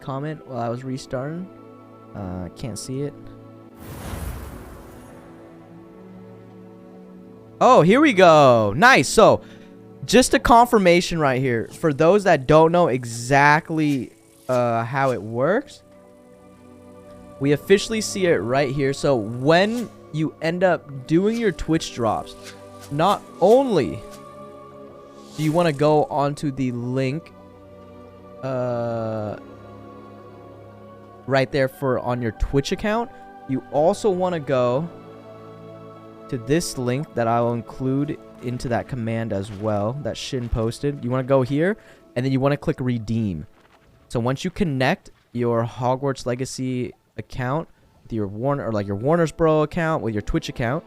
comment while I was restarting. Can't see it. Oh, here we go. Nice. So, just a confirmation right here. For those that don't know exactly how it works, we officially see it right here. So, when you end up doing your Twitch drops, not only do you want to go onto the link right there for on your Twitch account, you also want to go to this link that I'll include into that command as well that Shin posted. You want to go here and then you want to click redeem. So once you connect your Hogwarts Legacy account with your Warner or like your Warner's Bro account with your Twitch account,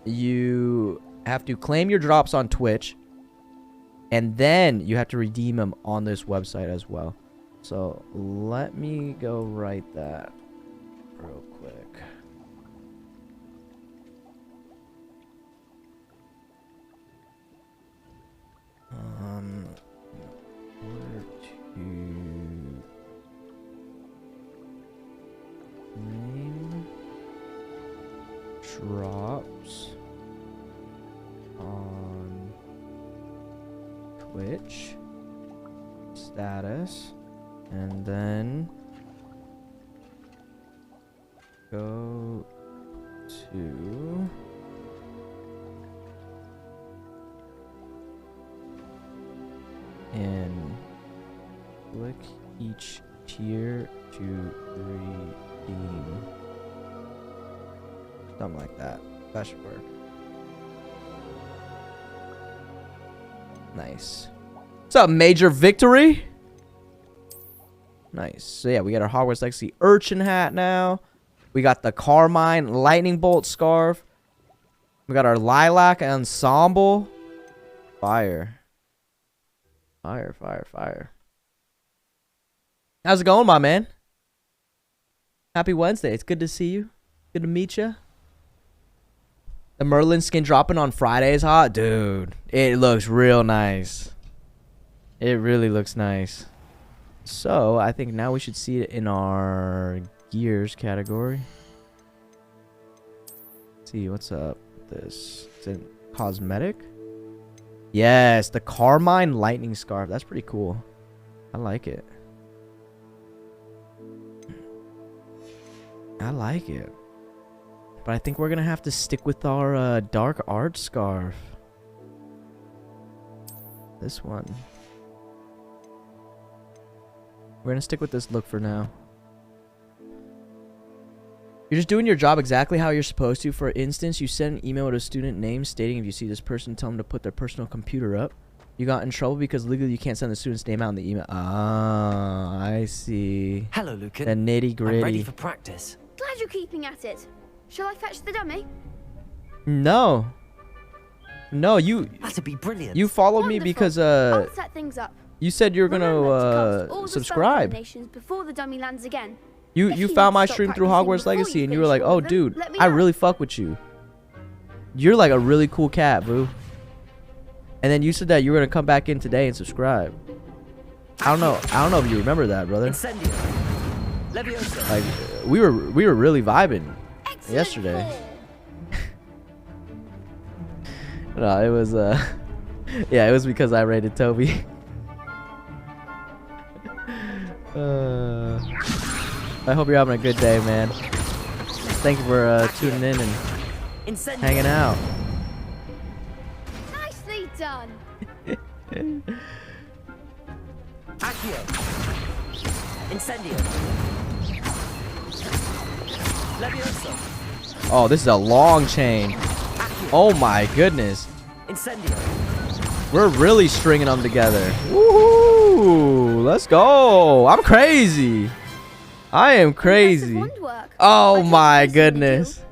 you have to claim your drops on Twitch, and then you have to redeem them on this website as well. So let me go write that real quick. In order to claim drops on Twitch status, and then go to and click each tier to redeem. Something like that. That should work. Nice. What's up, Major Victory? Nice. So yeah, we got our Hogwarts Legacy Urchin hat now. We got the Carmine Lightning Bolt scarf. We got our Lilac Ensemble. Fire. Fire, fire, fire. How's it going, my man? Happy Wednesday. It's good to see you. Good to meet you. The Merlin skin dropping on Fridays, huh? Dude, it looks real nice. It really looks nice. So, I think now we should see it in our gears category. Let's see, what's up with this? Is it cosmetic? Yes, the Carmine Lightning Scarf. That's pretty cool. I like it. I like it. But I think we're going to have to stick with our dark art scarf. This one. We're going to stick with this look for now. You're just doing your job exactly how you're supposed to. For instance, you send an email to a student name stating if you see this person, tell them to put their personal computer up. You got in trouble because legally you can't send the student's name out in the email. Ah, I see. Hello, Lucan. The nitty gritty. I'm ready for practice. Glad you're keeping at it. Shall I fetch the dummy? No. No, That'd be brilliant. you followed me Wonderful. because I'll set things up. you said you were Remember to cast all gonna the spell subscribe. combinations before the dummy lands again. You If you found need my to stop stream through practicing Hogwarts before Legacy you and you were finish like, one "Oh, of them, dude, let me I know." really fuck with you. You're like a really cool cat, boo." And then you said that you were gonna come back in today and subscribe. I don't know if you remember that, brother. Incendio. Leviosa. Like we were really vibing Excellent yesterday. call. No, it was yeah, it was because I rated Toby. I hope you're having a good day, man. Thank you for tuning in and Incendio. hanging out. Nicely done. Accio. Incendio. Leviosa. Oh, this is a long chain. Accio. Oh my goodness. Incendio. We're really stringing them together. Woohoo! Let's go. I'm crazy. I am crazy. Impressive wand work. Oh I my just recently goodness.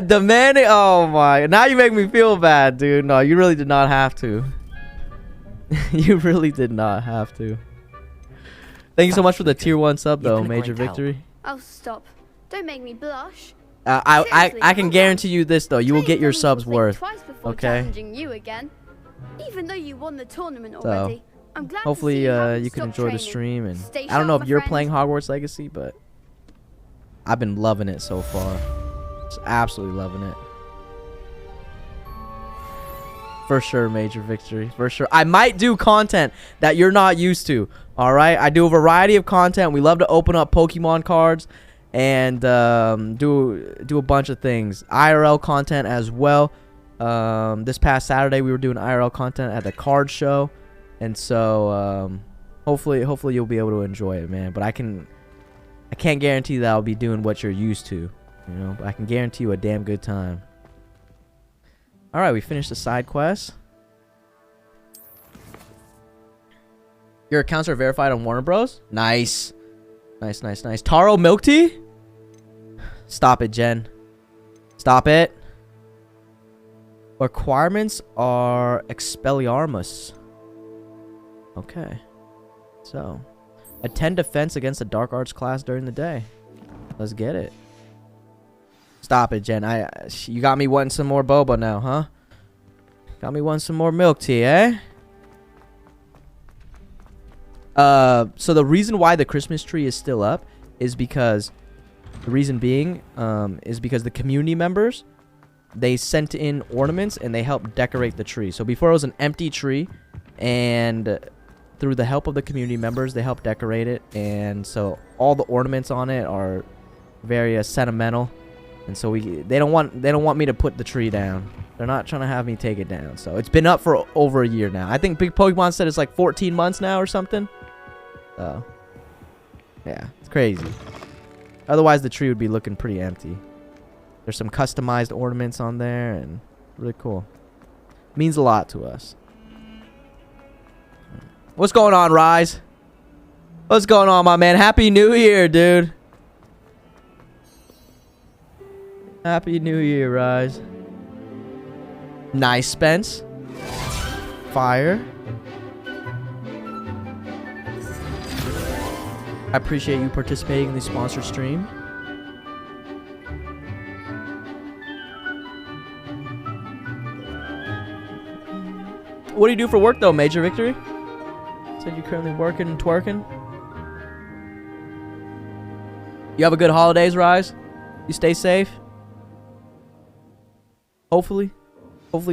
The man. Oh my. Now you make me feel bad, dude. No, you really did not have to. You really did not have to. Thank you so much for the tier 1 sub, though, been a Major great help. Victory. Oh, stop. Don't make me blush. I can hold guarantee you this, though. You will get your Training dummies will subs think worth. twice before Okay? challenging you again. Even though you won the tournament So, already. I'm glad to see hopefully you haven't you can stopped enjoy the training. stream. And Stay I don't know sharp, if my you're friend. playing Hogwarts Legacy, but I've been loving it so far. Just absolutely loving it. For sure, major victory. For sure. I might do content that you're not used to. All right. I do a variety of content. We love to open up Pokemon cards and do a bunch of things. IRL content as well. This past Saturday we were doing IRL content at the card show, and so hopefully you'll be able to enjoy it, man. But I can't guarantee that I'll be doing what you're used to, you know. But I can guarantee you a damn good time. All right, we finished the side quest. Your accounts are verified on Warner Bros. Nice. Nice. Taro milk tea? Stop it, Jen. Stop it. Requirements are Expelliarmus. Okay. So, attend defense against the Dark Arts class during the day. Let's get it. Stop it, Jen. You got me wanting some more boba now, huh? Got me wanting some more milk tea, eh? So the reason why the Christmas tree is still up is because the reason being is because the community members, they sent in ornaments and they helped decorate the tree. So before it was an empty tree, and through the help of the community members, they helped decorate it, and so all the ornaments on it are very sentimental. And so they don't want me to put the tree down. They're not trying to have me take it down. So it's been up for over a year now. I think Big Pokemon said it's like 14 months now or something. So yeah, it's crazy. Otherwise the tree would be looking pretty empty. There's some customized ornaments on there and really cool. Means a lot to us. What's going on, Rise? What's going on, my man? Happy New Year, dude. Happy New Year, Rise. Nice, Spence. Fire. I appreciate you participating in the sponsored stream. What do you do for work, though, Major Victory? Said you're currently working and twerking. You have a good holidays, Rise? You stay safe? Hopefully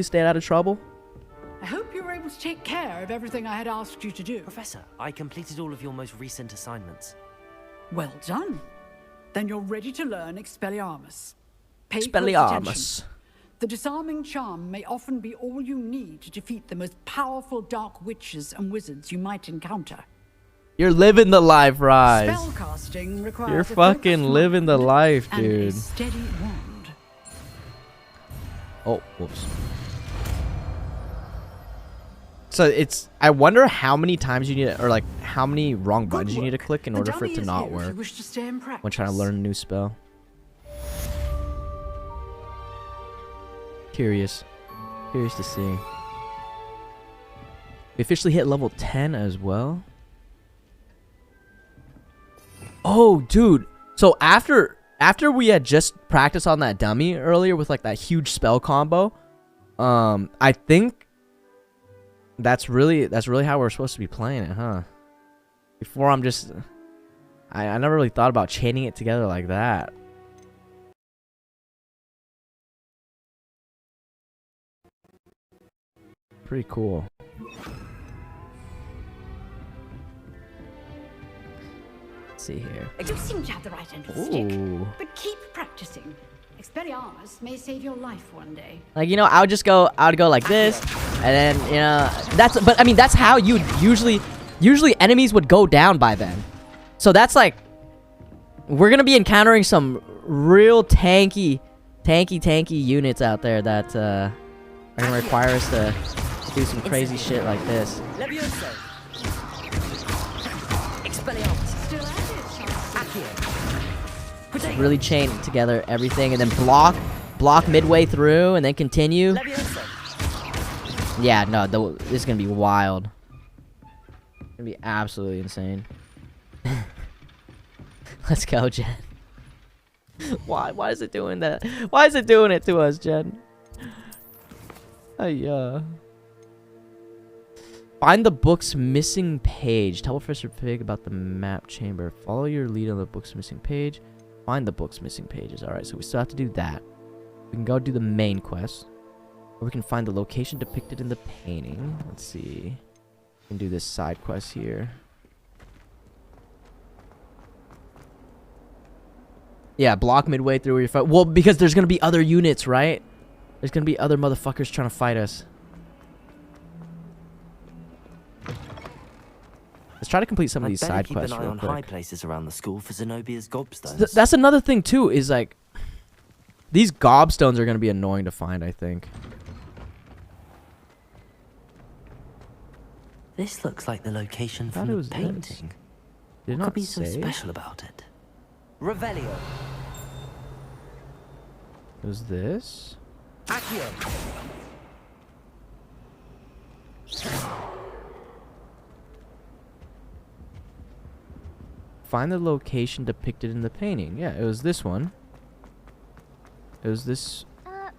stay out of trouble. I hope you were able to take care of everything I had asked you to do. Professor, I completed all of your most recent assignments. Well done. Then you're ready to learn Expelliarmus. Pay close attention. Expelliarmus. The disarming charm may often be all you need to defeat the most powerful dark witches and wizards you might encounter. You're living the life, Rise. Spellcasting requires You're a fucking focused living the mind life, and dude. a steady wand. Oh, whoops. So I wonder how many times you need, or like how many wrong buttons you need to click in order for it to not work when trying to learn a new spell. Curious to see. We officially hit level 10 as well. Oh, dude. So after we had just practiced on that dummy earlier with like that huge spell combo, I think that's really how we're supposed to be playing it, huh? Before I'm just I never really thought about chaining it together like that. Pretty cool. Let's see here. You seem to have the right end of the stick, but keep practicing. Expelliarmus may save your life one day. Like, you know, I would go like this, and then, you know, but I mean, that's how you usually enemies would go down by then. So that's like, we're gonna be encountering some real tanky units out there that are gonna require us to do some crazy shit like this. Levioso. Expelliarmus. Still at it, Accio. Really chain together everything, and then block midway through, and then continue. Levioso. Yeah, no, this is gonna be wild. It's gonna be absolutely insane. Let's go, Jen. Why is it doing that? Why is it doing it to us, Jen? Find the book's missing page. Tell Professor Pig about the map chamber. Follow your lead on the book's missing page. Find the book's missing pages. Alright, so we still have to do that. We can go do the main quest. Or we can find the location depicted in the painting. Let's see. We can do this side quest here. Yeah, block midway through where you fight. Well, because there's going to be other units, right? There's going to be other motherfuckers trying to fight us. Let's try to complete some of these side quests real quick. Keep an eye on high places around the school for Zenobia's gobstones. That's another thing too. Is like these gobstones are going to be annoying to find. I think. This looks like the location from the painting. Did What not could be so say. special about it? Revelio. Was this? Accio. Find the location depicted in the painting. Yeah, it was this one. It was this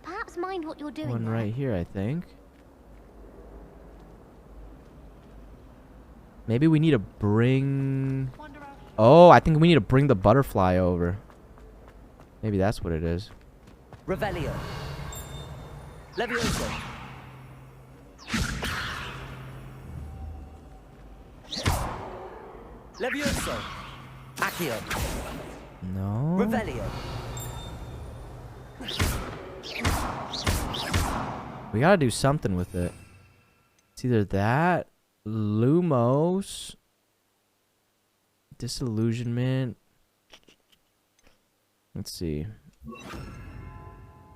Perhaps mind what you're doing one there. right here, I think. Maybe we need to bring... Oh, I think we need to bring the butterfly over. Maybe that's what it is. Revelio. Levioso. Levioso. Accio. No. Revelio. We gotta do something with it. It's either that, Lumos, Disillusionment. Let's see.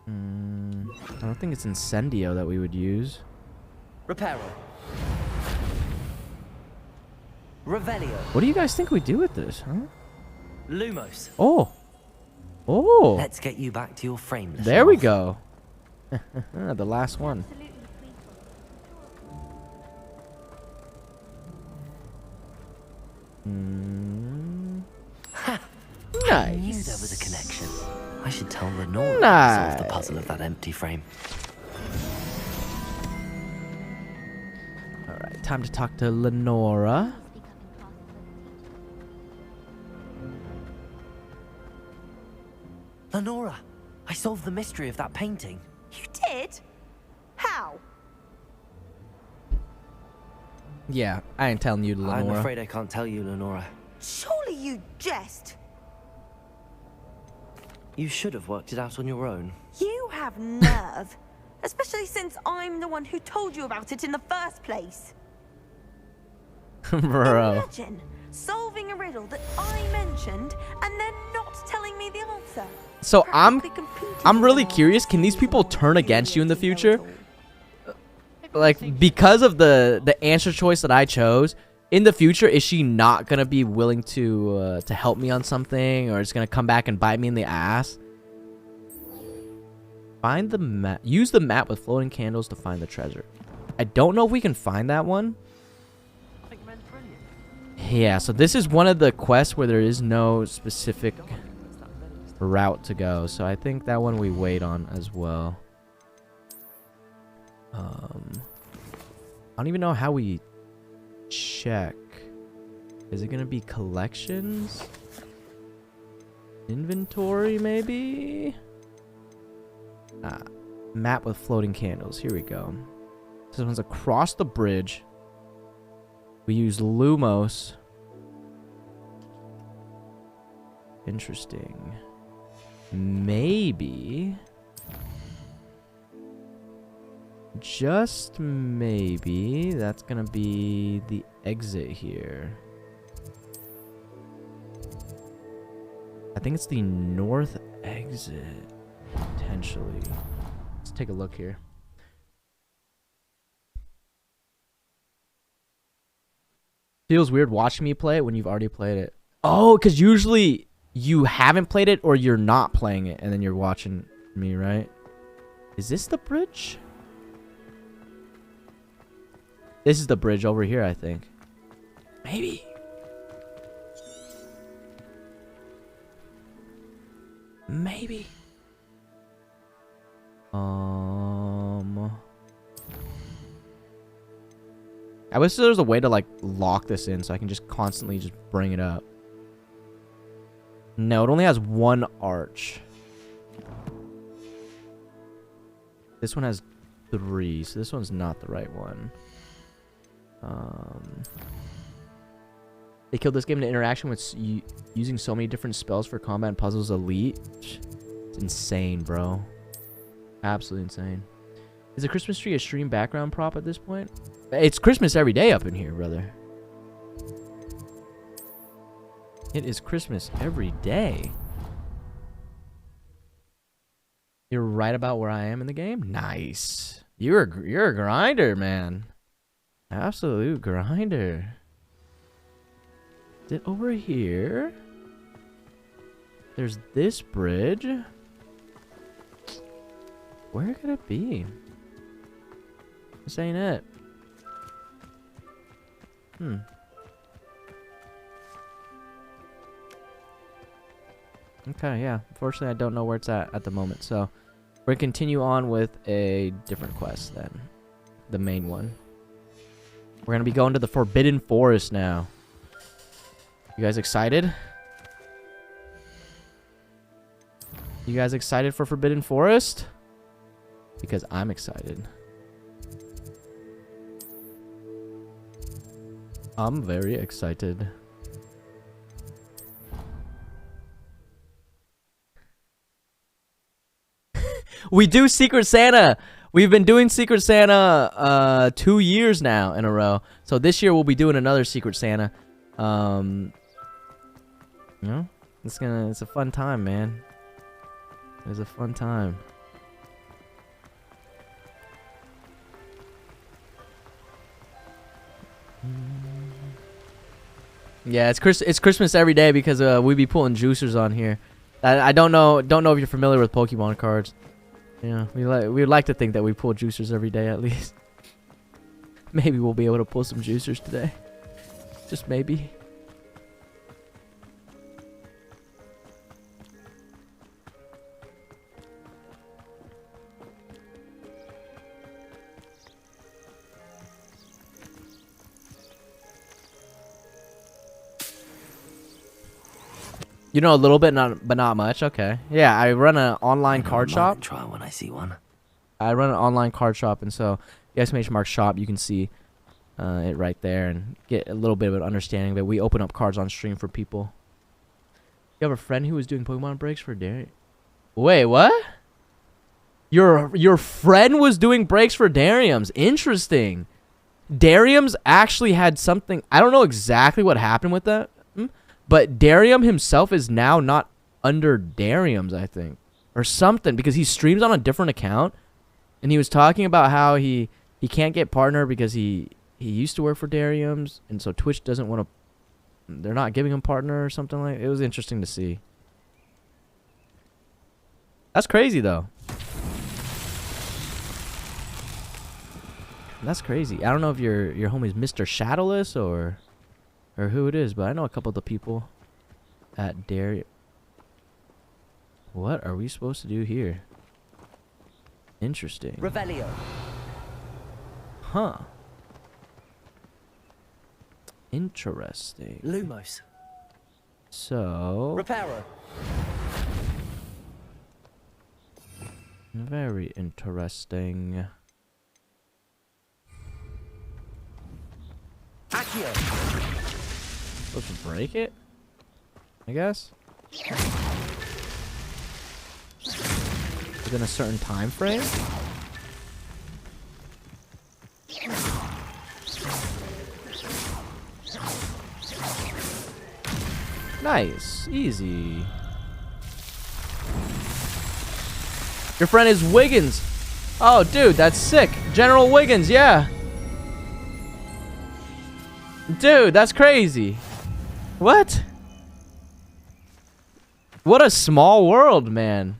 I don't think it's Incendio that we would use. Reparo. Revelio. What do you guys think we do with this, huh? Lumos. Oh. Oh. Let's get you back to your frame. There we go. The last one. I Nice. knew there was a connection. I should tell Lenore Nice. to solve the puzzle of that empty frame. Alright, time to talk to Lenora. Lenora, I solved the mystery of that painting. You did? How? Yeah, I ain't telling you, Lenora. I'm afraid I can't tell you, Lenora. Surely you jest. You should have worked it out on your own. You have nerve. Especially since I'm the one who told you about it in the first place. Bro. Imagine solving a riddle that I mentioned and then not telling me the answer. So I'm Practically competing really with curious. Can these people turn against you in the future? Like, because of the answer choice that I chose, in the future, is she not gonna be willing to help me on something, or it's gonna come back and bite me in the ass? Find the map. Use the map with floating candles to find the treasure. I don't know if we can find that one. Yeah, so this is one of the quests where there is no specific route to go. So I think that one we wait on as well. I don't even know how we check. Is it gonna be collections? Inventory, maybe? Map with floating candles. Here we go. This one's across the bridge. We use Lumos. Interesting. Maybe. Just maybe that's gonna be the exit here. I think it's the north exit, potentially. Let's take a look here. Feels weird watching me play it when you've already played it. Oh, because usually you haven't played it or you're not playing it and then you're watching me, right? Is this the bridge? This is the bridge over here, I think. Maybe. Maybe. I wish there was a way to like lock this in so I can just constantly just bring it up. No, it only has one arch. This one has 3, so this one's not the right one. They killed this game in interaction with using so many different spells for combat and puzzles elite. It's insane, bro. Absolutely insane. Is the Christmas tree a stream background prop at this point? It's Christmas every day up in here, brother. It is Christmas every day. You're right about where I am in the game? Nice. You're a grinder, man. Absolute grinder. Is it over here? There's this bridge. Where could it be? This ain't it. Okay, yeah. Unfortunately, I don't know where it's at the moment. So, we're going to continue on with a different quest then. The main one. We're going to be going to the Forbidden Forest now. You guys excited? You guys excited for Forbidden Forest? Because I'm excited. I'm very excited. We do Secret Santa. We've been doing Secret Santa 2 years now in a row. So this year we'll be doing another Secret Santa. You know, it's a fun time, man. It's a fun time. Yeah, it's Christmas every day because we be pulling juicers on here. I don't know if you're familiar with Pokemon cards. Yeah, we would like to think that we pull juicers every day at least. Maybe we'll be able to pull some juicers today. Just maybe. You know a little bit, but not much. Okay. Yeah, I run an online card shop. Try when I see one. I run an online card shop, and so the exclamation mark shop, you can see it right there and get a little bit of an understanding of it. We open up cards on stream for people. You have a friend who was doing Pokemon breaks for Darium? Wait, what? Your friend was doing breaks for Dariums. Interesting. Dariums actually had something. I don't know exactly what happened with that. But Darium himself is now not under Darium's, I think. Or something, because he streams on a different account. And he was talking about how he can't get partner because he used to work for Darium's. And so Twitch doesn't want to... They're not giving him partner or something like... It was interesting to see. That's crazy, though. That's crazy. I don't know if your homie's Mr. Shadowless or who it is, but I know a couple of the people at Darium. What are we supposed to do here? Interesting. Revelio. Huh. Interesting. Lumos. So... Reparo. Very interesting. Accio. Supposed to break it? I guess? Within a certain time frame? Nice. Easy. Your friend is Wiggins. Oh, dude, that's sick. General Wiggins, yeah. Dude, that's crazy. What? What a small world, man.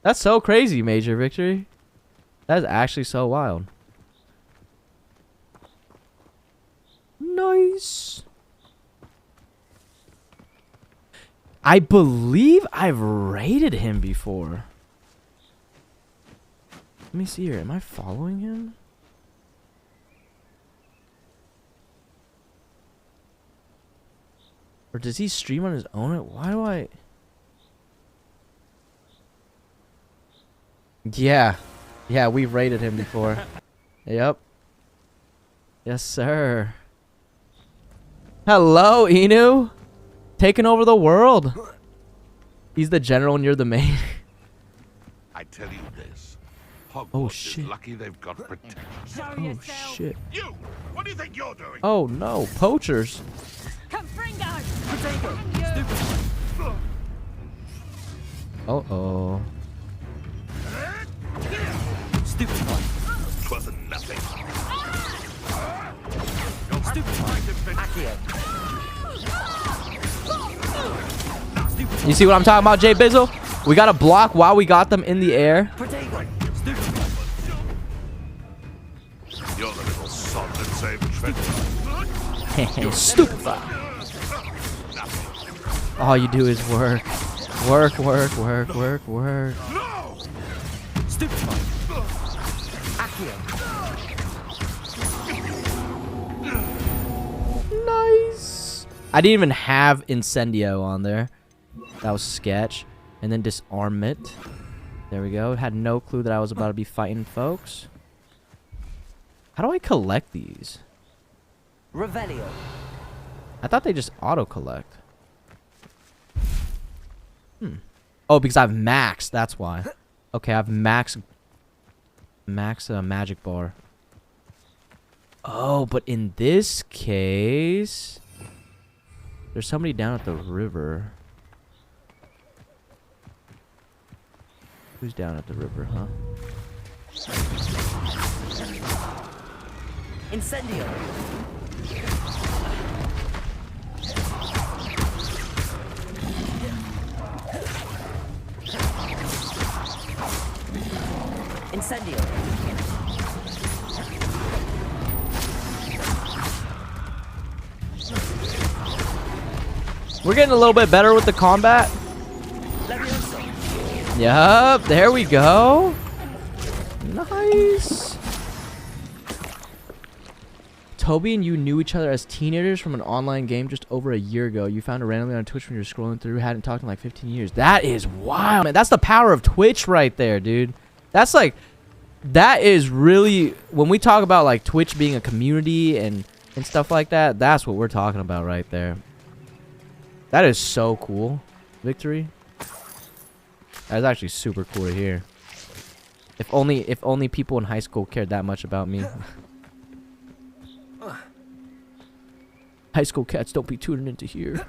That's so crazy, Major Victory. That's actually so wild. Nice. I believe I've raided him before. Let me see here. Am I following him? Or does he stream on his own? Why do I... Yeah. Yeah, we've raided him before. Yep. Yes, sir. Hello, Inu. Taking over the world. He's the general and you're the main. I tell you this. Hogwarts Oh, shit. is lucky they've got protection. Oh, shit. You! What do you think you're doing? Oh, no. Poachers. Uh-oh. Stupid one. Twasn't nothing. You see what I'm talking about, Jay Bizzle? We got to block while we got them in the air. You're the little sod that saved Trent. Stupid. All you do is work. Work, work, work, work, work. No! Stupid one. Nice. I didn't even have Incendio on there. That was sketch. And then Disarmament. There we go. Had no clue that I was about to be fighting folks. How do I collect these? Revelio. I thought they just auto-collect. Oh, because I have max. That's why. Okay, I have max magic bar. Oh, but in this case... There's somebody down at the river. Who's down at the river, huh? Incendio. Incendio. We're getting a little bit better with the combat. Levioso. Yup, there we go. Nice. Toby and you knew each other as teenagers from an online game just over a year ago. You found her randomly on Twitch when you were scrolling through. Hadn't talked in like 15 years. That is wild, man. That's the power of Twitch right there, dude. That's like, that is really, when we talk about like Twitch being a community and stuff like that, that's what we're talking about right there. That is so cool. Victory. That's actually super cool to hear. If only people in high school cared that much about me. High school cats don't be tuning into here.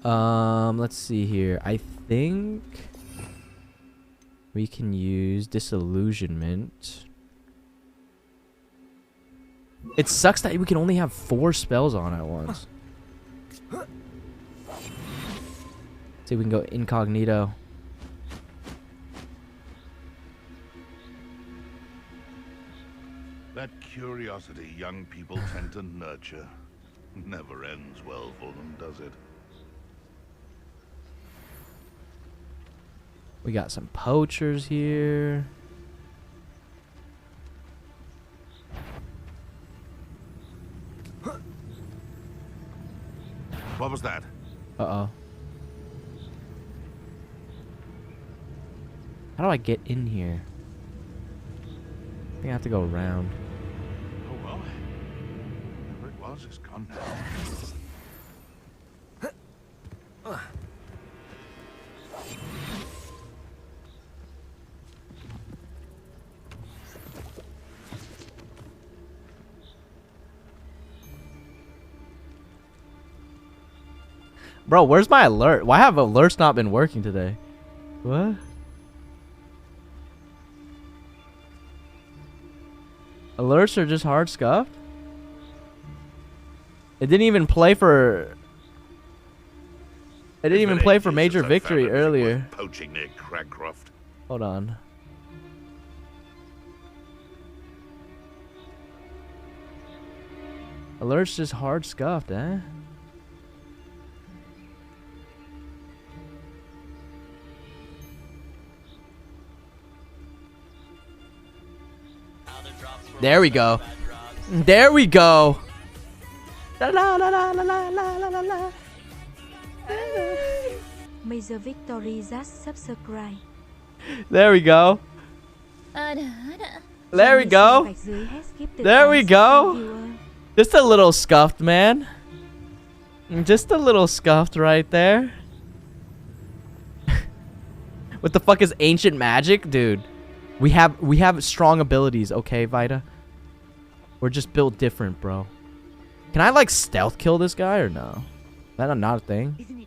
Let's see here. I think we can use disillusionment. It sucks that we can only have 4 spells on at once. See if we can go incognito. That curiosity young people tend to nurture never ends well for them, does it? We got some poachers here. What was that? Uh-oh. How do I get in here? I think I have to go around. Oh well. Whatever it was is gone now. Bro, where's my alert? Why have alerts not been working today? What? Alerts are just hard scuffed? It didn't even play for... It didn't even play for Major Victory earlier. Poaching near Cragcroft. Hold on. Alerts just hard scuffed, eh? There we go. There we go. La la la la la la la la la. Major Victory just subscribe. There we go. There we go. There we go. Just a little scuffed, man. Just a little scuffed right there. What the fuck is ancient magic? Dude, we have strong abilities, okay, Vita? We're just built different, bro. Can I, like, stealth kill this guy or no? Is that not a thing?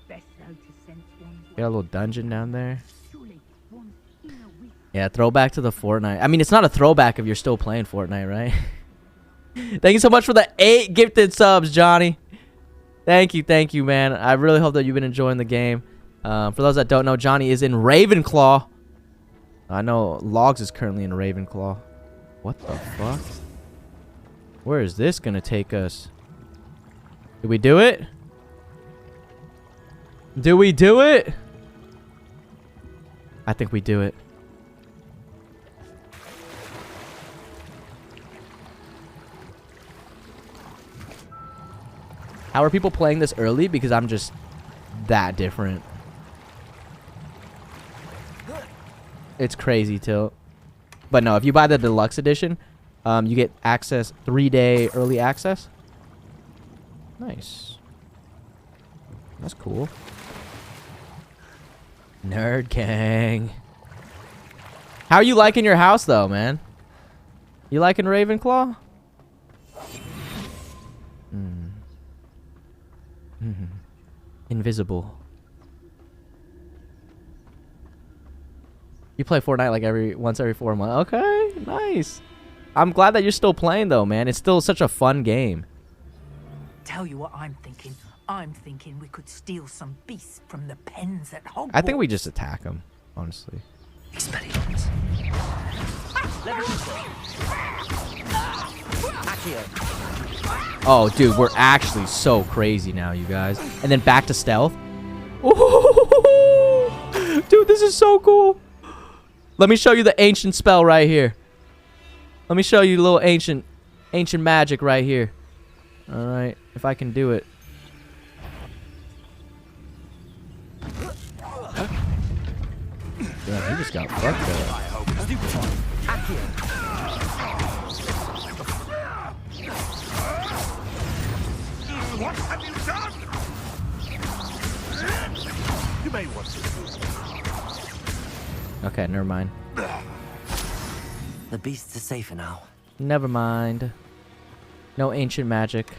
Got a little dungeon down there. Yeah, throwback to the Fortnite. I mean, it's not a throwback if you're still playing Fortnite, right? Thank you so much for the 8 gifted subs, Johnny. Thank you, man. I really hope that you've been enjoying the game. For those that don't know, Johnny is in Ravenclaw. I know Logs is currently in Ravenclaw. What the fuck? Where is this gonna take us? Did we do it? Do we do it? I think we do it. How are people playing this early? Because I'm just that different. It's crazy, Tilt. But no, if you buy the deluxe edition, you get access, 3-day early access. Nice. That's cool. Nerd gang. How are you liking your house, though, man? You liking Ravenclaw? Invisible. You play Fortnite like once every 4 months. Okay, nice. I'm glad that you're still playing, though, man. It's still such a fun game. Tell you what I'm thinking. I'm thinking we could steal some beasts from the pens at Hogwarts. I think we just attack them, honestly. Expelliarmus. Accio. Oh, dude, we're actually so crazy now, you guys. And then back to stealth. Ooh, dude, this is so cool. Let me show you the ancient spell right here. Let me show you a little ancient magic right here. All right, if I can do it. Yeah, he just got fucked up. What have you done? You may want to. Okay, never mind. The beasts are safer now. Never mind. No ancient magic.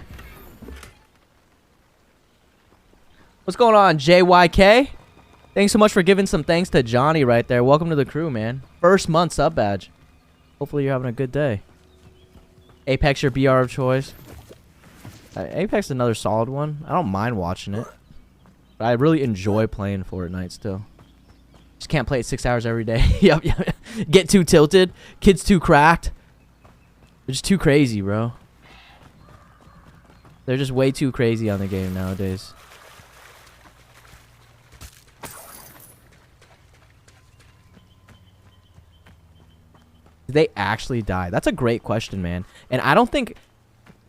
What's going on, JYK? Thanks so much for giving some thanks to Johnny right there. Welcome to the crew, man. First month sub badge. Hopefully you're having a good day. Apex, your BR of choice. Apex is another solid one. I don't mind watching it. But I really enjoy playing Fortnite still. Just can't play it 6 hours every day. Yep. Get too tilted. Kids too cracked. They're just too crazy, bro. They're just way too crazy on the game nowadays. Did they actually die? That's a great question, man. And I don't think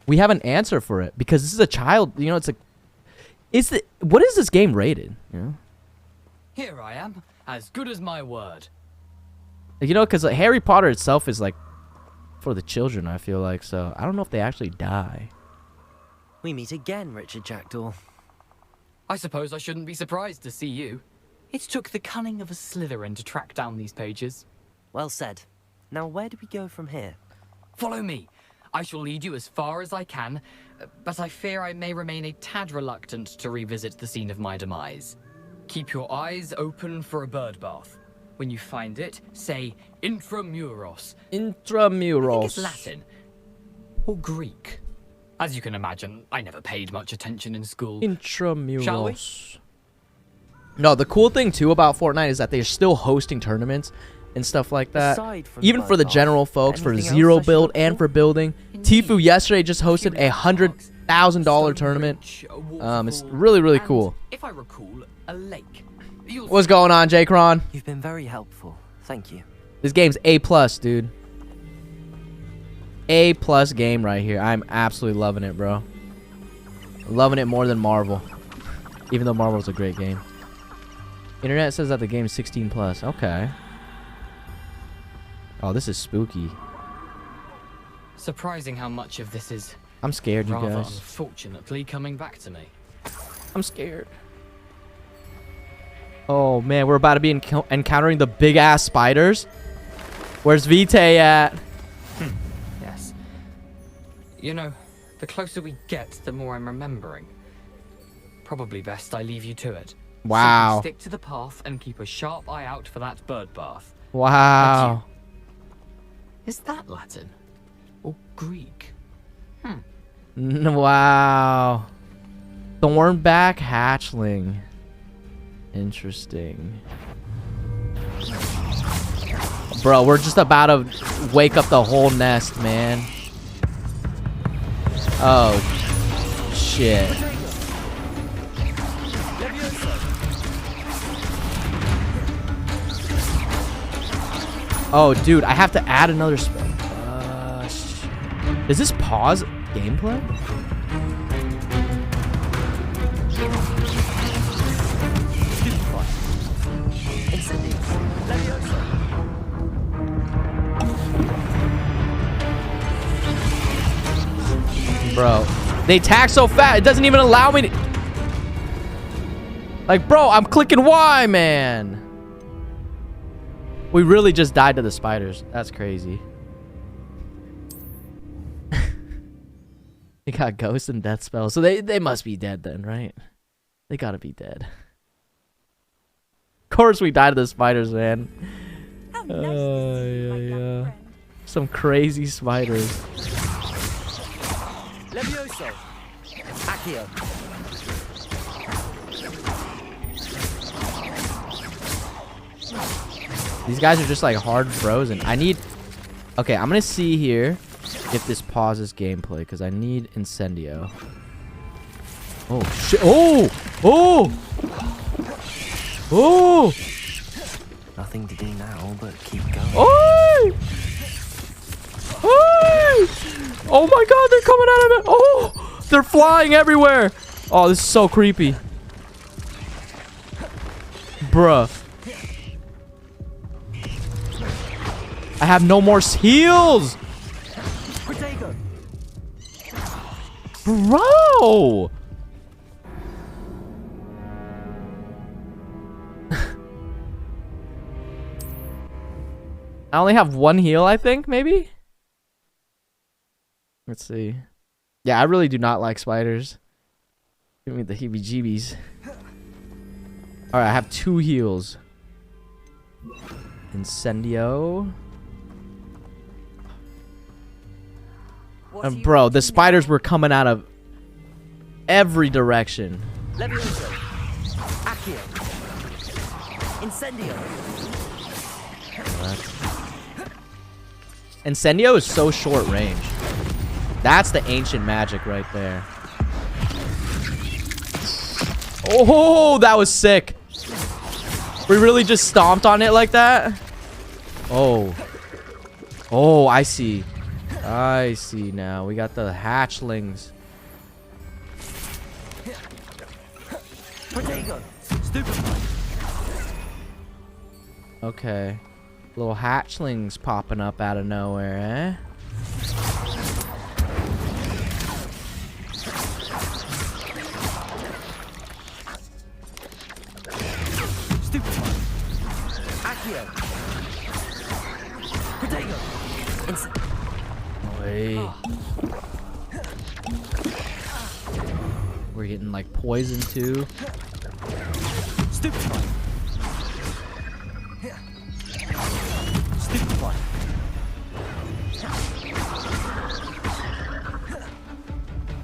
we have an answer for it because this is a child. You know, it's like, what is this game rated? You know? Here I am, as good as my word. You know, because Harry Potter itself is like for the children, I feel like. So I don't know if they actually die. We meet again, Richard Jackdaw. I suppose I shouldn't be surprised to see you. It took the cunning of a Slytherin to track down these pages. Well said. Now where do we go from here? Follow me. I shall lead you as far as I can, but I fear I may remain a tad reluctant to revisit the scene of my demise. Keep your eyes open for a bird bath. When you find it, say intramuros. Intramuros. I think it's Latin. Or Greek. As you can imagine, I never paid much attention in school. Intramuros. Shall we? No, the cool thing too about Fortnite is that they're still hosting tournaments and stuff like that. Even for the general folks, for zero build and for building. Tfue yesterday just hosted a $100,000 tournament. It's really, really cool. If I recall, a lake. What's going on, J-Cron? You've been very helpful. Thank you. This game's A+, dude. A+ game right here. I'm absolutely loving it, bro. Loving it more than Marvel. Even though Marvel's a great game. Internet says that the game's 16 plus. Okay. Oh, this is spooky. Surprising how much of this is I'm scared, you rather guys. unfortunately coming back to me. I'm scared. Oh man, we're about to be encountering the big ass spiders. Where's Vitae at? Yes. You know, the closer we get, the more I'm remembering. Probably best I leave you to it. Wow. Simply stick to the path and keep a sharp eye out for that bird bath. Wow. Is that Latin? Or Greek? Wow. Thornback hatchling. Interesting. Bro, we're just about to wake up the whole nest, man. Oh, shit. Oh, dude, I have to add another spell. Does this pause gameplay? Bro, they attack so fast, it doesn't even allow me to... Like, bro, I'm clicking Y, man. We really just died to the spiders. That's crazy. They got ghost and death spells. So they must be dead then, right? They gotta be dead. Of course we died to the spiders, man. How nice to see you, my young friend. Some crazy spiders. Levioso. Accio. These guys are just like hard frozen. I need... Okay, I'm gonna see here if this pauses gameplay because I need Incendio. Oh, shit. Oh! Oh! Oh! Nothing to do now but keep going. Oh! Oh! Oh my god, they're coming out of it! Oh! They're flying everywhere! Oh, this is so creepy. Bruh. I have no more heals! Bro! I only have one heal, I think, maybe? Let's see. Yeah, I really do not like spiders. Give me the heebie-jeebies. Alright, I have 2 heals. Incendio. And bro, the spiders were coming out of every direction. Levioso. Accio. Incendio. Incendio is so short range. That's the ancient magic right there. Oh, that was sick. We really just stomped on it like that? Oh. Oh, I see. I see now. We got the hatchlings. Okay. Little hatchlings popping up out of nowhere, eh? Wait. We're getting like poison too.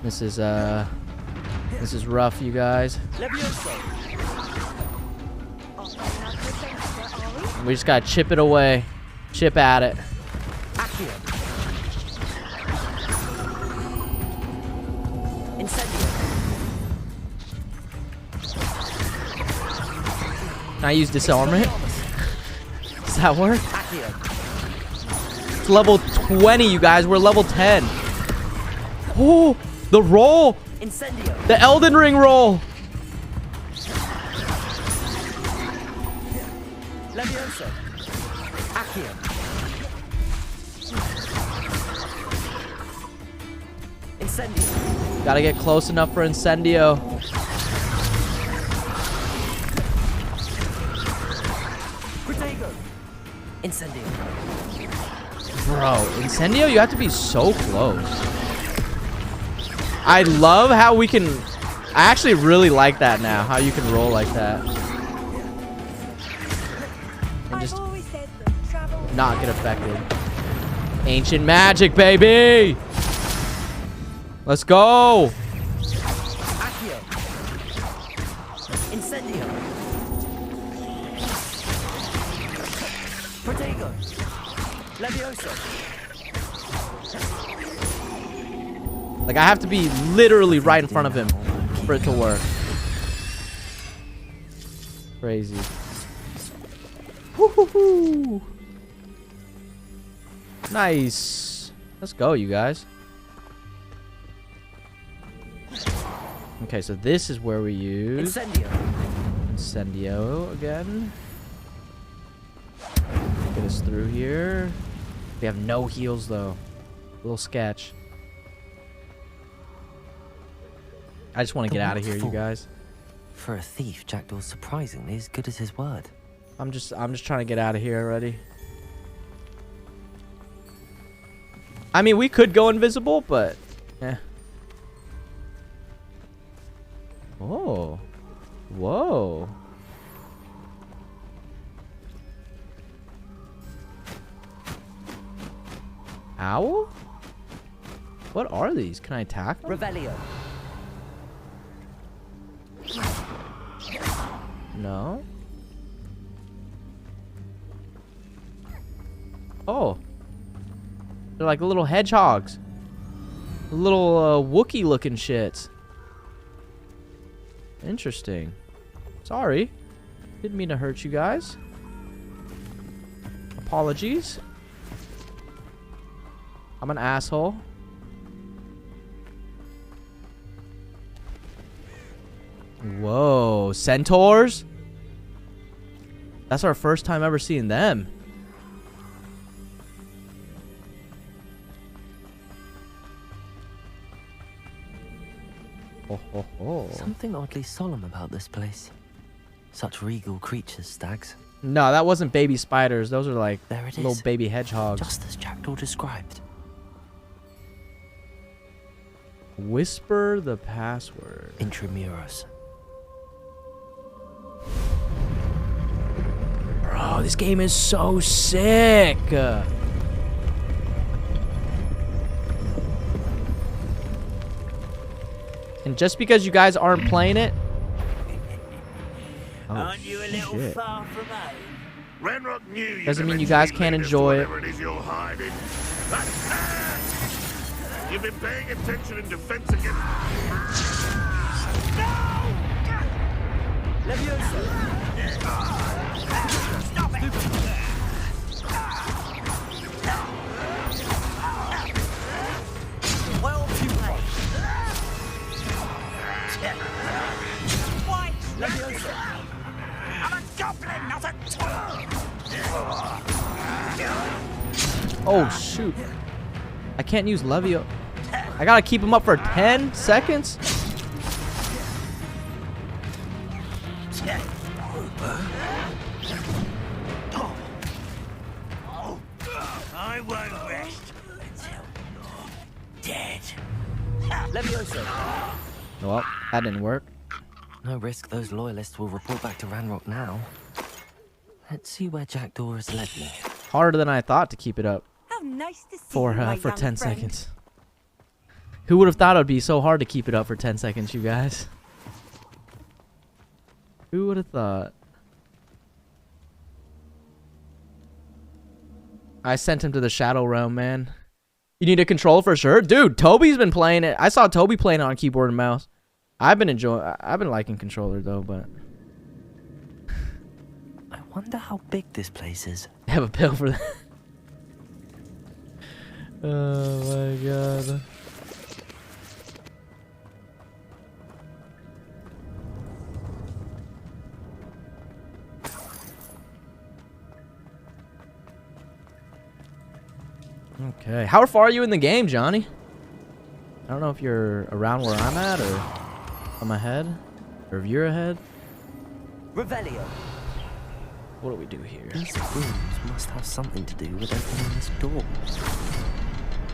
This is rough, you guys. We just gotta chip it away. Chip at it. Can I use disarmament? Does that work? It's level 20, you guys. We're level 10. Oh, the roll. Incendio. The Elden Ring roll. Levioso. Accio. Incendio. Gotta get close enough for Incendio. Protego. Incendio. Bro, Incendio, you have to be so close. I love how we can... I actually really like that now, how you can roll like that. And just not get affected. Ancient magic, baby! Let's go! Accio. Incendio. Protego. Levioso. Like, I have to be literally right in front of him for it to work. Crazy. Woo-hoo-hoo. Nice. Let's go, you guys. Okay, so this is where we use Incendio again. Get us through here. We have no heals, though. A little sketch. I just want to get out of here, you guys. For a thief, Jackdaw's surprisingly as good as his word. I'm just trying to get out of here already. I mean, we could go invisible, but eh. Oh. Whoa. Owl? What are these? Can I attack them? Revelio. No. Oh. They're like little hedgehogs. Little Wookiee looking shits. Interesting. Sorry. Didn't mean to hurt you guys. Apologies. I'm an asshole. Whoa. Centaurs? That's our first time ever seeing them. Ho, ho, ho. Something oddly solemn about this place. Such regal creatures, stags. No, that wasn't baby spiders. Those are like There it little is. baby hedgehogs. Just as Jackdaw described. Whisper the password. Intramuros. Bro, this game is so sick. And just because you guys aren't playing it, Aren't you a little shit. far from home? Renrock knew you Doesn't mean you guys can't enjoy it. Whatever it is you're hiding. You've been paying attention in defense against... Stop it! Well played. Why? I'm a goblin, not a toad. oh shoot. I can't use Levio. I gotta keep him up for 10 seconds? I won't rest until you're dead. Levioso. Well, that didn't work. No risk those loyalists will report back to Ranrock now. Let's see where Jackdaw has led me. Harder than I thought to keep it up How nice to see for you, my 10 young friend. seconds. Who would have thought it would be so hard to keep it up for 10 seconds, you guys? Who would have thought? I sent him to the Shadow Realm, man. You need a controller for sure? Dude, Toby's been playing it. I saw Toby playing it on keyboard and mouse. I've been liking controller though, but I wonder how big this place is. I have a pill for that. Oh my god. Okay. How far are you in the game, Johnny? I don't know if you're around where I'm at or I'm ahead or if you're ahead. Revelio. What do we do here? These rooms must have something to do with opening this door.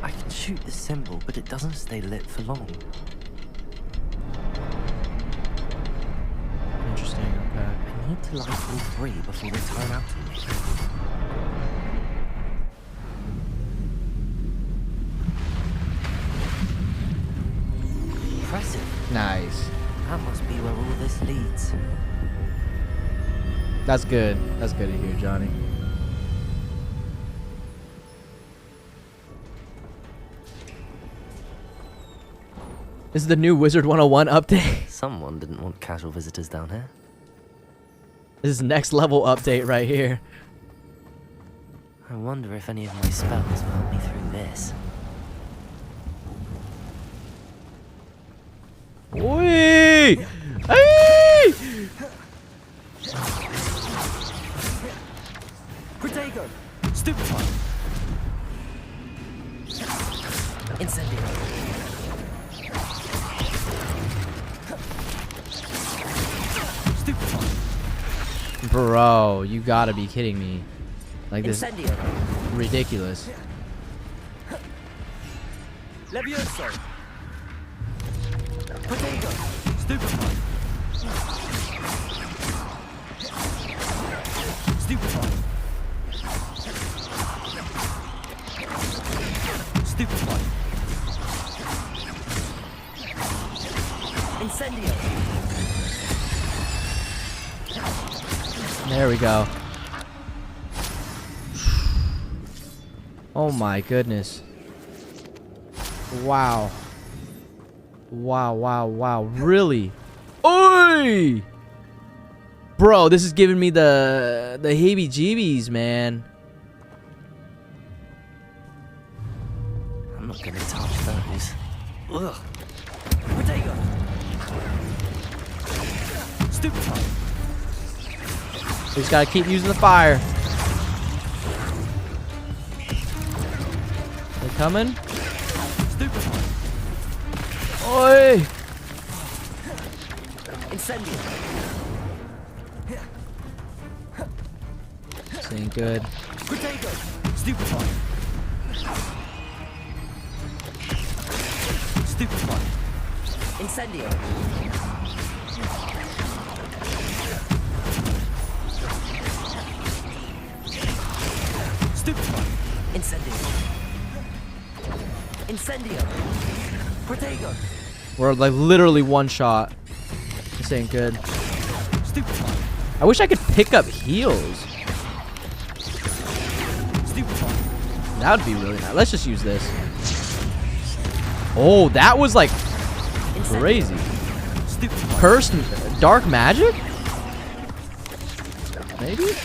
I can shoot the symbol, but it doesn't stay lit for long. Interesting, okay. I need to light all three before they turn out on me. Impressive. Nice. That must be where all this leads. That's good. That's good to hear, Johnny. This is the new Wizard 101 update. Someone didn't want casual visitors down here. This is next level update right here. I wonder if any of my spells will help me through this. Oi! Hey! Protego! Stupefy! Incendio! Stupefy! Bro, you gotta be kidding me. Like this Incendio! ridiculous. Levioso! Protego! Stupefy! Stupefy! Stupefy! Incendio! There we go. Oh my goodness. Wow. Wow, wow, wow. Really? Oi! Bro, this is giving me the heebie-jeebies, man. I'm not gonna touch those. Ugh. Protego! Stupefy! We just gotta keep using the fire. They coming? Stupefy! Oi! Incendio! This ain't good. Protego! Stupefy! Stupefy! Incendio! Stupefy! Incendio! Incendio! Protego! We're like literally one shot. This ain't good. Stupefy! I wish I could pick up heals. Stupefy! That would be really nice. Let's just use this. Oh, that was like crazy. Stupefy! Cursed dark magic? Maybe?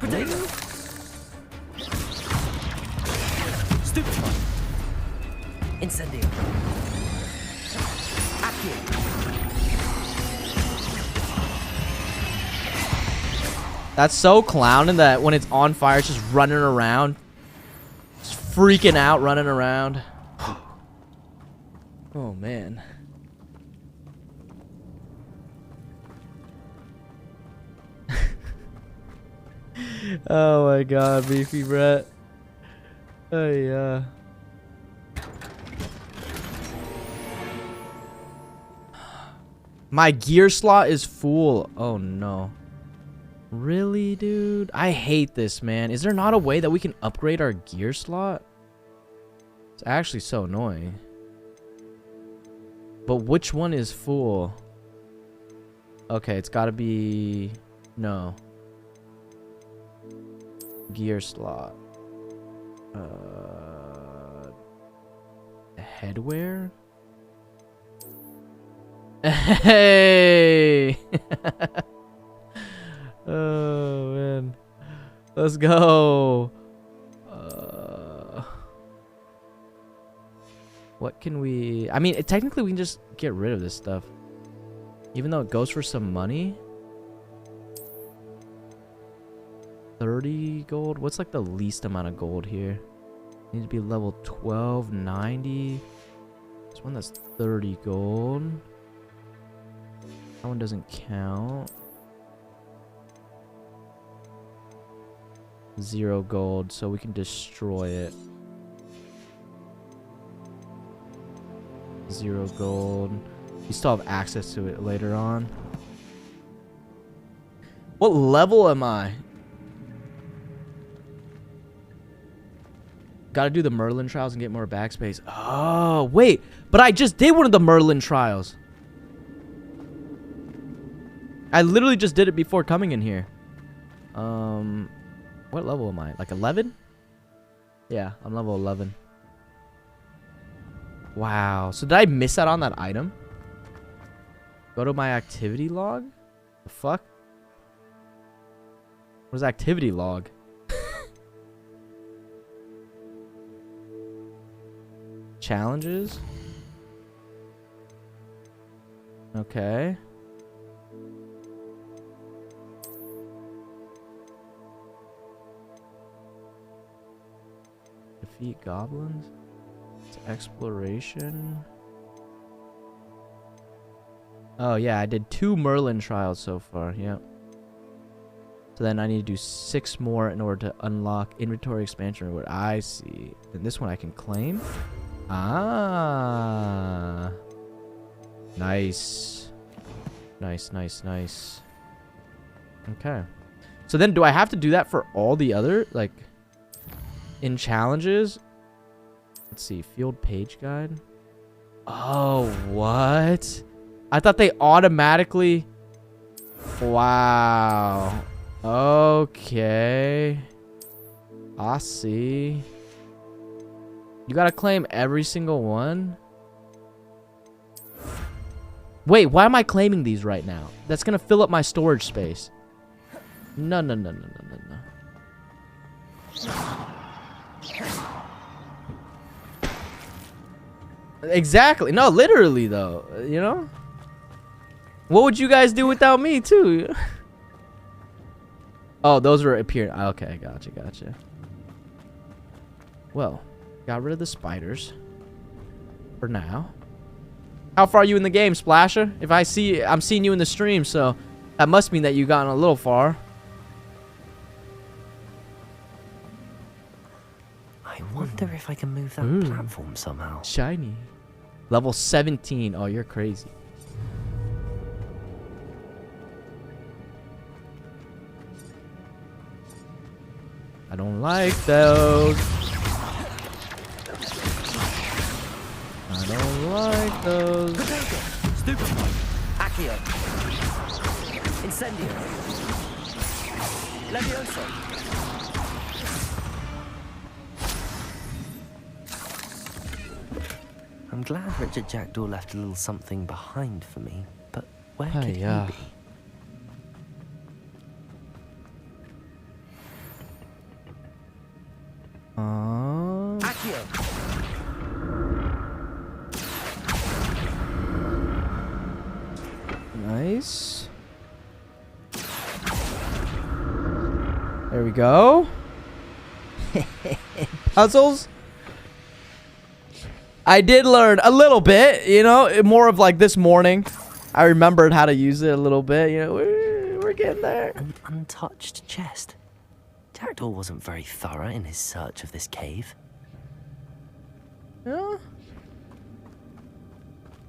Protego! Stupefy! Incendio! Accio! That's so clowning that when it's on fire, it's just running around. Just freaking out, running around. Oh, man. Oh, my God, Beefy Brett. Oh, yeah. My gear slot is full. Oh, no. Really, dude? I hate this, man. Is there not a way that we can upgrade our gear slot? It's actually so annoying. But which one is full? Okay, it's gotta be... No. Gear slot. Headwear? Hey! Oh, man. Let's go. What can we... I mean, technically we can just get rid of this stuff. Even though it goes for some money. 30 gold? What's like the least amount of gold here? Need to be level 1290. This one that's 30 gold. That one doesn't count. 0 gold, so we can destroy it. 0 gold. You still have access to it later on. What level am I? Gotta do the Merlin trials and get more backspace. Oh, wait. But I just did one of the Merlin trials. I literally just did it before coming in here. What level am I? Like 11? Yeah, I'm level 11. Wow. So did I miss out on that item? Go to my activity log? The fuck? Where's activity log? Challenges? Okay. Defeat goblins? It's exploration. Oh yeah, I did 2 Merlin trials so far. Yep. So then I need to do 6 more in order to unlock inventory expansion reward. I see. Then this one I can claim. Ah. Nice. Nice, nice, nice. Okay. So then do I have to do that for all the other, like, in challenges? Let's see. Field page guide. Oh, what? I thought they automatically... Wow. Okay. I see. You gotta claim every single one? Wait, why am I claiming these right now? That's gonna fill up my storage space. No, no, no, no, no, no, no. Exactly. No, literally, though. You know? What would you guys do without me, too? Oh, those were appearing. Okay, gotcha, gotcha. Well, got rid of the spiders. For now. How far are you in the game, Splasher? If I see... I'm seeing you in the stream, so... That must mean that you've gotten a little far. I wonder if I can move that platform somehow. Shiny. Level 17. Oh, you're crazy. I don't like those. I don't like those. Stupefy. Accio. Incendio. Levioso. I'm glad Richard Jackdaw left a little something behind for me, but where could he be? Accio. Nice. There we go. Puzzles. I did learn a little bit, you know, more of like this morning. I remembered how to use it a little bit, you know, we're getting there. An untouched chest. Jackdaw wasn't very thorough in his search of this cave. Yeah.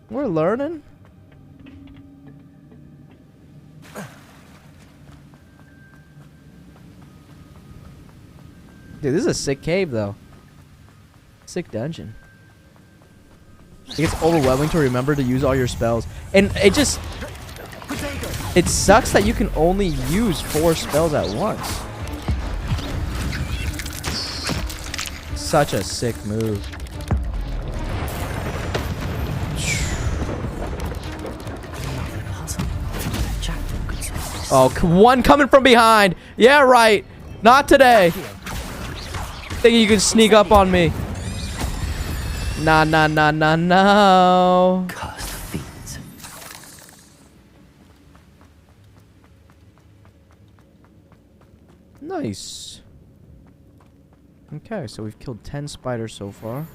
We're learning. Dude, this is a sick cave, though. Sick dungeon. It gets overwhelming to remember to use all your spells. And it just... It sucks that you can only use 4 spells at once. Such a sick move. Oh, one coming from behind. Yeah, right. Not today. Thinking you can sneak up on me. Nah, nah, nah, nah, no. Cursed feet. Nice. Okay, so we've killed 10 spiders so far.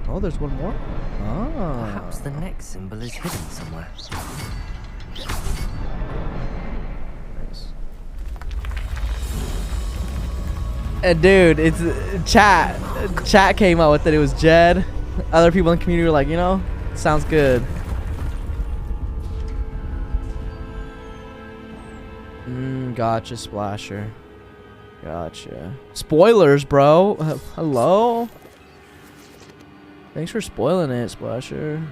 Oh, there's one more? Ah. Perhaps the next symbol is hidden somewhere. Nice. And dude, it's chat. Chat came out with it. It was Jed. Other people in the community were like, you know, sounds good. Gotcha, Splasher. Gotcha. Spoilers, bro. Hello? Thanks for spoiling it, Splasher.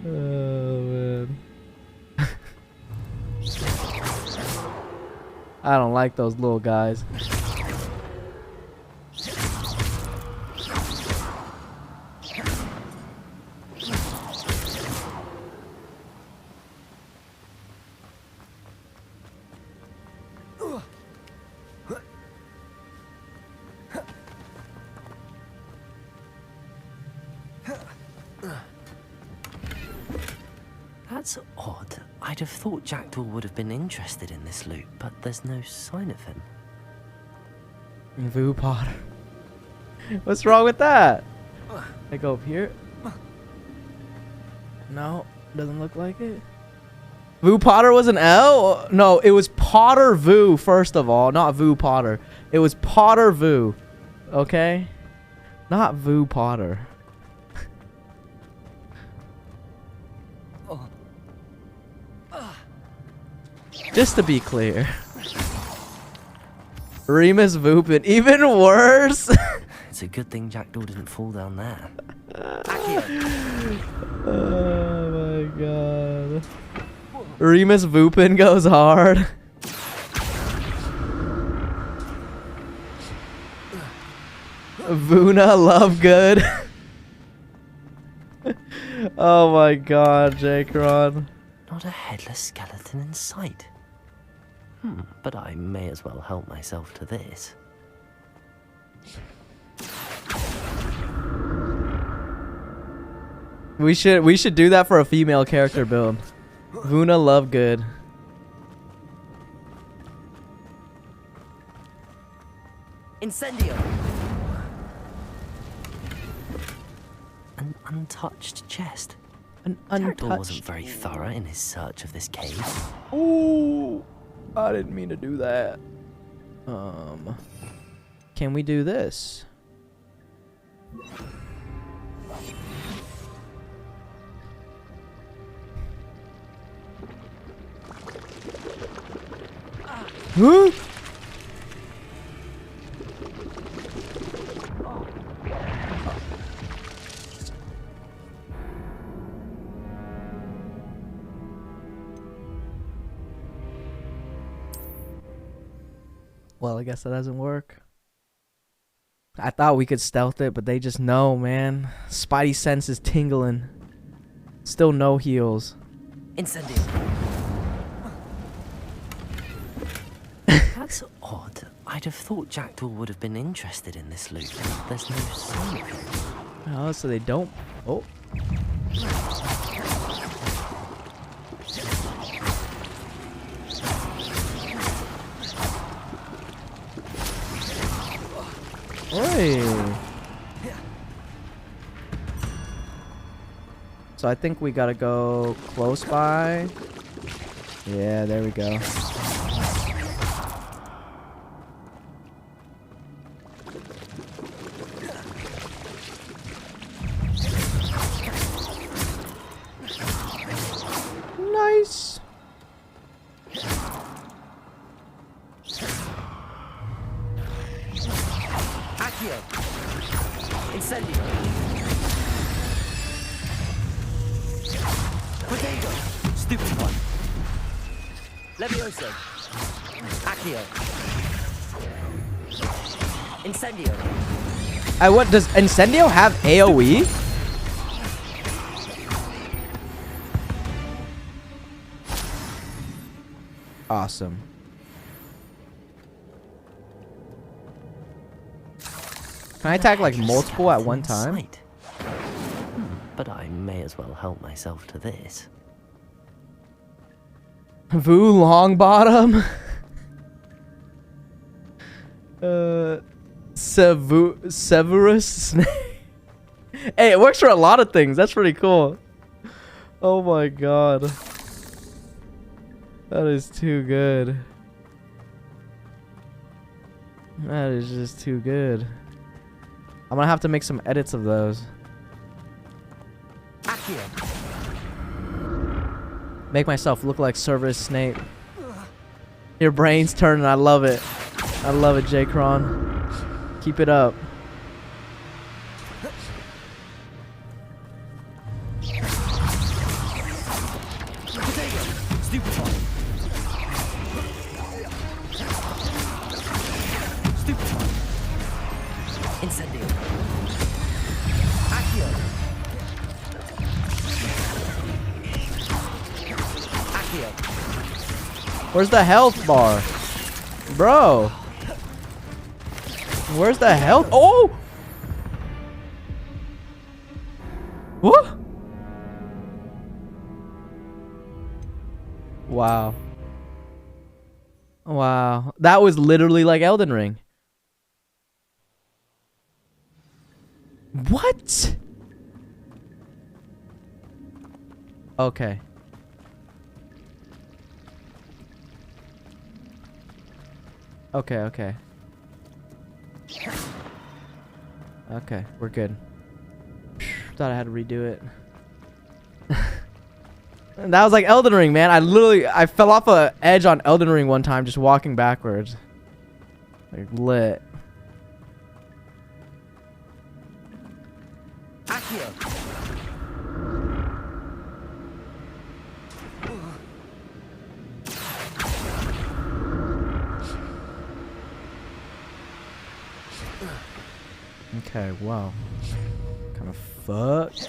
Oh, man. I don't like those little guys. That's odd. I'd have thought Jackdaw would have been interested in this loot, but there's no sign of him. Vu Potter. What's wrong with that? I go up here. No, doesn't look like it. Vu Potter was an L? No, it was Potter Vu, first of all. Not Vu Potter. It was Potter Vu. Okay? Not Vu Potter. Just to be clear. Remus Vupin. Even worse. It's a good thing Jackdaw didn't fall down there. Oh my god. Remus Vupin goes hard. Vuna Lovegood. Oh my god, Jacron. Not a headless skeleton in sight. But I may as well help myself to this. We should do that for a female character build. Vuna Lovegood. Incendio! An untouched chest. An Jackdaw untouched. wasn't very thorough in his search of this cave. Ooh, I didn't mean to do that. Can we do this? Huh? Well, I guess that doesn't work. I thought we could stealth it, but they just know, man. Spidey sense is tingling. Still no heals. Incendio. That's odd. I'd have thought Jackdaw would have been interested in this loot. There's no sign of him. Oh, so they don't. Oh. Oi. So I think we gotta go close by. Yeah, there we go. Nice. Accio! Incendio! Potato! Stupid one! Levioso! Accio! Incendio! What does Incendio have AoE? Awesome. Can I attack like multiple at one time? Sight. But I may as well help myself to this. Vu Longbottom. Severus Snake. Hey, it works for a lot of things. That's pretty cool. Oh my god. That is too good. That is just too good. I'm gonna have to make some edits of those. Make myself look like Severus Snape. Your brain's turning. I love it. I love it, J-Cron. Keep it up. Where's the health bar? Bro. Where's the health? Oh! What? Wow. Wow. That was literally like Elden Ring. What? Okay. Okay, okay. Okay, we're good. Thought I had to redo it. That was like Elden Ring, man. I fell off a edge on Elden Ring one time just walking backwards. Like lit. Okay, wow. Kind of fucked.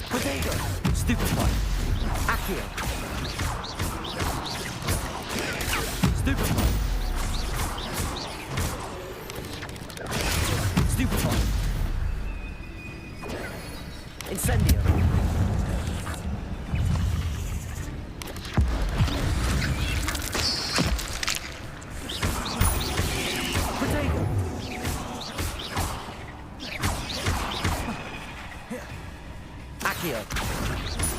Potato! Stupid one. Accio. Stupid one. Stupid one. Incendio.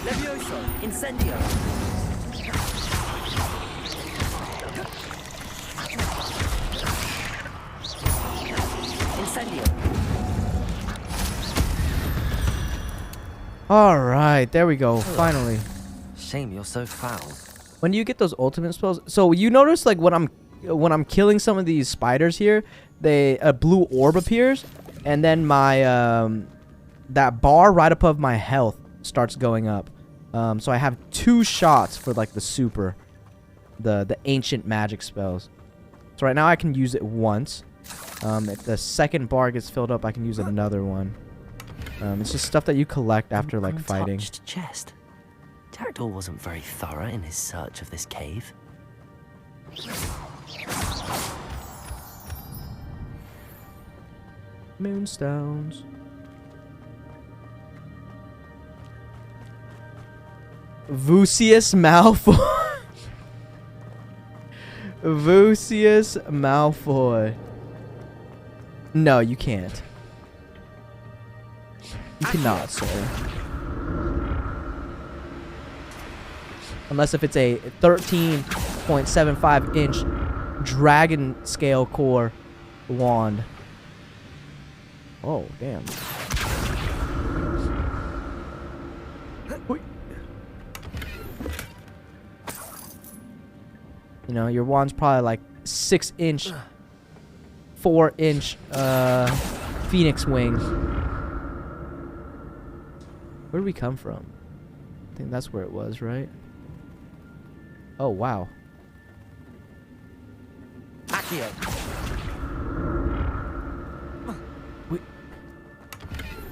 Levioso, incendio. Incendio. All right, there we go. Finally. Shame you're so foul. When you get those ultimate spells, so you notice like when I'm killing some of these spiders here, a blue orb appears, and then my that bar right above my health starts going up. So I have 2 shots for like the ancient magic spells. So right now I can use it once. If the second bar gets filled up, I can use another one. It's just stuff that you collect after like fighting. Untouched chest. Jaredor wasn't very thorough in his search of this cave. Moonstones. Vucius Malfoy. Vucius Malfoy. No, you can't. You cannot, sir. Unless if it's a 13.75 inch dragon scale core wand. Oh, damn. You know, your wand's probably like 6 inch, 4 inch phoenix wing. Where did we come from? I think that's where it was, right? Oh, wow.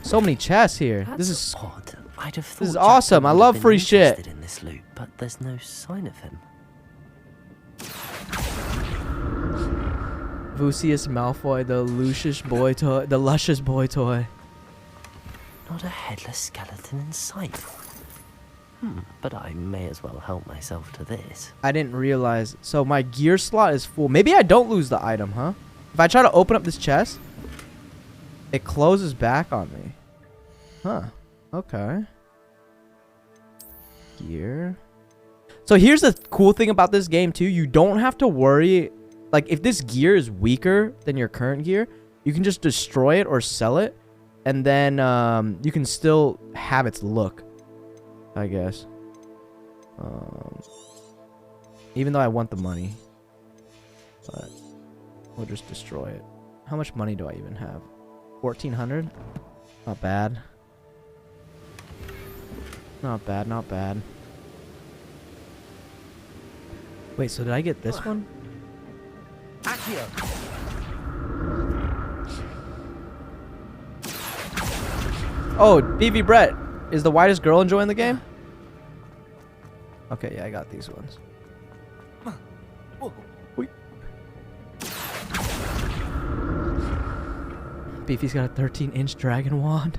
So many chests here. This is odd. I'd have thought this is awesome. I love free shit. In this loot, but there's no sign of him. Lucius Malfoy, the luscious boy toy. The luscious boy toy. Not a headless skeleton in sight. But I may as well help myself to this. I didn't realize. So my gear slot is full. Maybe I don't lose the item, huh? If I try to open up this chest, it closes back on me. Huh. Okay. Gear. So here's the cool thing about this game too. You don't have to worry. Like if this gear is weaker than your current gear, you can just destroy it or sell it. And then you can still have its look, I guess. Even though I want the money. But we'll just destroy it. How much money do I even have? 1,400? Not bad. Not bad, not bad. Wait, so did I get this one? Accio! Oh, BB Brett. Is the whitest girl enjoying the game? Okay, yeah, I got these ones. Wait. Beefy's got a 13-inch dragon wand.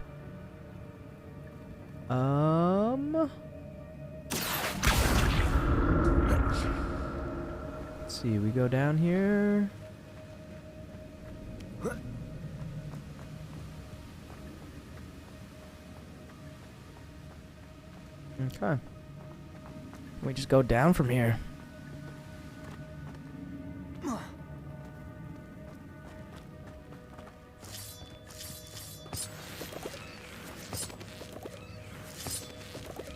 Let's see, we go down here. Okay. We just go down from here.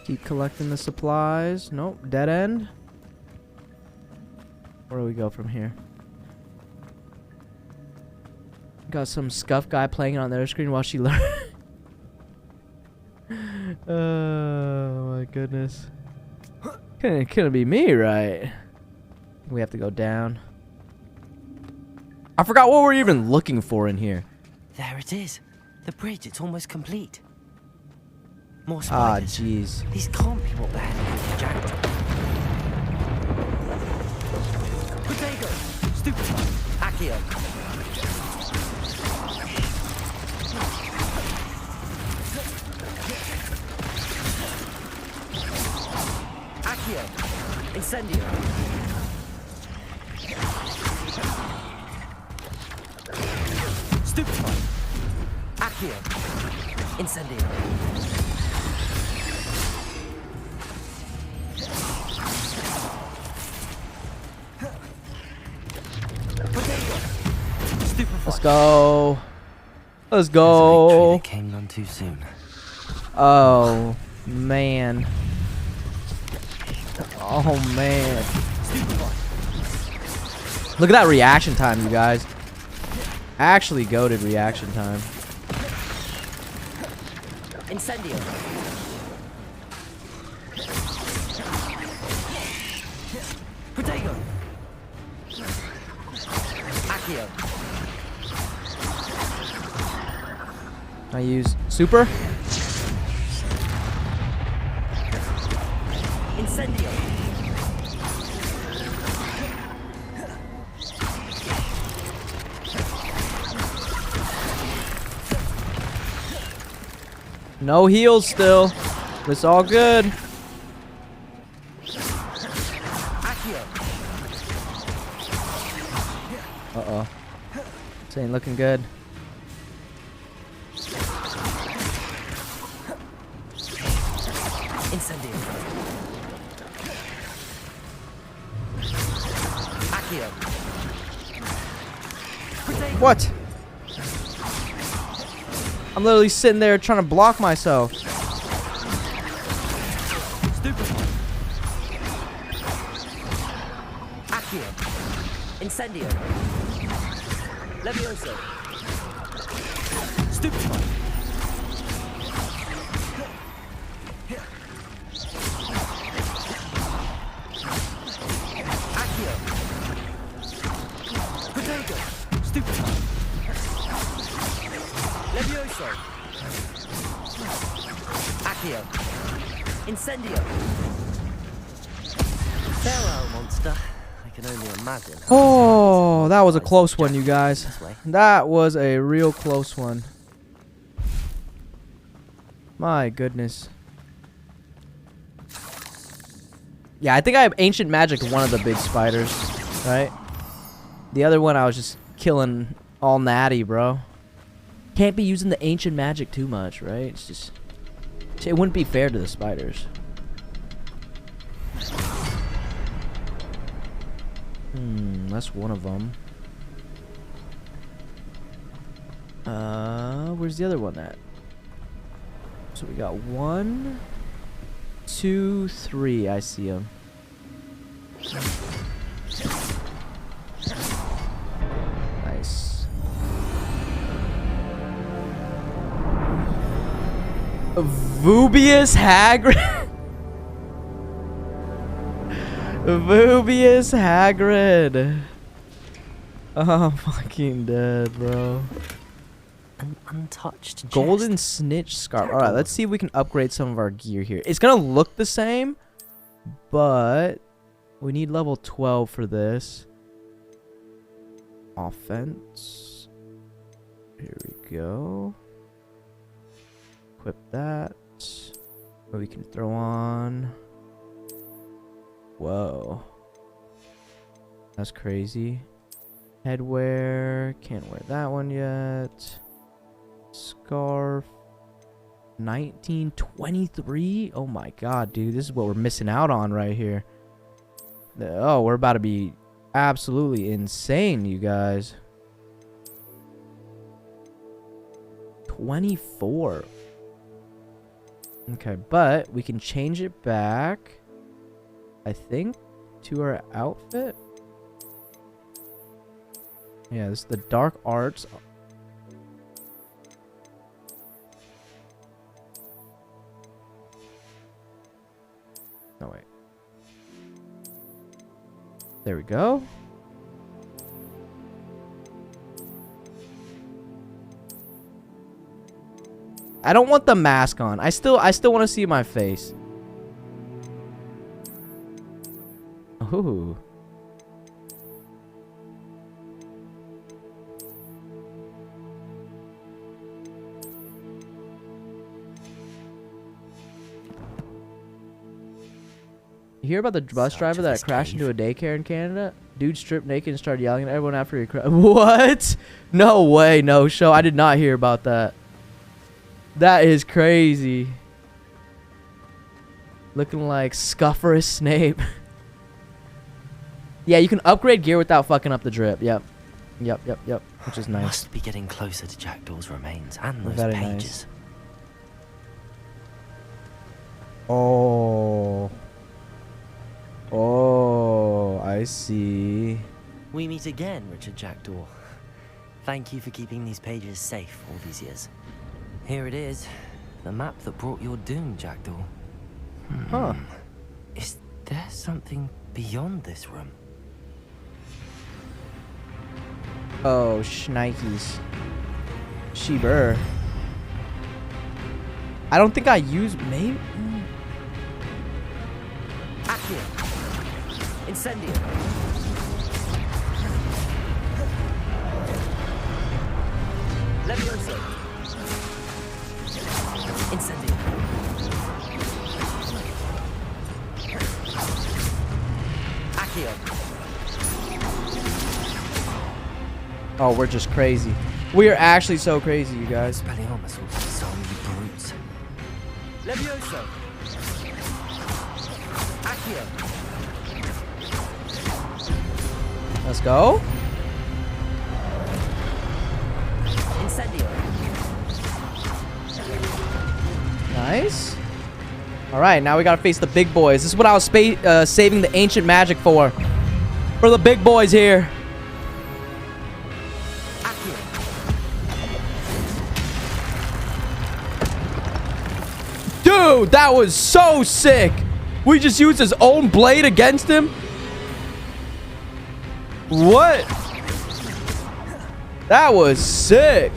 Keep collecting the supplies. Nope, dead end. Where do we go from here? Got some scuff guy playing it on their screen while she learns. Oh my goodness. Couldn't be me, right? We have to go down. I forgot what we're even looking for in here. There it is. The bridge, it's almost complete. More Ah, spiders. jeez. These can't be what the hell jacked. Potato! Stupefy! Accio! Accio! Incendio! Stupefy! Accio! Incendio! Let's go. Let's There's a victory go. that came none too soon. Oh, man. Oh, man. Look at that reaction time, you guys. Actually goated reaction time. Incendio! Potato! Accio! I use super. Incendio! No heals still. It's all good. Accio! Uh-oh. This ain't looking good. Incendio! Accio! Potato! What? I'm literally sitting there trying to block myself. Stupefy! Accio! Incendio! Levioso! Stupefy! Accio! Potato! Stupefy! Levioso! Accio! Incendio! Farewell, monster. I can only imagine. Oh, that was a close one, you guys. That was a real close one. My goodness. Yeah, I think I have ancient magic one of the big spiders, right? The other one I was just killing all natty, bro. Can't be using the ancient magic too much, right? It's just... it wouldn't be fair to the spiders. That's one of them. Where's the other one at? So we got 1, 2, 3. I see him. Nice. Vubius Hagrid. Vubius Hagrid. Oh, I'm fucking dead, bro. An untouched chest. Golden snitch scarf. All right, let's see if we can upgrade some of our gear here. It's gonna look the same, but we need level 12 for this. Offense. Here we go. Equip that. What we can throw on. Whoa. That's crazy. Headwear. Can't wear that one yet. Scarf. 1923. Oh my god, dude. This is what we're missing out on right here. Oh, we're about to be absolutely insane, you guys. 24. Okay, but we can change it back, I think, to our outfit. Yeah, this is the dark arts. No, wait. There we go. I don't want the mask on. I still want to see my face. Ooh. You hear about the bus driver that crashed into a daycare in Canada? Dude stripped naked and started yelling at everyone after he crashed. What? No way, no show. I did not hear about that. That is crazy. Looking like Scufferous Snape. Yeah, you can upgrade gear without fucking up the drip. Yep. Which is nice. Must be getting closer to Jackdaw's remains and those Very pages. nice. Oh. Oh, I see. We meet again, Richard Jackdaw. Thank you for keeping these pages safe all these years. Here it is. The map that brought your doom, Jackdaw. Huh. Is there something beyond this room? Oh, shnikes. Sheeber. I don't think I use maybe. Accio. Incendio. Levioso. Incendio. Accio. Oh, we're just crazy. We are actually so crazy, you guys. Expelliarmus will disarm you brutes. Levioso. Accio. Let's go. Incendio. Nice. All right, now we gotta face the big boys. This is what I was saving the ancient magic for. For the big boys here. Dude, that was so sick. We just used his own blade against him. What? That was sick.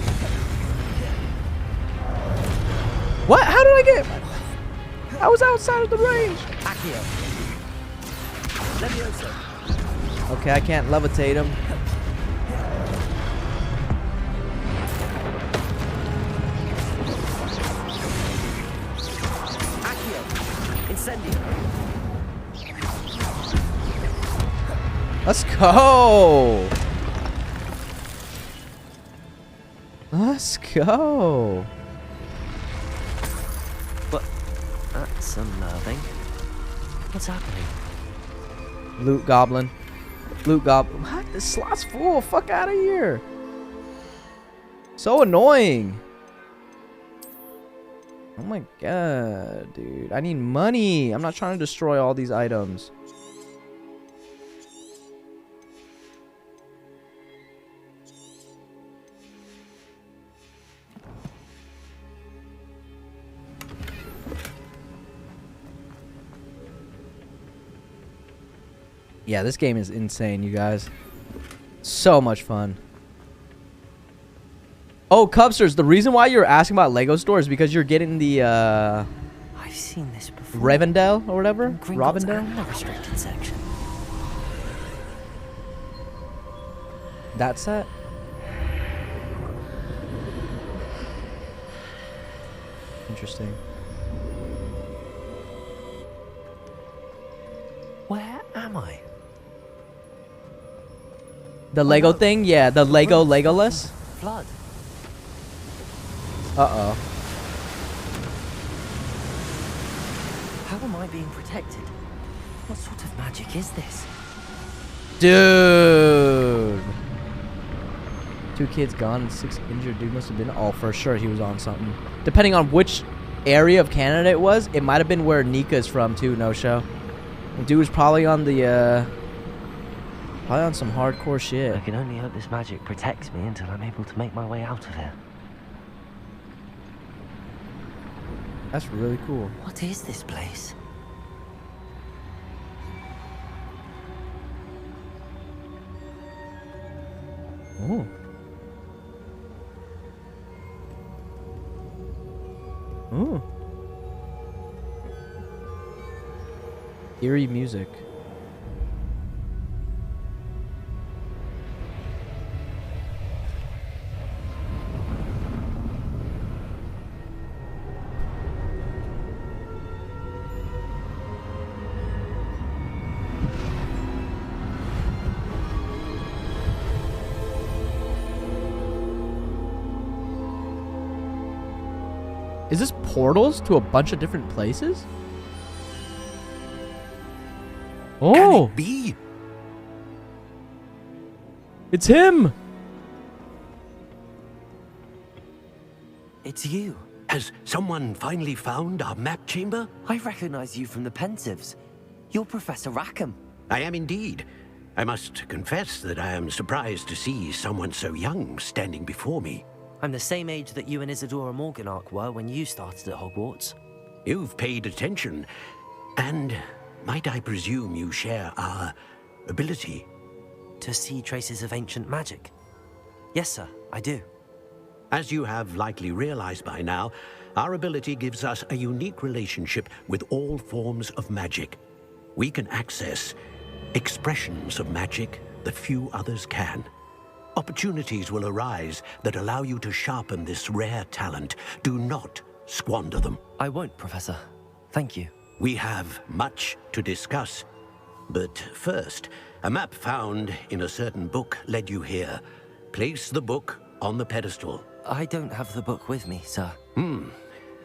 What? How did I get? I was outside of the range. Accio. Levioso. Okay, I can't levitate him. Let's go. Let's go. But that's unnerving. What's happening? Loot goblin. Loot goblin. What? This slot's full. Fuck out of here. So annoying. Oh my god, dude. I need money. I'm not trying to destroy all these items. Yeah, this game is insane, you guys. So much fun. Oh, Cubsters, the reason why you're asking about Lego store is because you're getting the I've seen this before. Revendell or whatever? Gringotts Robindel? and the restricted section. That set? Interesting. Where am I? The Lego thing? Yeah, the Lego Legolas. Flood. Uh-oh. How am I being protected? What sort of magic is this? Dude. 2 kids gone and 6 injured. Dude must have been... Oh, for sure he was on something. Depending on which area of Canada it was, it might have been where Nika's from too, no show. The dude was probably on the, probably on some hardcore shit. I can only hope this magic protects me until I'm able to make my way out of here. That's really cool. What is this place? Ooh. Ooh. Eerie music. Is this portals to a bunch of different places? Oh, Can it be? It's him. It's you. Has someone finally found our map chamber? I recognize you from the Pensives. You're Professor Rackham. I am indeed. I must confess that I am surprised to see someone so young standing before me. I'm the same age that you and Isadora Morganach were when you started at Hogwarts. You've paid attention, and might I presume you share our ability? To see traces of ancient magic? Yes, sir, I do. As you have likely realized by now, our ability gives us a unique relationship with all forms of magic. We can access expressions of magic that few others can. Opportunities will arise that allow you to sharpen this rare talent. Do not squander them. I won't, Professor. Thank you. We have much to discuss. But first, a map found in a certain book led you here. Place the book on the pedestal. I don't have the book with me, sir.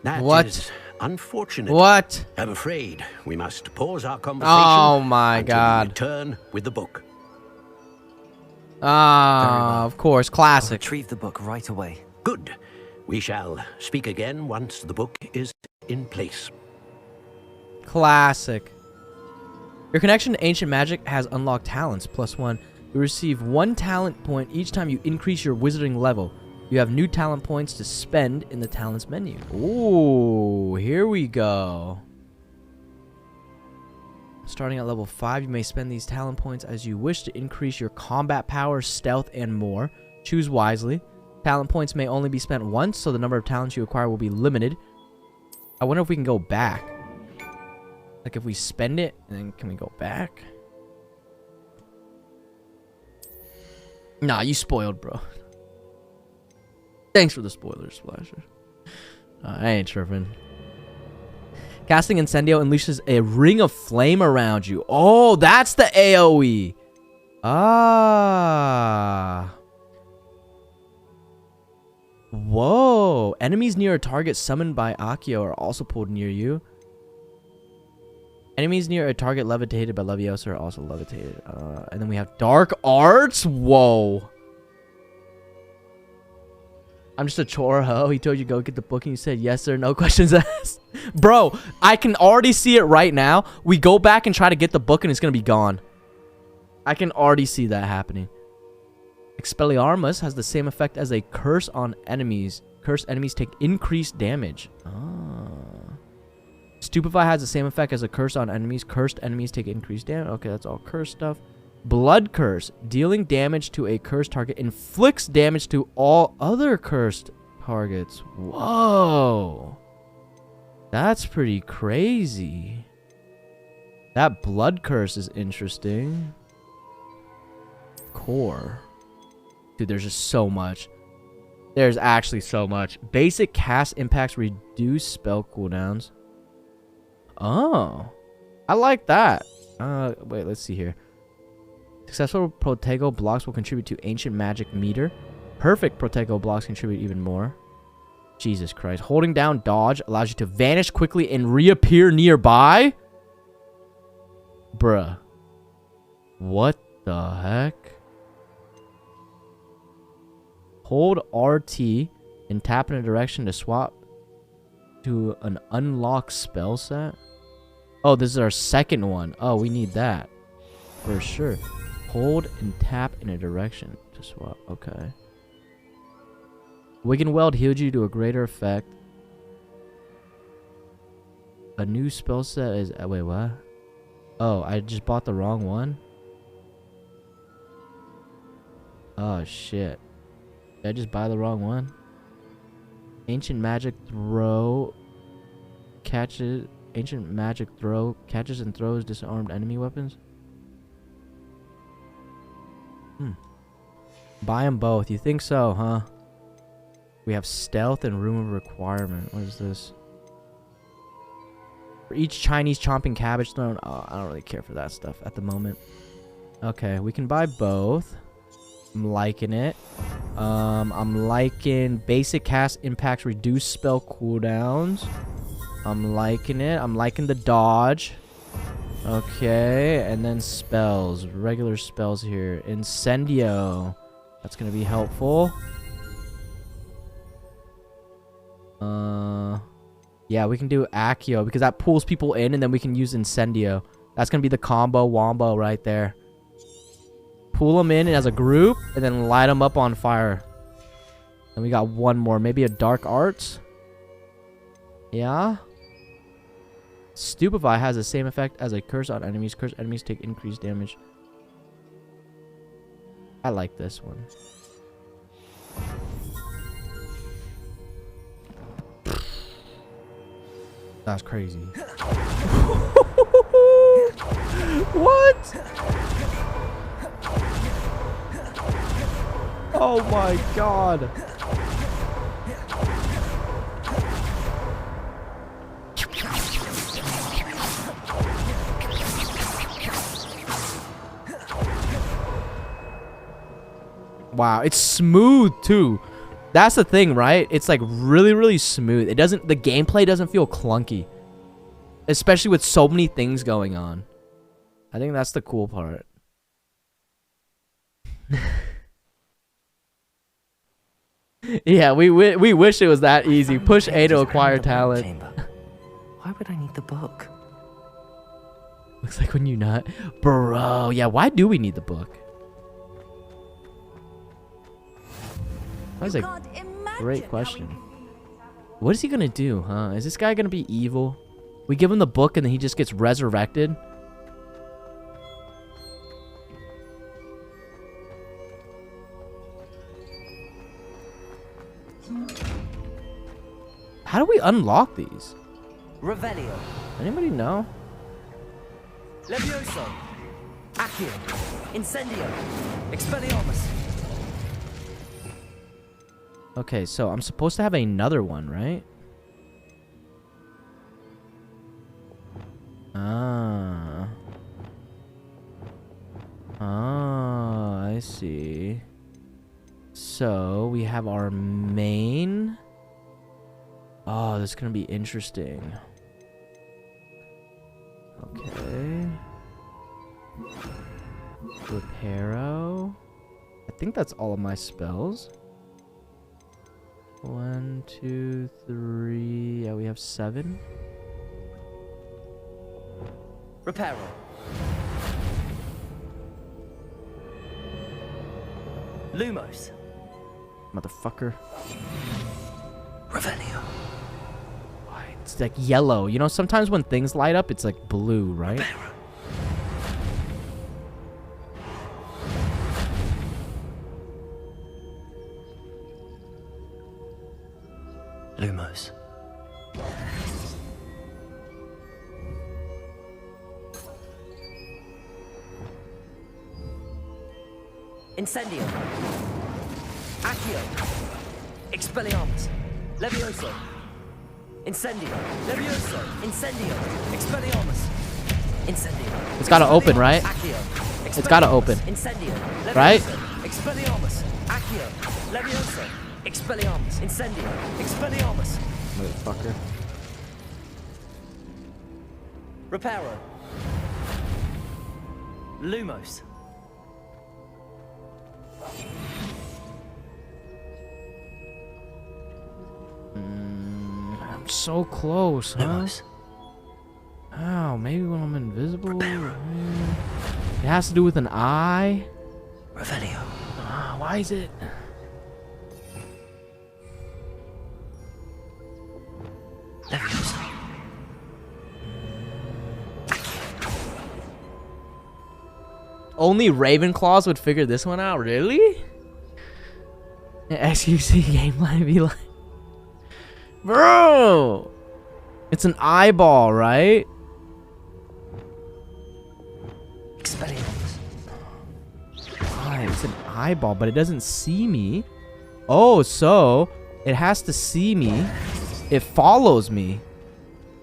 That is unfortunate. What? I'm afraid we must pause our conversation. Oh my until God. we return with the book. Ah, of course, I'll classic. retrieve the book right away. Good. We shall speak again once the book is in place. Classic. Your connection to ancient magic has unlocked talents +1. You receive 1 talent point each time you increase your wizarding level. You have new talent points to spend in the talents menu. Ooh, here we go. Starting at level 5, you may spend these talent points as you wish to increase your combat power, stealth, and more. Choose wisely. Talent points may only be spent once, so the number of talents you acquire will be limited. I wonder if we can go back. Like if we spend it, and then can we go back? Nah, you spoiled, bro. Thanks for the spoilers, Splasher. I ain't tripping. Casting Incendio unleashes a ring of flame around you. Oh, that's the AoE. Ah. Whoa. Enemies near a target summoned by Accio are also pulled near you. Enemies near a target levitated by Leviosa are also levitated. And then we have Dark Arts. Whoa. I'm just a chore ho. He told you go get the book and you said yes sir, no questions asked. Bro, I can already see it right now. We go back and try to get the book and it's going to be gone. I can already see that happening. Expelliarmus has the same effect as a curse on enemies. Cursed enemies take increased damage. Stupefy has the same effect as a curse on enemies. Cursed enemies take increased damage. Okay, that's all curse stuff. Blood Curse. Dealing damage to a cursed target inflicts damage to all other cursed targets. Whoa. That's pretty crazy. That Blood Curse is interesting. Core. Dude, there's just so much. There's actually so much. Basic cast impacts reduce spell cooldowns. Oh. I like that. Wait, let's see here. Successful Protego blocks will contribute to Ancient Magic meter. Perfect Protego blocks contribute even more. Jesus Christ. Holding down dodge allows you to vanish quickly and reappear nearby? Bruh. What the heck? Hold RT and tap in a direction to swap to an unlocked spell set. Oh, this is our second one. Oh, we need that. For sure. Hold and tap in a direction to swap. Okay. Wigan Weld healed you to a greater effect. A new spell set is... wait, what? Oh, I just bought the wrong one? Oh, shit. Did I just buy the wrong one? Ancient Magic Throw catches... Ancient Magic Throw catches and throws disarmed enemy weapons? Buy them both. You think so, huh? We have Stealth and Room of Requirement. What is this? For each Chinese chomping cabbage thrown... Oh, I don't really care for that stuff at the moment. Okay, we can buy both. I'm liking it. I'm liking basic cast impacts reduce spell cooldowns. I'm liking it. I'm liking the dodge. Okay, and then spells. Regular spells here. Incendio. That's going to be helpful. Yeah, we can do Accio because that pulls people in and then we can use Incendio. That's going to be the combo wombo right there. Pull them in as a group and then light them up on fire. And we got one more. Maybe a Dark Arts. Yeah. Stupefy has the same effect as a curse on enemies. Cursed enemies take increased damage. I like this one. That's crazy. What? Oh my god. Wow, it's smooth too. That's the thing, right? It's like really, really smooth. It doesn't, the gameplay doesn't feel clunky. Especially with so many things going on. I think that's the cool part. Yeah, we wish it was that easy. Push A to acquire talent. Why would I need the book? Looks like when you not... Bro, yeah, why do we need the book? That's a great question. What is he gonna do, huh? Is this guy gonna be evil? We give him the book and then he just gets resurrected? How do we unlock these? Revelio. Anybody know? Levioso. Accio. Incendio. Expelliarmus. Okay, so I'm supposed to have another one, right? Ah. Ah, I see. So, we have our main. Oh, this is gonna be interesting. Okay. Reparo. I think that's all of my spells. 1, 2, 3. Yeah, we have 7. Reparo. Lumos. Motherfucker. Revelio. It's like yellow. You know, sometimes when things light up, it's like blue, right? Reparo. Lumos. Incendio. Accio. Expelliarmus. Levioso. Incendio. Levioso. Incendio. Expelliarmus. Incendio. It's gotta open, right? Accio. It's gotta open. Incendio. Levioso. Right? Expelliarmus. Accio. Levioso. Expelliarmus. Incendio. Expelliarmus. Motherfucker. Reparo. Lumos. I'm so close, huh? Lumos. Oh, maybe when I'm invisible? It has to do with an eye? Revelio. Why is it? Levioso. Only Ravenclaws would figure this one out, really? XQC game line be like, bro, it's an eyeball, right? Expelliarmus. Why? It's an eyeball, but it doesn't see me. Oh, so it has to see me. It follows me.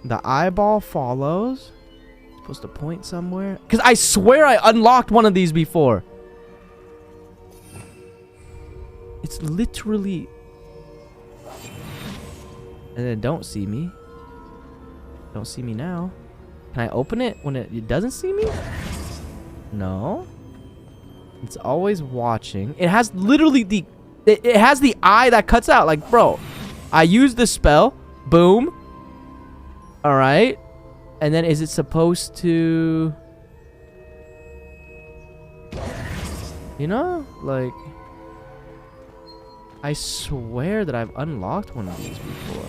The eyeball follows. Supposed to point somewhere. Because I swear I unlocked one of these before. It's literally... And then don't see me. Don't see me now. Can I open it when it doesn't see me? No. It's always watching. It has literally the... It has the eye that cuts out. Like, bro, I use the spell. Boom. Alright. And then is it supposed to... You know? Like... I swear that I've unlocked one of these before.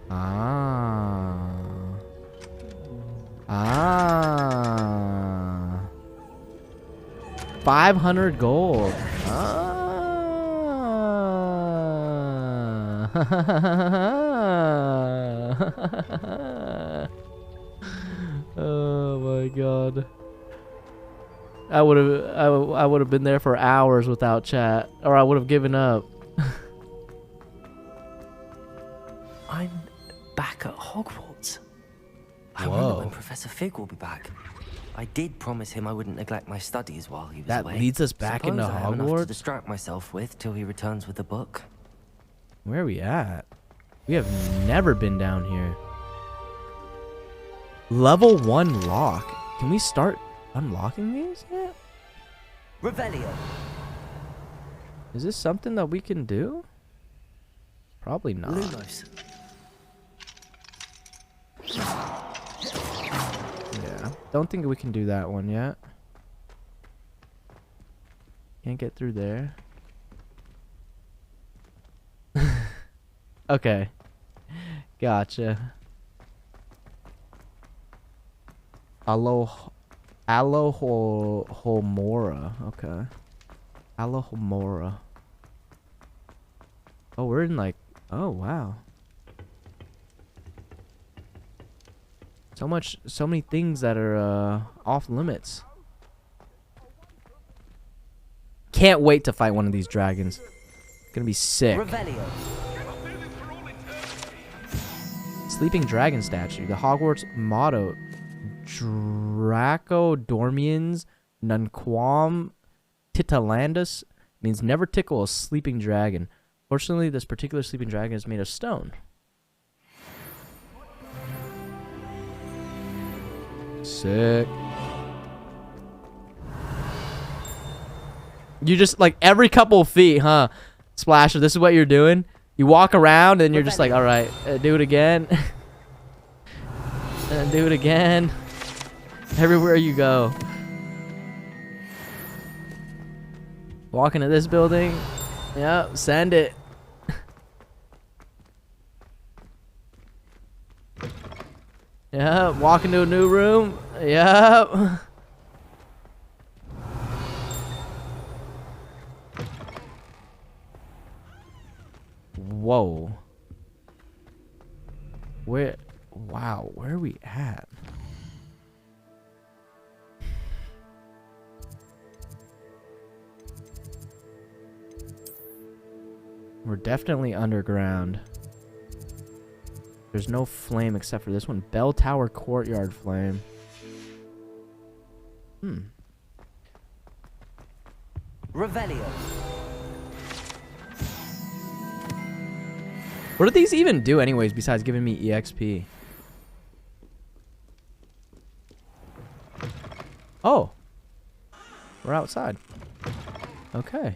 Ah. 500 gold. Oh my god. I would have been there for hours without chat, or I would have given up. I'm back at Hogwarts. I wonder when Professor Fig will be back. I did promise him I wouldn't neglect my studies while he was away. That leads us back into I have enough to Hogwarts? distract myself with till he returns with the book. Where are we at? We have never been down here. Level 1 lock. Can we start unlocking these yet? Revelio. Is this something that we can do? Probably not. Lumos. Yeah. Don't think we can do that one yet. Can't get through there. Okay. Gotcha. Alohomora. Okay. Alohomora. Oh, we're in like... Oh, wow. So many things that are off limits. can't wait to fight one of these dragons. It's gonna be sick. Revelio. Sleeping dragon statue. The Hogwarts motto: Draco Dormiens Nunquam Titilandus, means never tickle a sleeping dragon. Fortunately, this particular sleeping dragon is made of stone. Sick. You just, like, every couple of feet, huh? Splasher, this is what you're doing? You walk around and you're just like, alright, do it again. And do it again. Everywhere you go. Walk into this building. Yep, send it. Yep, walk into a new room. Yep. Whoa. Where? Wow, where are we at? We're definitely underground. There's no flame except for this one. Bell Tower Courtyard flame. Revelio. What do these even do anyways besides giving me EXP? Oh. We're outside. Okay.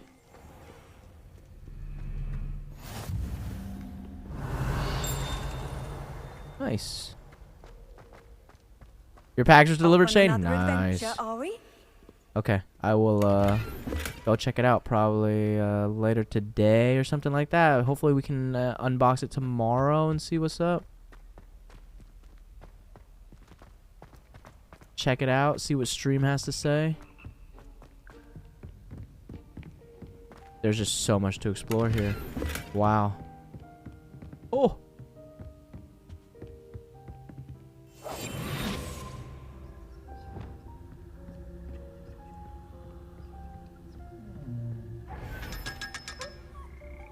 Nice. Your package was delivered, Shane? Nice. Okay, I will go check it out probably later today or something like that. Hopefully we can unbox it tomorrow and see what's up. Check it out, see what stream has to say. There's just so much to explore here. Wow. Oh!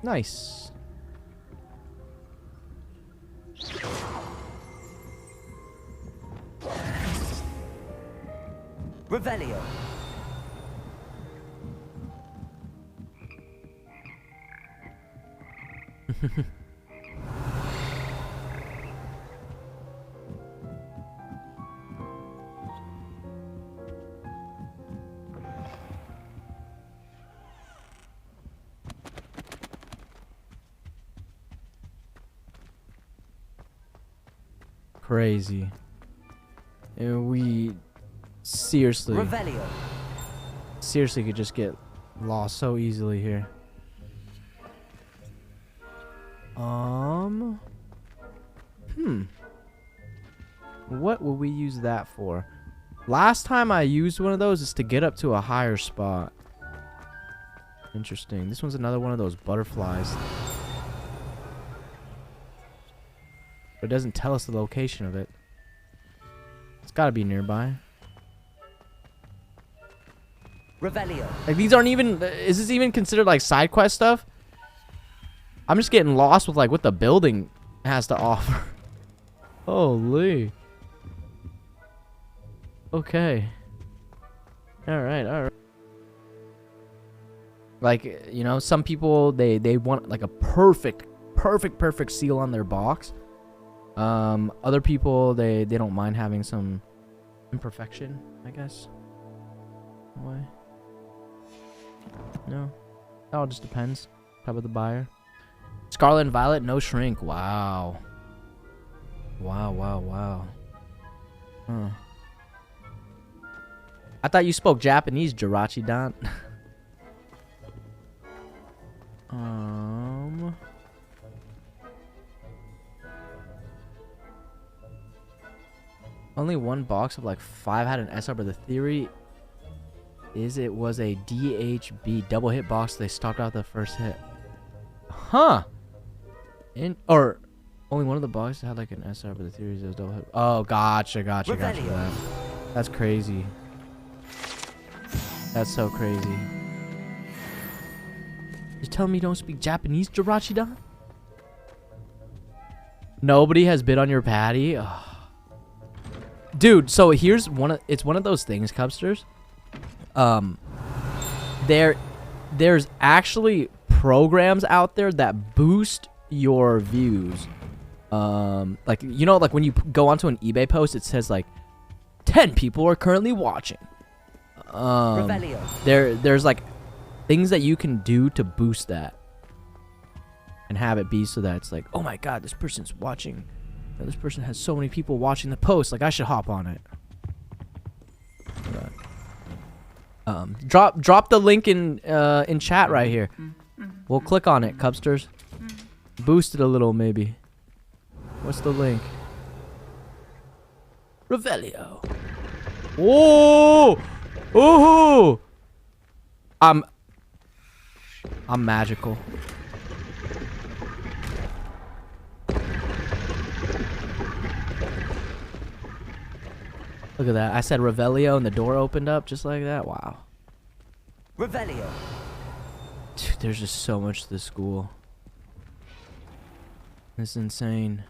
Nice. Revelio. Crazy. And we seriously Revelio. Seriously could just get lost so easily here. What will we use that for? Last time I used one of those is to get up to a higher spot. Interesting. This one's another one of those butterflies. But it doesn't tell us the location of it. It's got to be nearby. Revelio. Like, these aren't even... Is this even considered, like, side quest stuff? I'm just getting lost with, like, what the building has to offer. Holy. Okay. Alright, alright. Like, you know, some people, they want, like, a perfect seal on their box. Other people, they don't mind having some imperfection, I guess. Why? No. It all just depends. How about the buyer? Scarlet and Violet, no shrink. Wow. Wow. Huh. I thought you spoke Japanese, Jirachi-dan. Only one box of like 5 had an SR, but the theory is it was a DHB double hit box. They stopped out the first hit. Huh. Or only one of the boxes had like an SR, but the theory is it was double hit. Oh, gotcha. That's crazy. That's so crazy. You're telling me you don't speak Japanese, Jirachi-dan? Nobody has bid on your patty? Ugh. Dude, so here's it's one of those things, Cubsters. There's actually programs out there that boost your views. Like, you know, like when you go onto an eBay post, it says like 10 people are currently watching. There's like things that you can do to boost that and have it be so that it's like, oh my god, this person's watching. This person has so many people watching the post. Like, I should hop on it. Drop the link in chat right here. We'll click on it, Cubsters. Boost it a little, maybe. What's the link? Revelio. Oh! Ooh! I'm magical. Look at that. I said Revelio and the door opened up just like that. Wow. Revelio. Dude, there's just so much to this school. This is insane.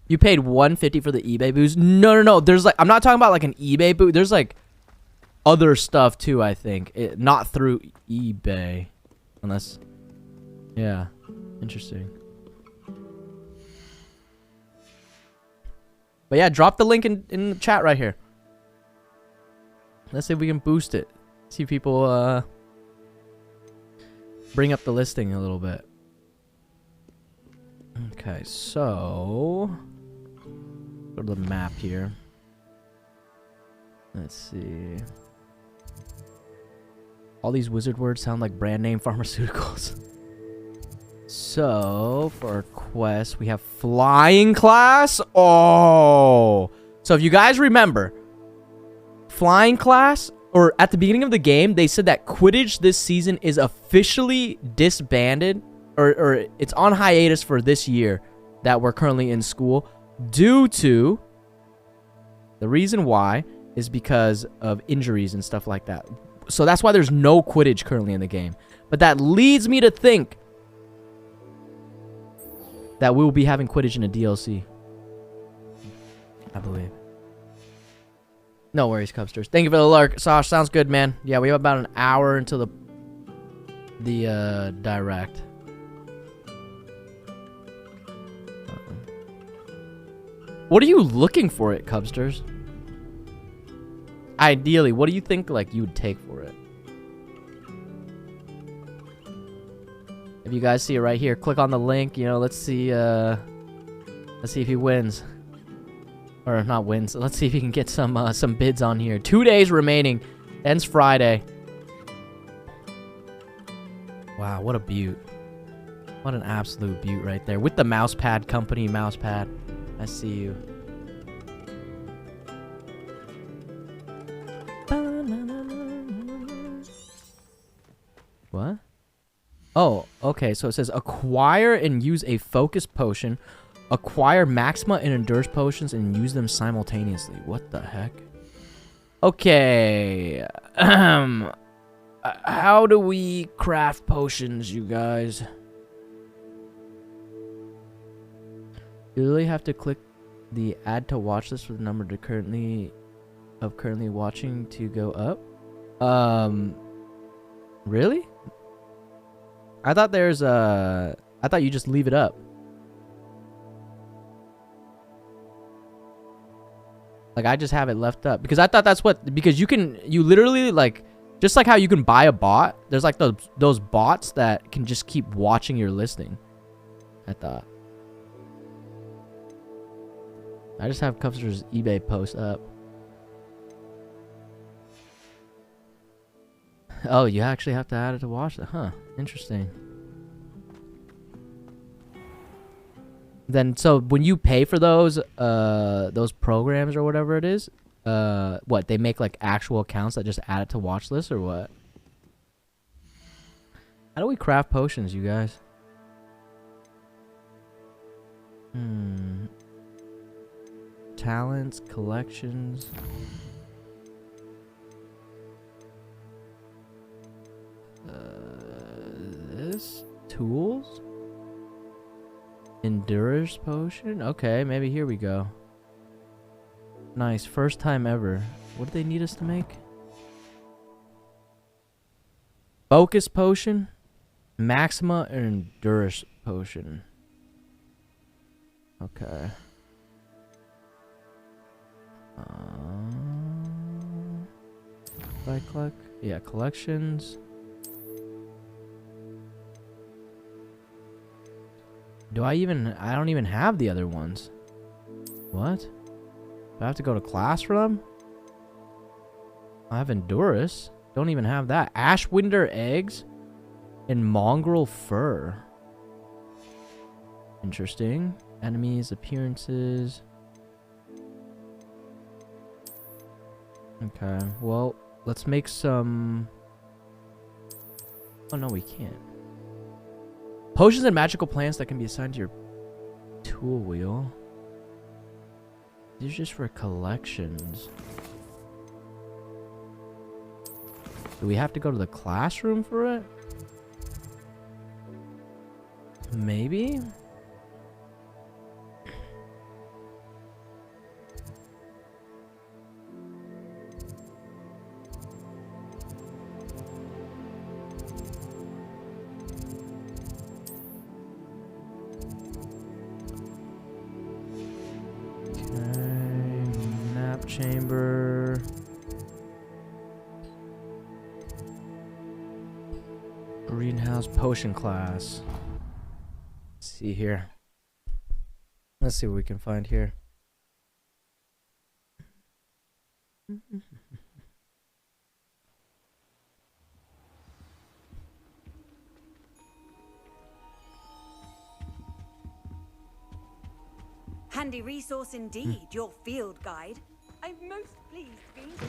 You paid $150 for the eBay boost? No. There's like, I'm not talking about like an eBay boost. There's like other stuff too, I think. Not through eBay. Unless, yeah. Interesting. But yeah, drop the link in the chat right here. Let's see if we can boost it. See people bring up the listing a little bit. Okay, so go to the map here. Let's see. All these wizard words sound like brand name pharmaceuticals. So, for our quest, we have flying class. Oh! So, if you guys remember, flying class, or at the beginning of the game, they said that Quidditch this season is officially disbanded, or it's on hiatus for this year that we're currently in school, due to the reason why is because of injuries and stuff like that. So, that's why there's no Quidditch currently in the game. But that leads me to think that we will be having Quidditch in a DLC. I believe. No worries, Cubsters. Thank you for the lurk. Sash, sounds good, man. Yeah, we have about an hour until the direct. What are you looking for it, Cubsters? Ideally, what do you think like you would take for it? If you guys see it right here, click on the link. You know, let's see if he wins, or not wins. Let's see if he can get some bids on here. 2 days remaining. Ends Friday. Wow, what a beaut! What an absolute beaut right there with the mousepad company mousepad. I see you. What? Oh, okay, so it says acquire and use a focus potion, acquire maxima and endurance potions, and use them simultaneously. What the heck? Okay. How do we craft potions, you guys? You literally have to click the add to watch list for the number to currently watching to go up. Really? I thought I thought you just leave it up. Like, I just have it left up because I thought that's what, because you literally, like, just like how you can buy a bot, there's like those bots that can just keep watching your listing. I thought. I just have Cubster's eBay post up. Oh, you actually have to add it to watch that, huh? Interesting. Then, so when you pay for those programs or whatever it is, what, they make like actual accounts that just add it to watch lists or what? How do we craft potions, you guys? Talents, collections. This tools? Endurance potion? Okay, maybe here we go. Nice, first time ever. What do they need us to make? Focus potion, Maxima, and Endurance potion. Okay. I collect? Yeah, collections. Do I even? I don't even have the other ones. What? Do I have to go to class for them? I have Endurance. Don't even have that. Ashwinder eggs and mongrel fur. Interesting. Enemies, appearances. Okay, well, let's make some... Oh, no, we can't. Potions and magical plants that can be assigned to your tool wheel. These are just for collections. Do we have to go to the classroom for it? Maybe? Chamber. Greenhouse potion class. Let's see here. Let's see what we can find here. Handy resource indeed, your field guide. I'm most pleased being here.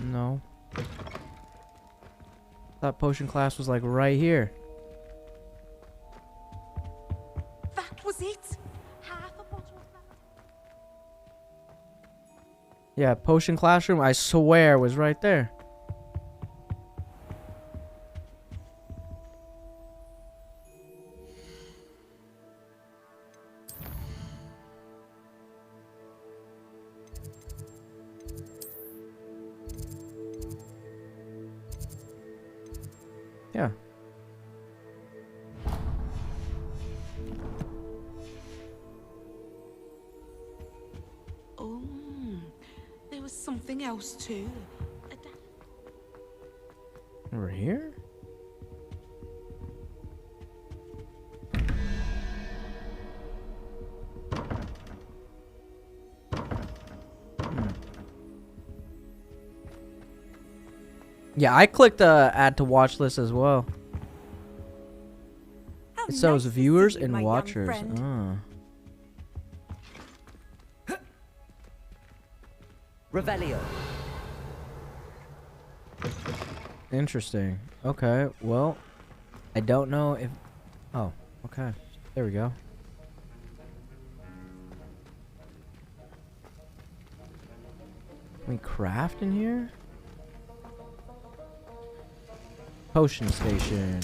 No. That potion class was like right here. That was it? Half a bottle of that? Yeah, potion classroom, I swear, was right there. Yeah. Oh, there was something else too. Over here? Yeah, I clicked add to watch list as well. It shows viewers and watchers. Revelio. Interesting. Okay, well, I don't know if... Oh, okay. There we go. Can we craft in here? Potion station.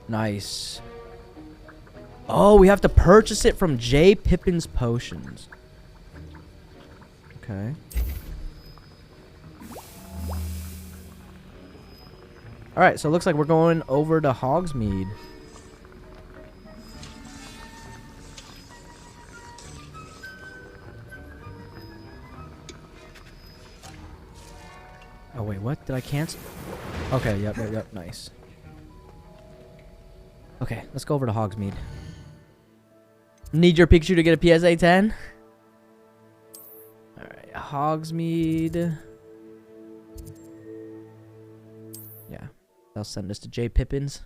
Nice. Oh, we have to purchase it from J. Pippin's Potions. Okay. Alright, so it looks like we're going over to Hogsmeade. Oh, wait, what? Did I cancel? Okay, yep, nice. Okay, let's go over to Hogsmeade. Need your Pikachu to get a PSA 10? Alright, Hogsmeade. Yeah, they'll send us to J. Pippin's.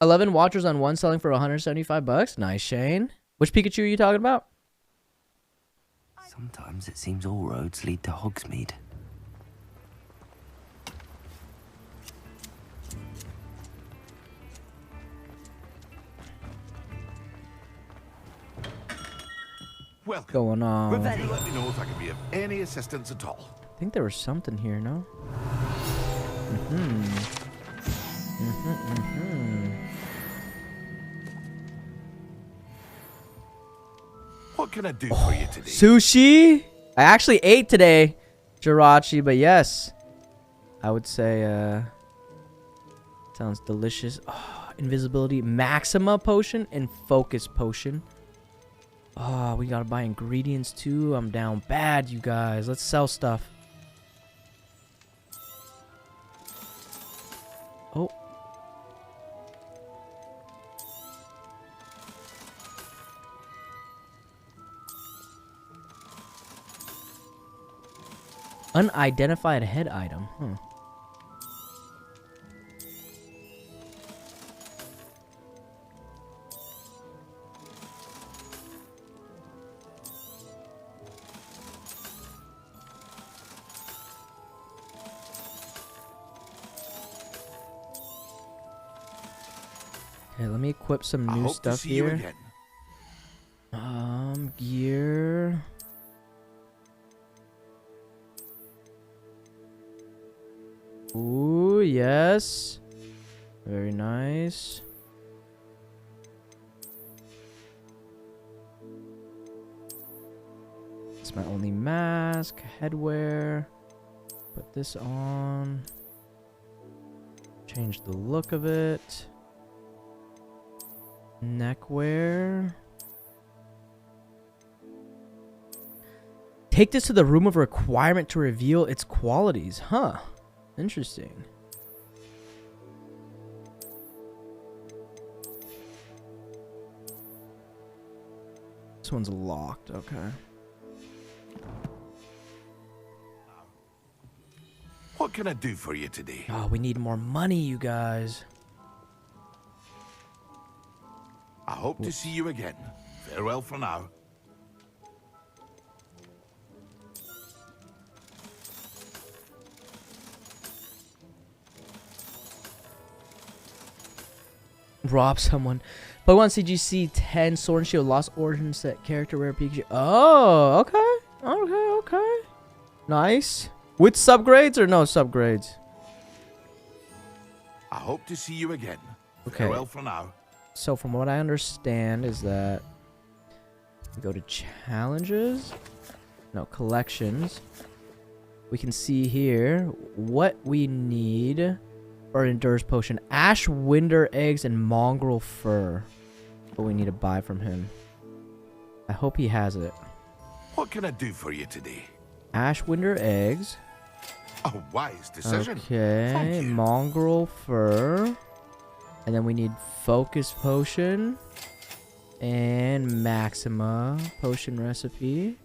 11 watchers on one selling for 175 bucks. Nice, Shane. Which Pikachu are you talking about? Sometimes it seems all roads lead to Hogsmeade. Welcome. Going on? Let me know if I can be of any assistance at all. I think there was something here, no? What can I do for you today? Sushi? I actually ate today, Jirachi, but yes. I would say, sounds delicious. Oh, invisibility, Maxima potion, and focus potion. Oh, we gotta buy ingredients too. I'm down bad, you guys. Let's sell stuff. Oh. Unidentified head item. Huh. Okay, let me equip some new stuff here. Gear. Ooh, yes. Very nice. It's my only mask. Headwear. Put this on. Change the look of it. Neckwear. Take this to the room of requirement to reveal its qualities. Huh. Interesting. This one's locked. Okay. What can I do for you today? Oh, we need more money, you guys. I hope to see you again. Farewell for now. Rob someone. Pokemon CGC 10 Sword and Shield Lost Origin set character rare Pikachu. Oh, okay. Okay. Nice. With subgrades or no subgrades? I hope to see you again. Okay. Farewell for now. So from what I understand is that we go to challenges. No, collections. We can see here what we need for Endurance Potion. Ash Winder Eggs and Mongrel Fur. What we need to buy from him. I hope he has it. What can I do for you today? Ash Winder Eggs. A wise decision. Okay, Thank you. Mongrel Fur. And then we need Focus Potion. And Maxima Potion Recipe.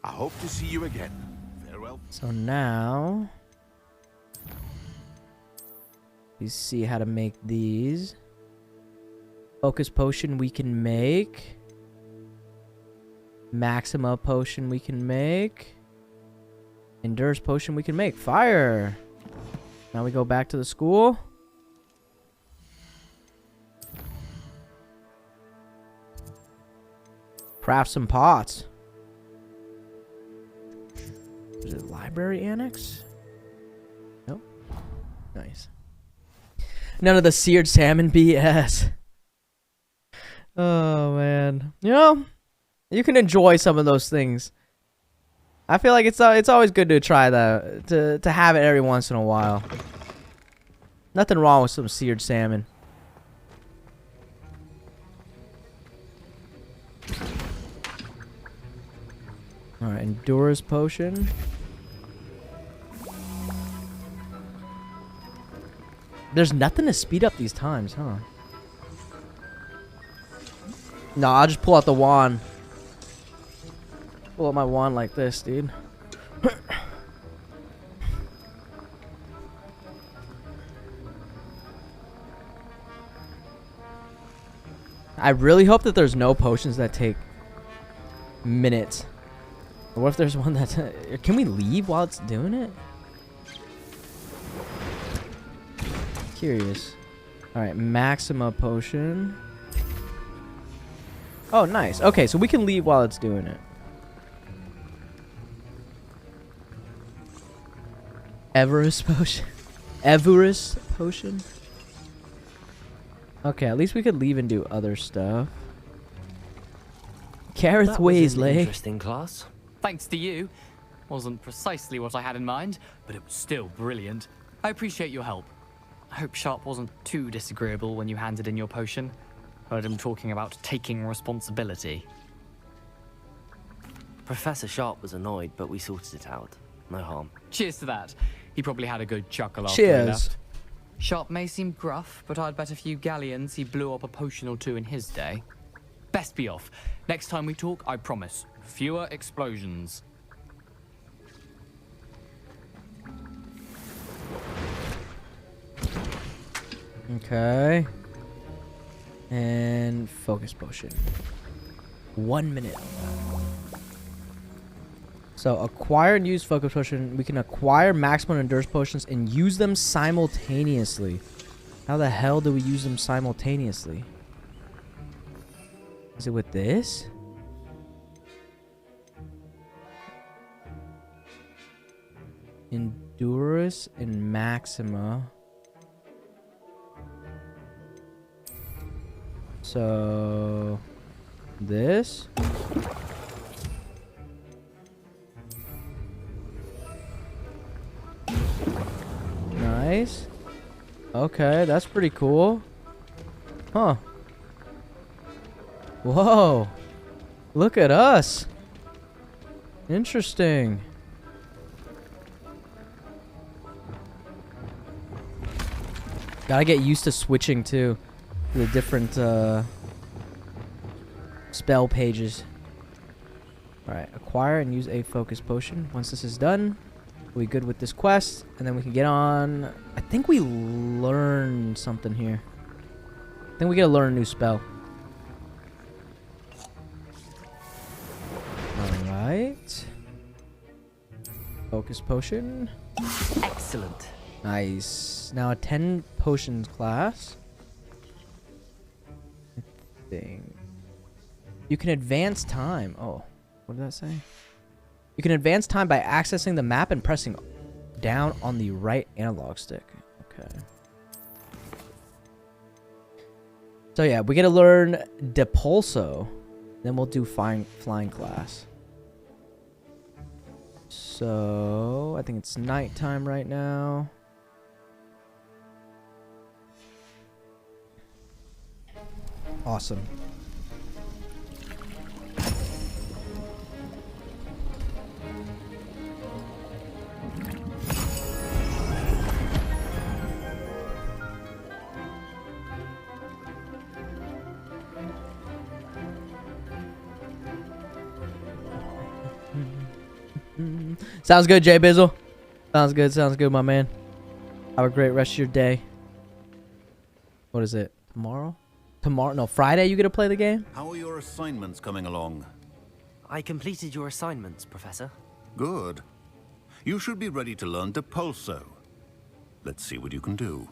I hope to see you again. Farewell. So now we see how to make these. Focus Potion we can make. Maxima Potion we can make. Endurance Potion we can make. Fire! Now we go back to the school. Craft some pots. Is it library annex? Nope. Nice. None of the seared salmon BS. Oh man. You know, you can enjoy some of those things. I feel like it's always good to try that, to have it every once in a while. Nothing wrong with some seared salmon. Alright, Endurance Potion. There's nothing to speed up these times, huh? No, I'll just pull out the wand. Pull out my wand like this, dude. I really hope that there's no potions that take minutes. Or what if there's one that's... Can we leave while it's doing it? Curious. Alright, Maxima Potion. Oh, nice. Okay, so we can leave while it's doing it. Everest potion. Everest potion. Okay, at least we could leave and do other stuff. Gareth That was an Weasley. interesting class. Thanks to you. Wasn't precisely what I had in mind, but it was still brilliant. I appreciate your help. I hope Sharp wasn't too disagreeable when you handed in your potion. Heard him talking about taking responsibility. Professor Sharp was annoyed, but we sorted it out. No harm. Cheers to that. He probably had a good chuckle after Cheers. he left. Sharp may seem gruff, but I'd bet a few galleons he blew up a potion or two in his day. Best be off. Next time we talk, I promise, fewer explosions. Okay. And focus potion. 1 minute. So acquire and use focus potion. We can acquire maximum endurance potions and use them simultaneously. How the hell do we use them simultaneously? Is it with this? Endurance and Maxima. So this. Nice. Okay, that's pretty cool. Huh. Whoa. Look at us. Interesting. Gotta get used to switching too. The different spell pages. Alright, acquire and use a focus potion. Once this is done, we'll be good with this quest, and then we can get on. I think we learned something here. I think we gotta learn a new spell. Alright. Focus potion. Excellent. Nice. Now a 10 potions class. Thing. You can advance time. Oh, what did that say? You can advance time by accessing the map and pressing down on the right analog stick. Okay. So yeah, we gotta learn Depulso. Then we'll do flying class. So I think it's nighttime right now. Awesome. Sounds good, Jay Bizzle. Sounds good, my man. Have a great rest of your day. What is it? Tomorrow? No, Friday you get to play the game? How are your assignments coming along? I completed your assignments, Professor. Good. You should be ready to learn Depulso. Let's see what you can do.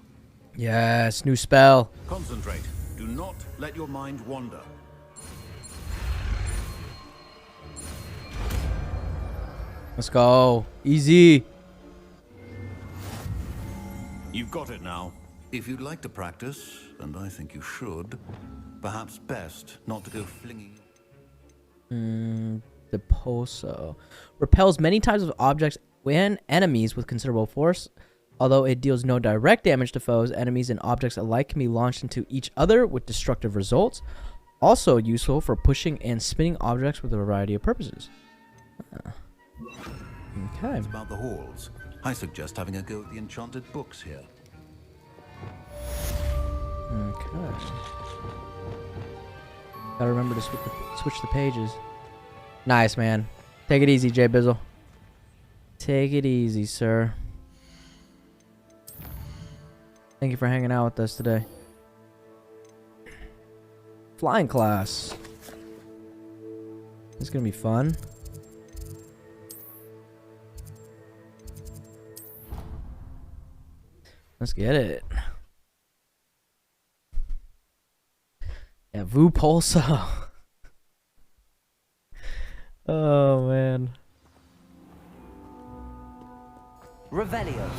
Yes, new spell. Concentrate. Do not let your mind wander. Let's go. Easy. You've got it now. If you'd like to practice, and I think you should, perhaps best not to go flinging. Depulso. Repels many types of objects and enemies with considerable force. Although it deals no direct damage to foes, enemies and objects alike can be launched into each other with destructive results. Also useful for pushing and spinning objects with a variety of purposes. Okay. It's about the halls. I suggest having a go at the enchanted books here. Okay. Gotta remember to switch the pages. Nice, man. Take it easy, Jay Bizzle. Take it easy, sir. Thank you for hanging out with us today. Flying class. This is gonna be fun. Let's get it. Yeah, Depulso. Oh man. Revelio.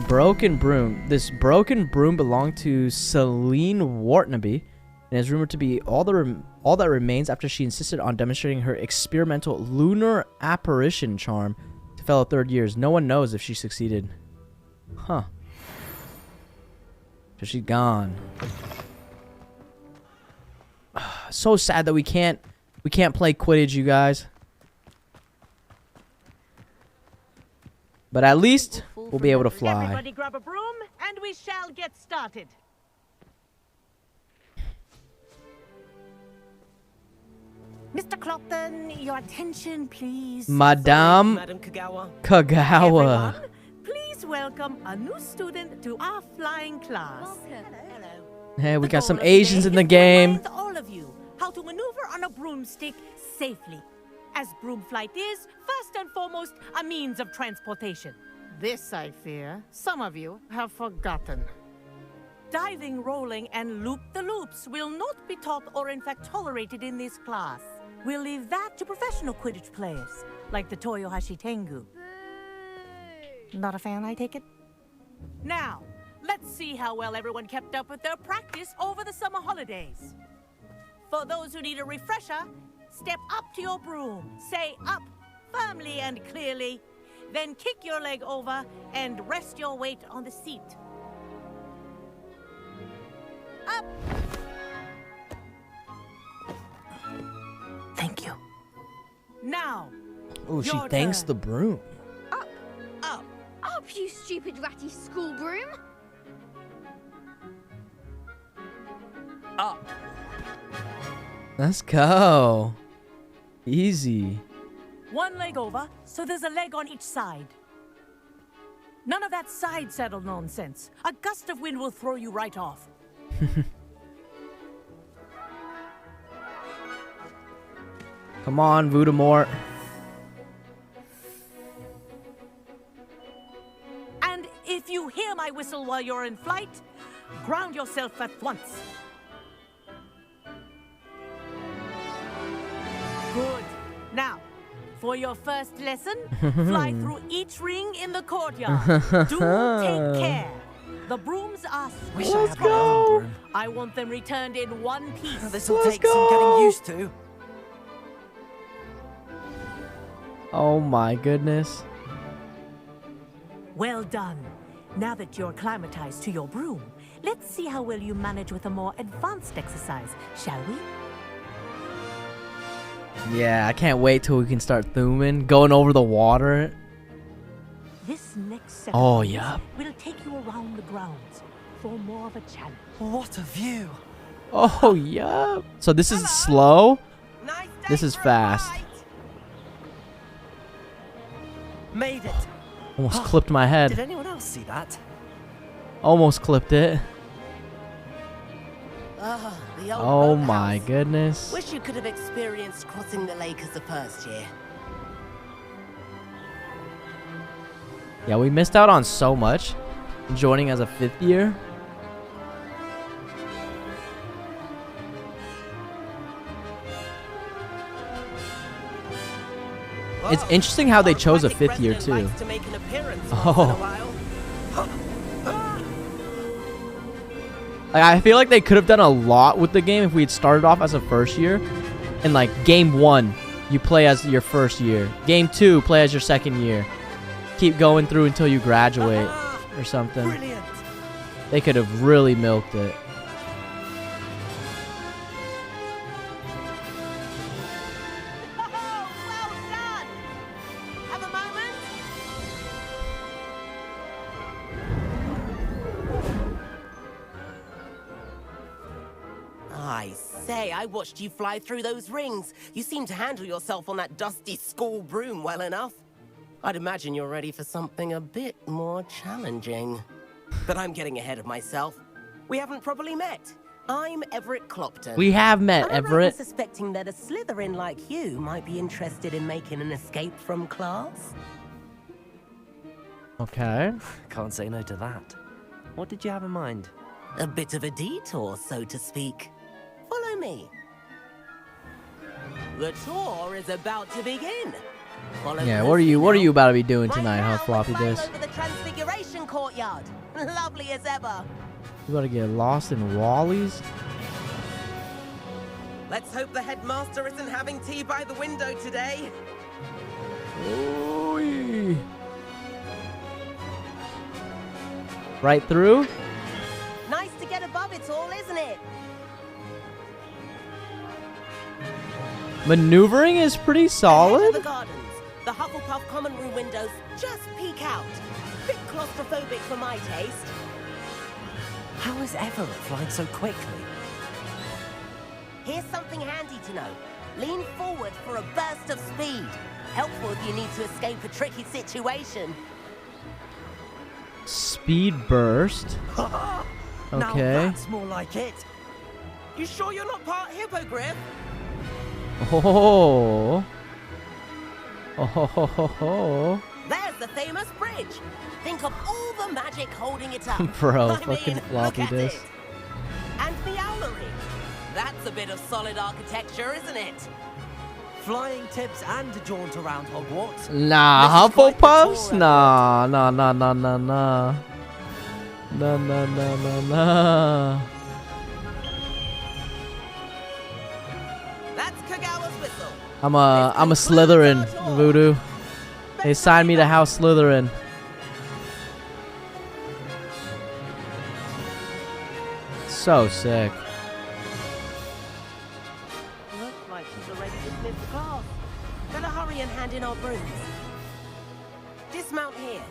Broken broom. This broken broom belonged to Celine Wartnaby and is rumored to be all that remains after she insisted on demonstrating her experimental lunar apparition charm to fellow third years. No one knows if she succeeded. Huh. So she's gone. So sad that we can't play Quidditch, you guys. But at least we'll be able to fly. Everybody grab a broom and we shall get started. Mr. Clopton, your attention, please. Madame Kagawa. Kagawa. Everyone, please welcome a new student to our flying class. Hello. Hey, we got some Asians in the game. Remind all of you how to maneuver on a broomstick safely. As broom flight is, first and foremost, a means of transportation. This, I fear, some of you have forgotten. Diving, rolling, and loop-the-loops will not be taught or in fact tolerated in this class. We'll leave that to professional Quidditch players, like the Toyohashi Tengu. Not a fan, I take it? Now, let's see how well everyone kept up with their practice over the summer holidays. For those who need a refresher, step up to your broom, say up firmly and clearly, then kick your leg over and rest your weight on the seat. Up! Thank you. Now, Oh, she thanks the broom. Up! Up! Up, you stupid ratty school broom! Up. Let's go. Easy. One leg over, so there's a leg on each side. None of that side saddle nonsense. A gust of wind will throw you right off. Come on, Voldemort. And if you hear my whistle while you're in flight, ground yourself at once. Good. Now, for your first lesson, fly through each ring in the courtyard. Do take care. The brooms are Let's go. I want them returned in one piece. This will take some getting used to. Oh my goodness. Well done. Now that you're acclimatized to your broom, let's see how well you manage with a more advanced exercise, shall we? Yeah, I can't wait till we can start thumbing, going over the water. This next set Oh, of yeah. will take you around the grounds for more of a challenge. What a view. Oh, yeah. So this is slow. This is fast. Made it. Almost clipped my head. Did anyone else see that? Almost clipped it. The old Oh boathouse. my goodness. Wish you could have experienced crossing the lake as a first year. Yeah, we missed out on so much joining as a 5th year. It's interesting how they chose a 5th year too. To make an appearance Oh. Like, I feel like they could have done a lot with the game if we had started off as a first year. And like game 1, you play as your first year. Game 2, play as your second year. Keep going through until you graduate or something. Brilliant. They could have really milked it. Have a moment. I say, I watched you fly through those rings. You seem to handle yourself on that dusty school broom well enough. I'd imagine you're ready for something a bit more challenging. But I'm getting ahead of myself. We haven't properly met. I'm Everett Clopton. We have met, And I'm Everett. suspecting that a Slytherin like you might be interested in making an escape from class. Okay. Can't say no to that. What did you have in mind? A bit of a detour, so to speak. Follow me. The tour is about to begin. Yeah, what are you about to be doing tonight, huh, floppy disk? Over the Transfiguration Courtyard. Lovely as ever. You about to get lost in Wally's? Let's hope the headmaster isn't having tea by the window today. Ooh. Right through? Nice to get above it all, isn't it? Maneuvering is pretty solid. The gardens. The Hufflepuff common room windows just peek out. Bit claustrophobic for my taste. How is Everett flying so quickly? Here's something handy to know. Lean forward for a burst of speed. Helpful if you need to escape a tricky situation. Speed burst. Now Okay. that's more like it. You sure you're not part hippogriff? Oh. Oh ho ho ho ho. There's the famous bridge. Think of all the magic holding it up. Bro, I fucking mean, floppy look at disk. it. And the owlery. That's a bit of solid architecture, isn't it? Flying tips and a jaunt around Hogwarts. Nah, Hufflepuffs? Nah, nah, nah, nah, nah, nah. Nah, nah, nah, nah, nah. That's Kagawa's whistle. I'm a Slytherin, Voodoo. They signed me to House Slytherin. So sick. Looks like she's already dismissed the class. Better hurry and hand in our brooms. Dismount here.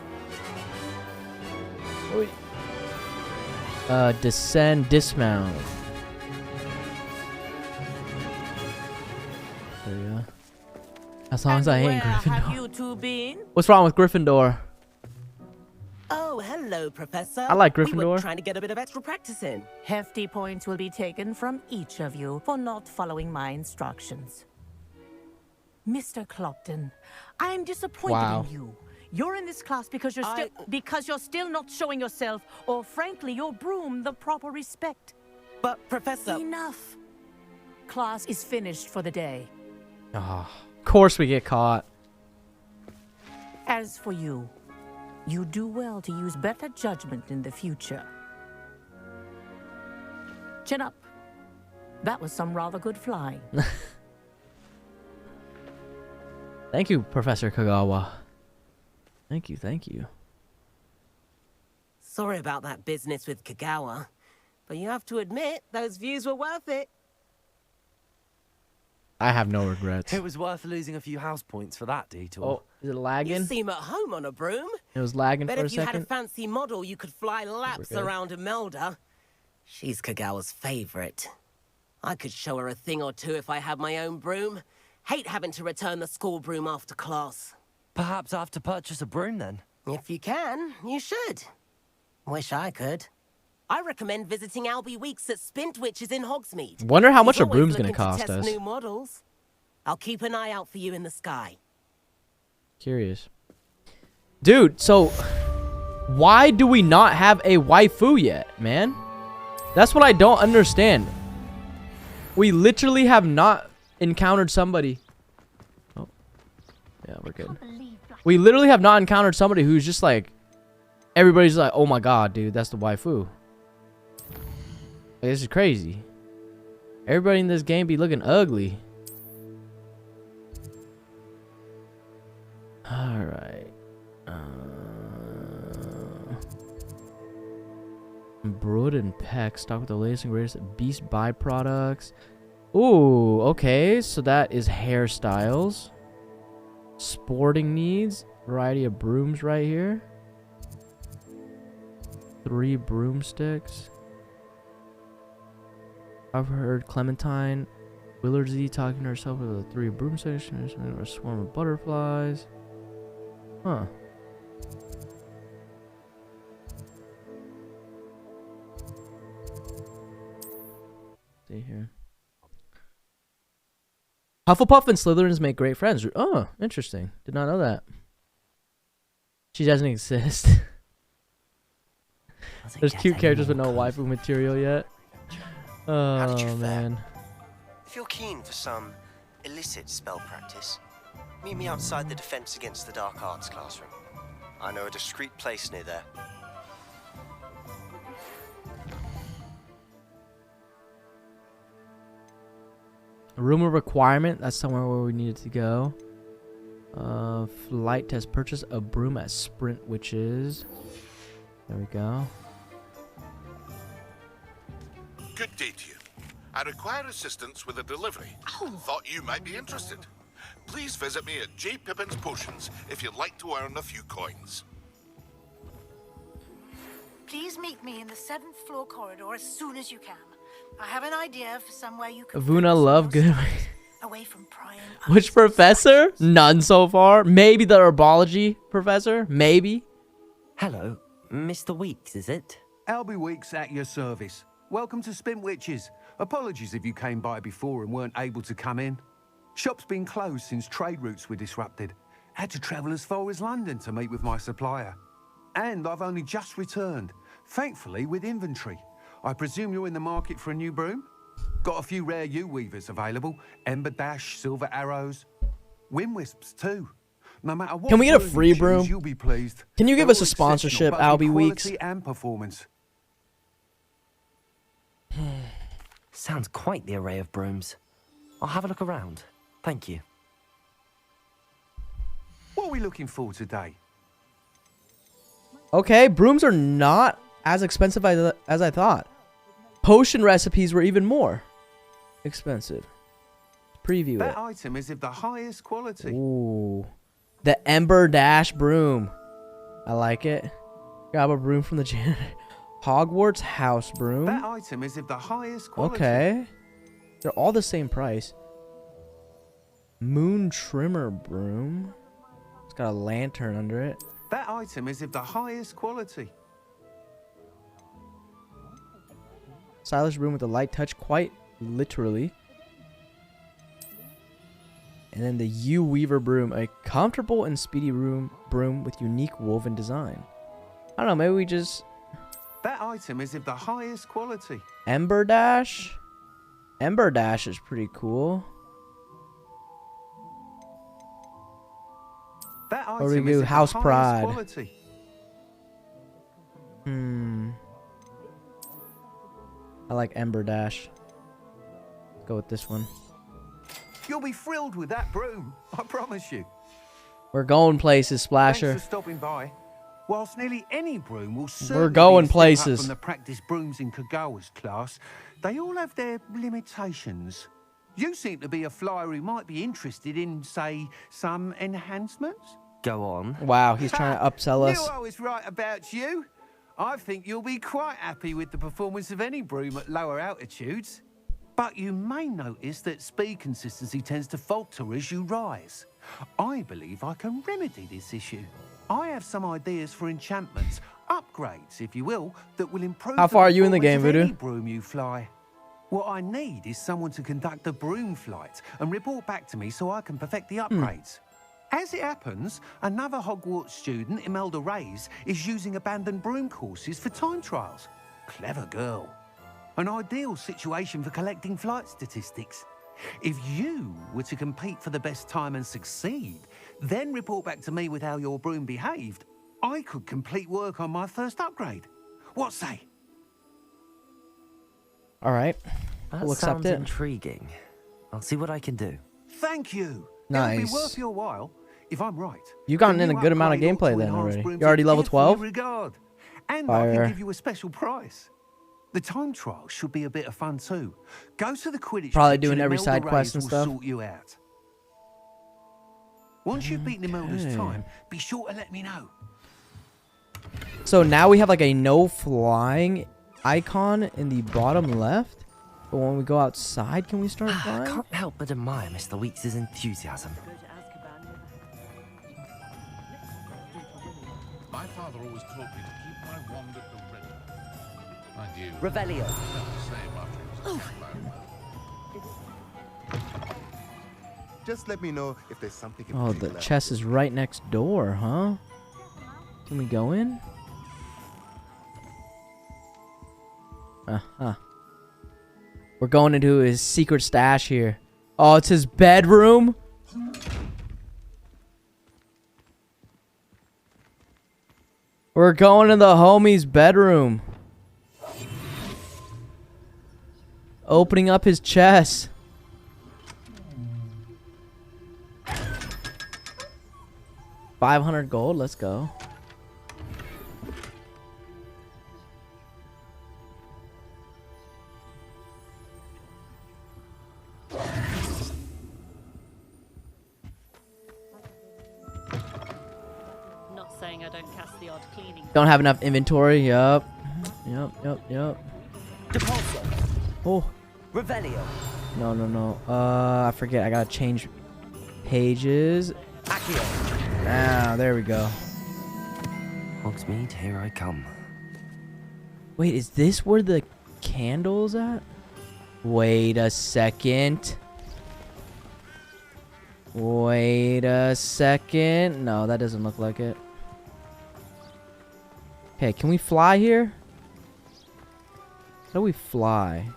Descend, dismount. There you go. As long as I ain't Have Gryffindor. you two been? What's wrong with Gryffindor? Oh, hello, Professor. I like We were Gryffindor. trying to get a bit of extra practice in. Hefty points will be taken from each of you for not following my instructions. Mr. Clopton, I'm disappointed Wow. in you. You're in this class because you're still not showing yourself, or frankly, your broom the proper respect. But, Professor... Enough. Class is finished for the day. Oh, of course we get caught. As for you, you do well to use better judgment in the future. Chin up. That was some rather good flying. Thank you, Professor Kagawa. Thank you, thank you. Sorry about that business with Kagawa, but you have to admit, those views were worth it. I have no regrets. It was worth losing a few house points for that detour. Oh, is it lagging? You seem at home on a broom. It was lagging Bet for a if you had a second. fancy model, you could fly laps good. around Imelda. She's Kagawa's favorite. I could show her a thing or two if I had my own broom. Hate having to return the school broom after class. Perhaps I have to purchase a broom then. If you can, you should. Wish I could. I recommend visiting Albie Weeks at Spint Witches in Hogsmeade. Wonder how much He's a broom's always gonna looking to cost test us. new models. I'll keep an eye out for you in the sky. Curious. Dude, so why do we not have a waifu yet, man? That's what I don't understand. We literally have not encountered somebody. Oh. Yeah, we're good. We literally have not encountered somebody who's just like, everybody's like, oh my god, dude, that's the waifu. Like, this is crazy. Everybody in this game be looking ugly. Alright. Brood and Peck stock with the latest and greatest beast byproducts. Ooh, okay. So that is hairstyles. Sporting needs. Variety of brooms right here. 3 broomsticks. I've heard Clementine Willardsy talking to herself with the 3 broomsticks and a swarm of butterflies. Huh. See here. Hufflepuff and Slytherins make great friends. Oh, interesting. Did not know that. She doesn't exist. There's cute characters but no waifu material yet. How did you Oh fare? man. If you're keen for some illicit spell practice, Meet me outside the Defense Against the Dark Arts classroom. I know a discreet place near there. Room of requirement. That's somewhere where we needed to go. Flight test. Purchase a broom at Sprint Witches. There we go. Good day to you. I require assistance with a delivery. Thought you might be interested. Please visit me at J. Pippin's Potions if you'd like to earn a few coins. Please meet me in the 7th floor corridor as soon as you can. I have an idea for somewhere you can Avuna love good. away from prying. Which professor? None so far. Maybe the herbology professor. Maybe. Hello, Mr. Weeks, is it? Albie Weeks at your service. Welcome to Spin Witches. Apologies if you came by before and weren't able to come in. Shop's been closed since trade routes were disrupted. Had to travel as far as London to meet with my supplier. And I've only just returned, thankfully with inventory. I presume you're in the market for a new broom? Got a few rare yew-weavers available. Ember Dash, Silver Arrows. Wind Wisps too. No matter what. Can we get a free broom? You'll be pleased. Can you give us a sponsorship, Albie Weeks? Quality and performance. Sounds quite the array of brooms. I'll have a look around. Thank you. What are we looking for today? Okay, brooms are not as expensive as I thought. Potion recipes were even more expensive. Preview That it. item is of the highest quality. Ooh. The Ember Dash broom. I like it. Grab a broom from the janitor. Hogwarts house broom. That item is of the highest quality. Okay. They're all the same price. Moon trimmer broom. It's got a lantern under it. That item is of the highest quality. Stylish broom with a light touch, quite literally. And then the yew weaver broom, a comfortable and speedy broom with unique woven design. I don't know, maybe we just... That item is of the highest quality. Ember Dash? Ember Dash is pretty cool. That Or we item do is of House the Pride. highest quality. I like Ember Dash. Let's go with this one. You'll be thrilled with that broom, I promise you. We're going places, Splasher. Thanks for stopping by. Whilst nearly any broom will certainly We're going be a step up places. from the practice brooms in Kagawa's class, they all have their limitations. You seem to be a flyer who might be interested in, say, some enhancements. Go on. Wow, he's trying to upsell us. Knew I was right about you. I think you'll be quite happy with the performance of any broom at lower altitudes. But you may notice that speed consistency tends to falter as you rise. I believe I can remedy this issue. I have some ideas for enchantments, upgrades, if you will, that will improve. How far are you in the game, performance of any Voodoo? broom you fly. What I need is someone to conduct a broom flight and report back to me so I can perfect the upgrades. As it happens, another Hogwarts student, Imelda Reyes, is using abandoned broom courses for time trials. Clever girl. An ideal situation for collecting flight statistics. If you were to compete for the best time and succeed, then report back to me with how your broom behaved, I could complete work on my first upgrade. What say? All right. That We'll accept sounds it. intriguing. I'll see what I can do. Thank you. Nice. It'll be worth your while, if I'm right. You've gotten The in a new good amount of upgrade ought gameplay to then enhance already. brooms You're already in level every 12? regard. And I Fire. can give you a special price. The time trial should be a bit of fun too. Go to the Quidditch Probably pitch doing and every Imelda side quest Reyes and will stuff. Sort you out. Once you've beaten Imelda's Okay. time, be sure to let me know. So now we have like a no flying icon in the bottom left. But when we go outside, can we start I flying? can't help but admire Mr. Weeks' enthusiasm. My father always taught me to keep my wand at the ready. Mind you, Revelio. it's not the same after it's Just let me know if there's something in Oh, the particular. chest is right next door, huh? Can we go in? Uh-huh. We're going into his secret stash here. Oh, it's his bedroom? We're going to the homie's bedroom. Opening up his chest. $500 gold. Let's go. Not saying I don't cast the odd cleaning. Don't have enough inventory. Yup. Yup. Oh. Revelio. No. I forget. I gotta change pages. Ah, there we go. Hogsmeade, here I come. Wait, is this where the candle's at? Wait a second. Wait a second. No, that doesn't look like it. Okay, can we fly here? How do we fly?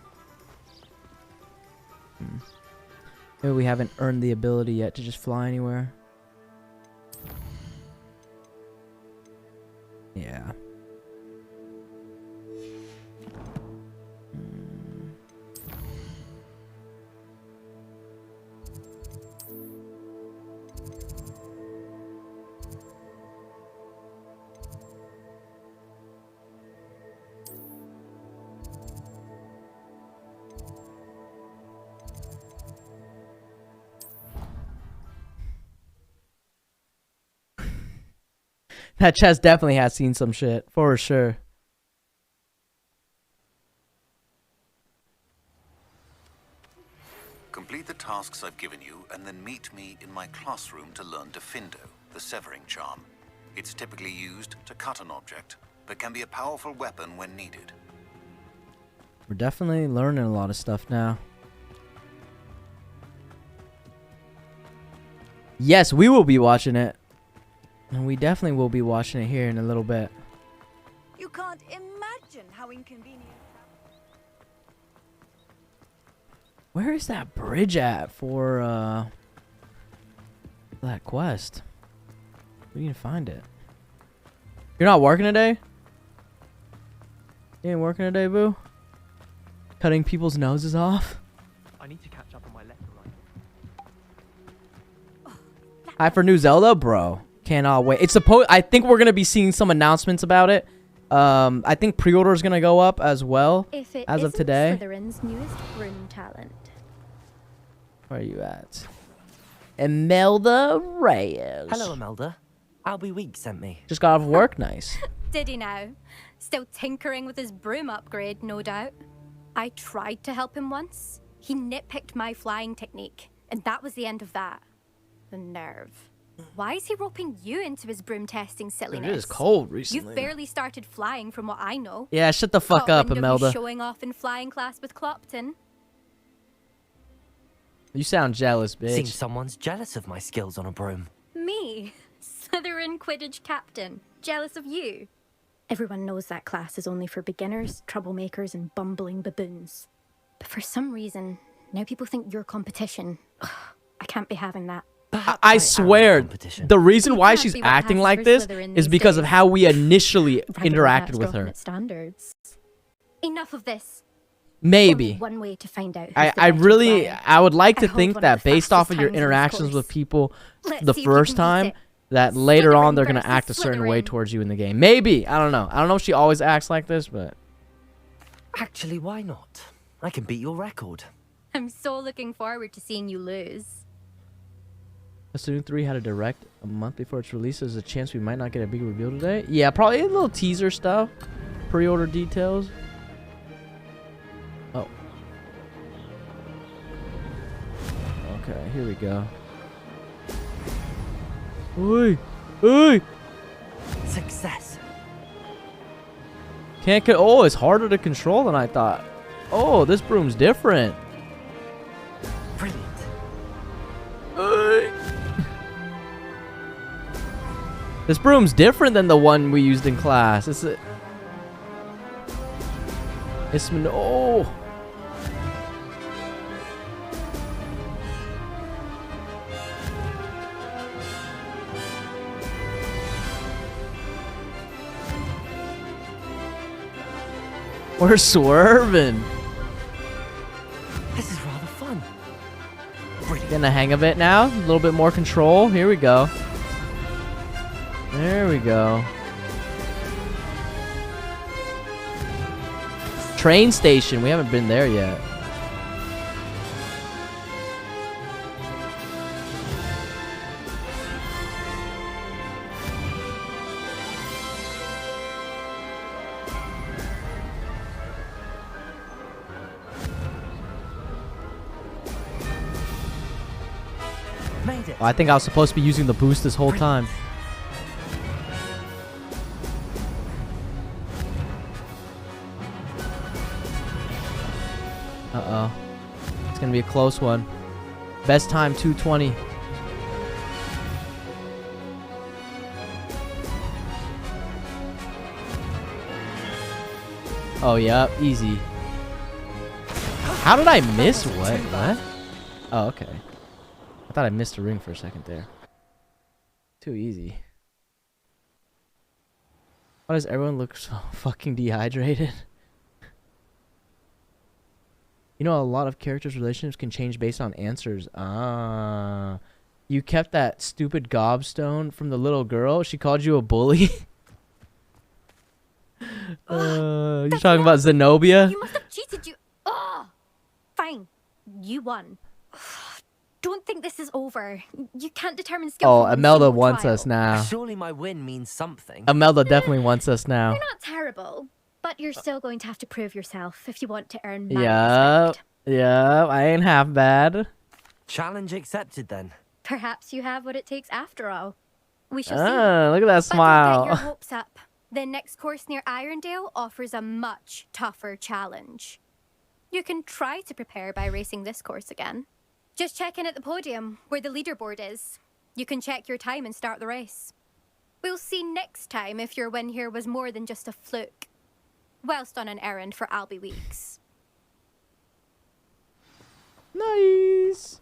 Maybe we haven't earned the ability yet to just fly anywhere. Yeah. That chest definitely has seen some shit, for sure. Complete the tasks I've given you, and then meet me in my classroom to learn Defindo, the severing charm. It's typically used to cut an object, but can be a powerful weapon when needed. We're definitely learning a lot of stuff now. Yes, we will be watching it. And we definitely will be watching it here in a little bit. You can't imagine how inconvenient. Where is that bridge at for that quest? We need to find it. You're not working today? You ain't working today, boo? Cutting people's noses off? I need to catch up on my letter writing. Hi for new Zelda, bro. Cannot wait. It's supposed. I think we're gonna be seeing some announcements about it. I think pre-order is gonna go up as well as of today. Slytherin's newest broom talent. Where are you at? Imelda Reyes. Hello, Imelda. Albie Week sent me. Just got off work. Nice. Did he now? Still tinkering with his broom upgrade, no doubt. I tried to help him once. He nitpicked my flying technique, and that was the end of that. The nerve. Why is he roping you into his broom testing silliness? It is cold recently. You've barely started flying from what I know. Yeah, shut the fuck up, Imelda. Showing off in flying class with Clopton. You sound jealous, bitch. Seems someone's jealous of my skills on a broom. Me? Slytherin Quidditch captain. Jealous of you? Everyone knows that class is only for beginners, troublemakers, and bumbling baboons. But for some reason, now people think you're competition. Ugh, I can't be having that. I swear, the reason why she's acting like this is because of how we initially interacted with her. Standards. Enough of this. Maybe. Only one way to find out. I would like to think that based off of your interactions with people the first time, that later on they're going to act a certain way towards you in the game. Maybe. I don't know. I don't know if she always acts like this, but... Actually, why not? I can beat your record. I'm so looking forward to seeing you lose. Student 3 had a direct a month before its release. There's a chance we might not get a big reveal today. Yeah, probably a little teaser stuff. Pre-order details. Oh. Okay, here we go. Oi! Oi! Success. Can't get. Oh, it's harder to control than I thought. Oh, this broom's different. Brilliant. This broom's different than the one we used in class. It's oh. We're swerving. This is rather fun. Getting the hang of it now. A little bit more control. Here we go. There we go. Train station. We haven't been there yet. Made it. Oh, I think I was supposed to be using the boost this whole time. Uh-oh. It's gonna be a close one. Best time 2:20. Oh, yeah, easy. How did I miss what? What? Oh, okay. I thought I missed a ring for a second there. Too easy. Why does everyone look so fucking dehydrated? You know, a lot of characters' relationships can change based on answers. Ah. You kept that stupid gobstone from the little girl? She called you a bully? You're talking about Zenobia? You must have cheated, you. Oh! Fine. You won. Don't think this is over. You can't determine skill. Oh, from Imelda single wants trial. us now. Surely my win means something. Imelda definitely wants us now. You're not terrible, but you're still going to have to prove yourself if you want to earn my Yeah, respect. yeah, I ain't half bad. Challenge accepted then. Perhaps you have what it takes after all. We shall see. Look at that But don't smile. get your hopes up. The next course near Irondale offers a much tougher challenge. You can try to prepare by racing this course again. Just check in at the podium, where the leaderboard is. You can check your time and start the race. We'll see next time if your win here was more than just a fluke. Whilst on an errand for Albie Weeks. Nice.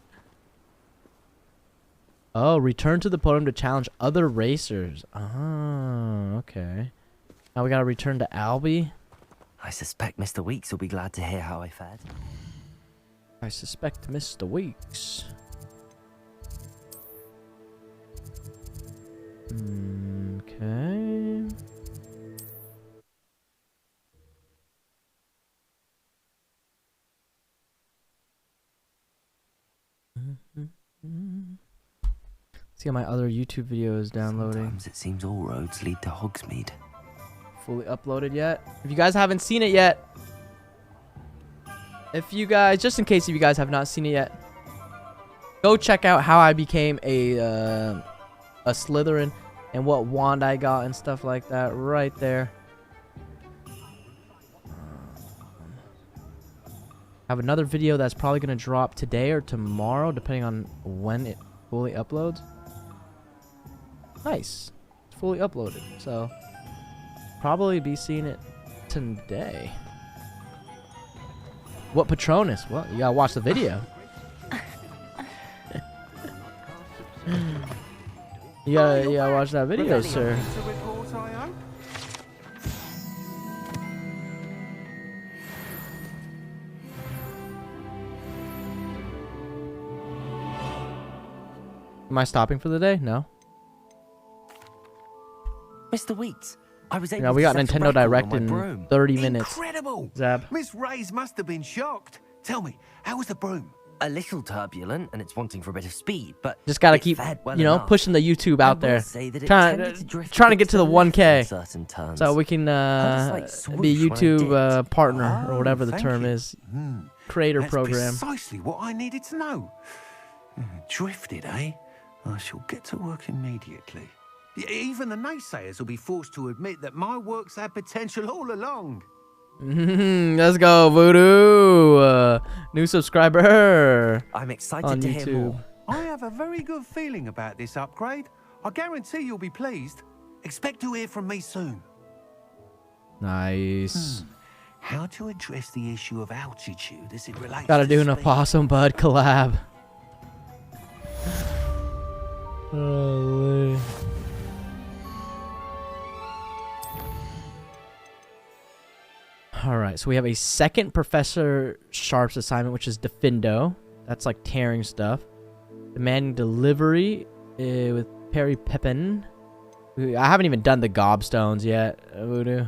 Oh, return to the podium to challenge other racers. Oh, okay. Now we gotta return to Albie. I suspect Mr. Weeks will be glad to hear how I fared. I suspect Mr. Weeks. Okay. See how my other YouTube video is downloading. Sometimes it seems all roads lead to Hogsmeade. Fully uploaded yet? If you guys haven't seen it yet, just in case if you guys have not seen it yet, go check out how I became a Slytherin and what wand I got and stuff like that right there. I have another video that's probably going to drop today or tomorrow, depending on when it fully uploads. Nice. It's fully uploaded, so probably be seeing it today. What Patronus? Well, you gotta watch the video. you gotta watch that video, sir. Am I stopping for the day? No. Mr. Weeks, I was able Yeah, we got to set a Nintendo record on Direct my in broom. 30 minutes. Incredible! Zab. Miss Ray's must have been shocked. Tell me, how was the broom? A little turbulent, and it's wanting for a bit of speed, but Just gotta it keep, fared well you know, enough. pushing the YouTube I out will there. say that it Trying tended to drift a to bit get to the the left 1K, in certain turns. so we can Had a slight swoosh be a when I YouTube dipped. partner or whatever the thank term you. is. Creator That's program. precisely what I needed to know. Drifted, eh? I shall get to work immediately. Even the naysayers will be forced to admit that my work's had potential all along. Let's go, Voodoo. New subscriber. I'm excited on to YouTube. hear more. I have a very good feeling about this upgrade. I guarantee you'll be pleased. Expect to hear from me soon. Nice. How to address the issue of altitude as it relates Gotta to do an speed. Opossum Bud collab. Holy. All right, so we have a second Professor Sharp's assignment, which is Defindo. That's like tearing stuff. Demanding delivery with Perry Pippin. I haven't even done the gobstones yet. Voodoo.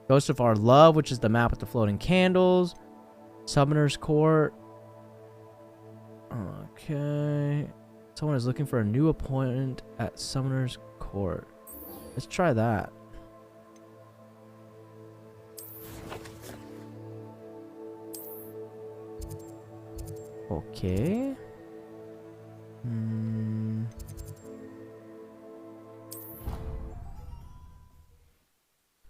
Ghost of Our Love, which is the map with the floating candles. Summoner's Court. Okay. Someone is looking for a new appointment at Summoner's Court. Let's try that. Okay.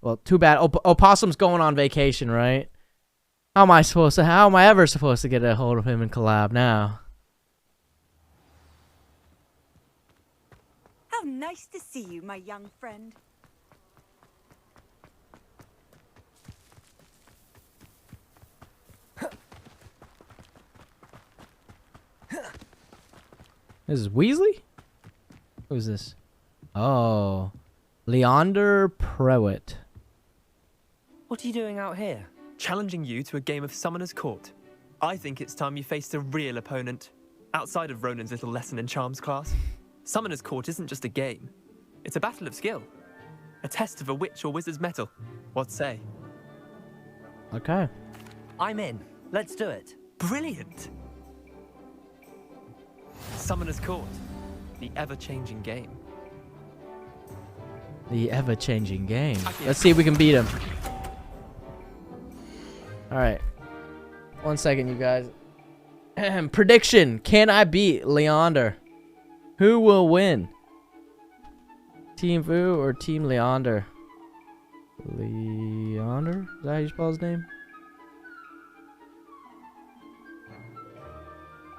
Well, too bad. Opossum's going on vacation, right? How am I ever supposed to get a hold of him and collab now? How nice to see you, my young friend. This is Weasley? Who's this? Oh. Leander Prewitt. What are you doing out here? Challenging you to a game of Summoner's Court. I think it's time you faced a real opponent. Outside of Ronan's little lesson in charms class. Summoner's Court isn't just a game. It's a battle of skill. A test of a witch or wizard's mettle. What say? Okay. I'm in. Let's do it. Brilliant. Summoner's Court. The ever-changing game. The ever-changing game. Let's see if we can beat him. Alright. 1 second, you guys. Prediction. Can I beat Leander? Who will win? Team Vu or Team Leander? Leander? Is that how you spell his name?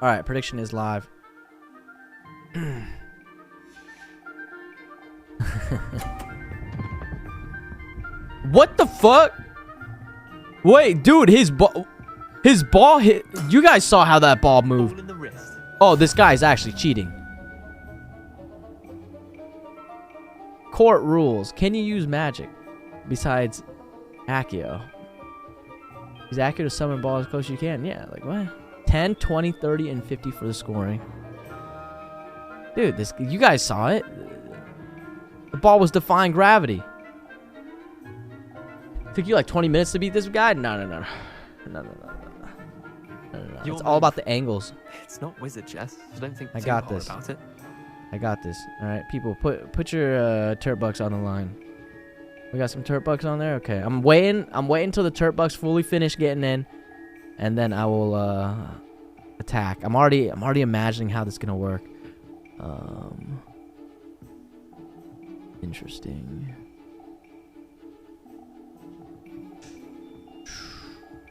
Alright, prediction is live. What the fuck? Wait, dude, his ball hit. You guys saw how that ball moved. Oh, this guy's actually cheating. Court rules. Can you use magic besides Accio? Use Accio to summon ball as close as you can. Yeah, like what? 10, 20, 30, and 50 for the scoring. Dude, you guys saw it. The ball was defying gravity. Took you like 20 minutes to beat this guy? No. It's all about the angles. It's not wizard chess. I don't think I got this. About it. I got this. All right, people, put your turret bucks on the line. We got some turret bucks on there. Okay, I'm waiting until the turret bucks fully finish getting in, and then I will attack. I'm already imagining how this is gonna work. Interesting.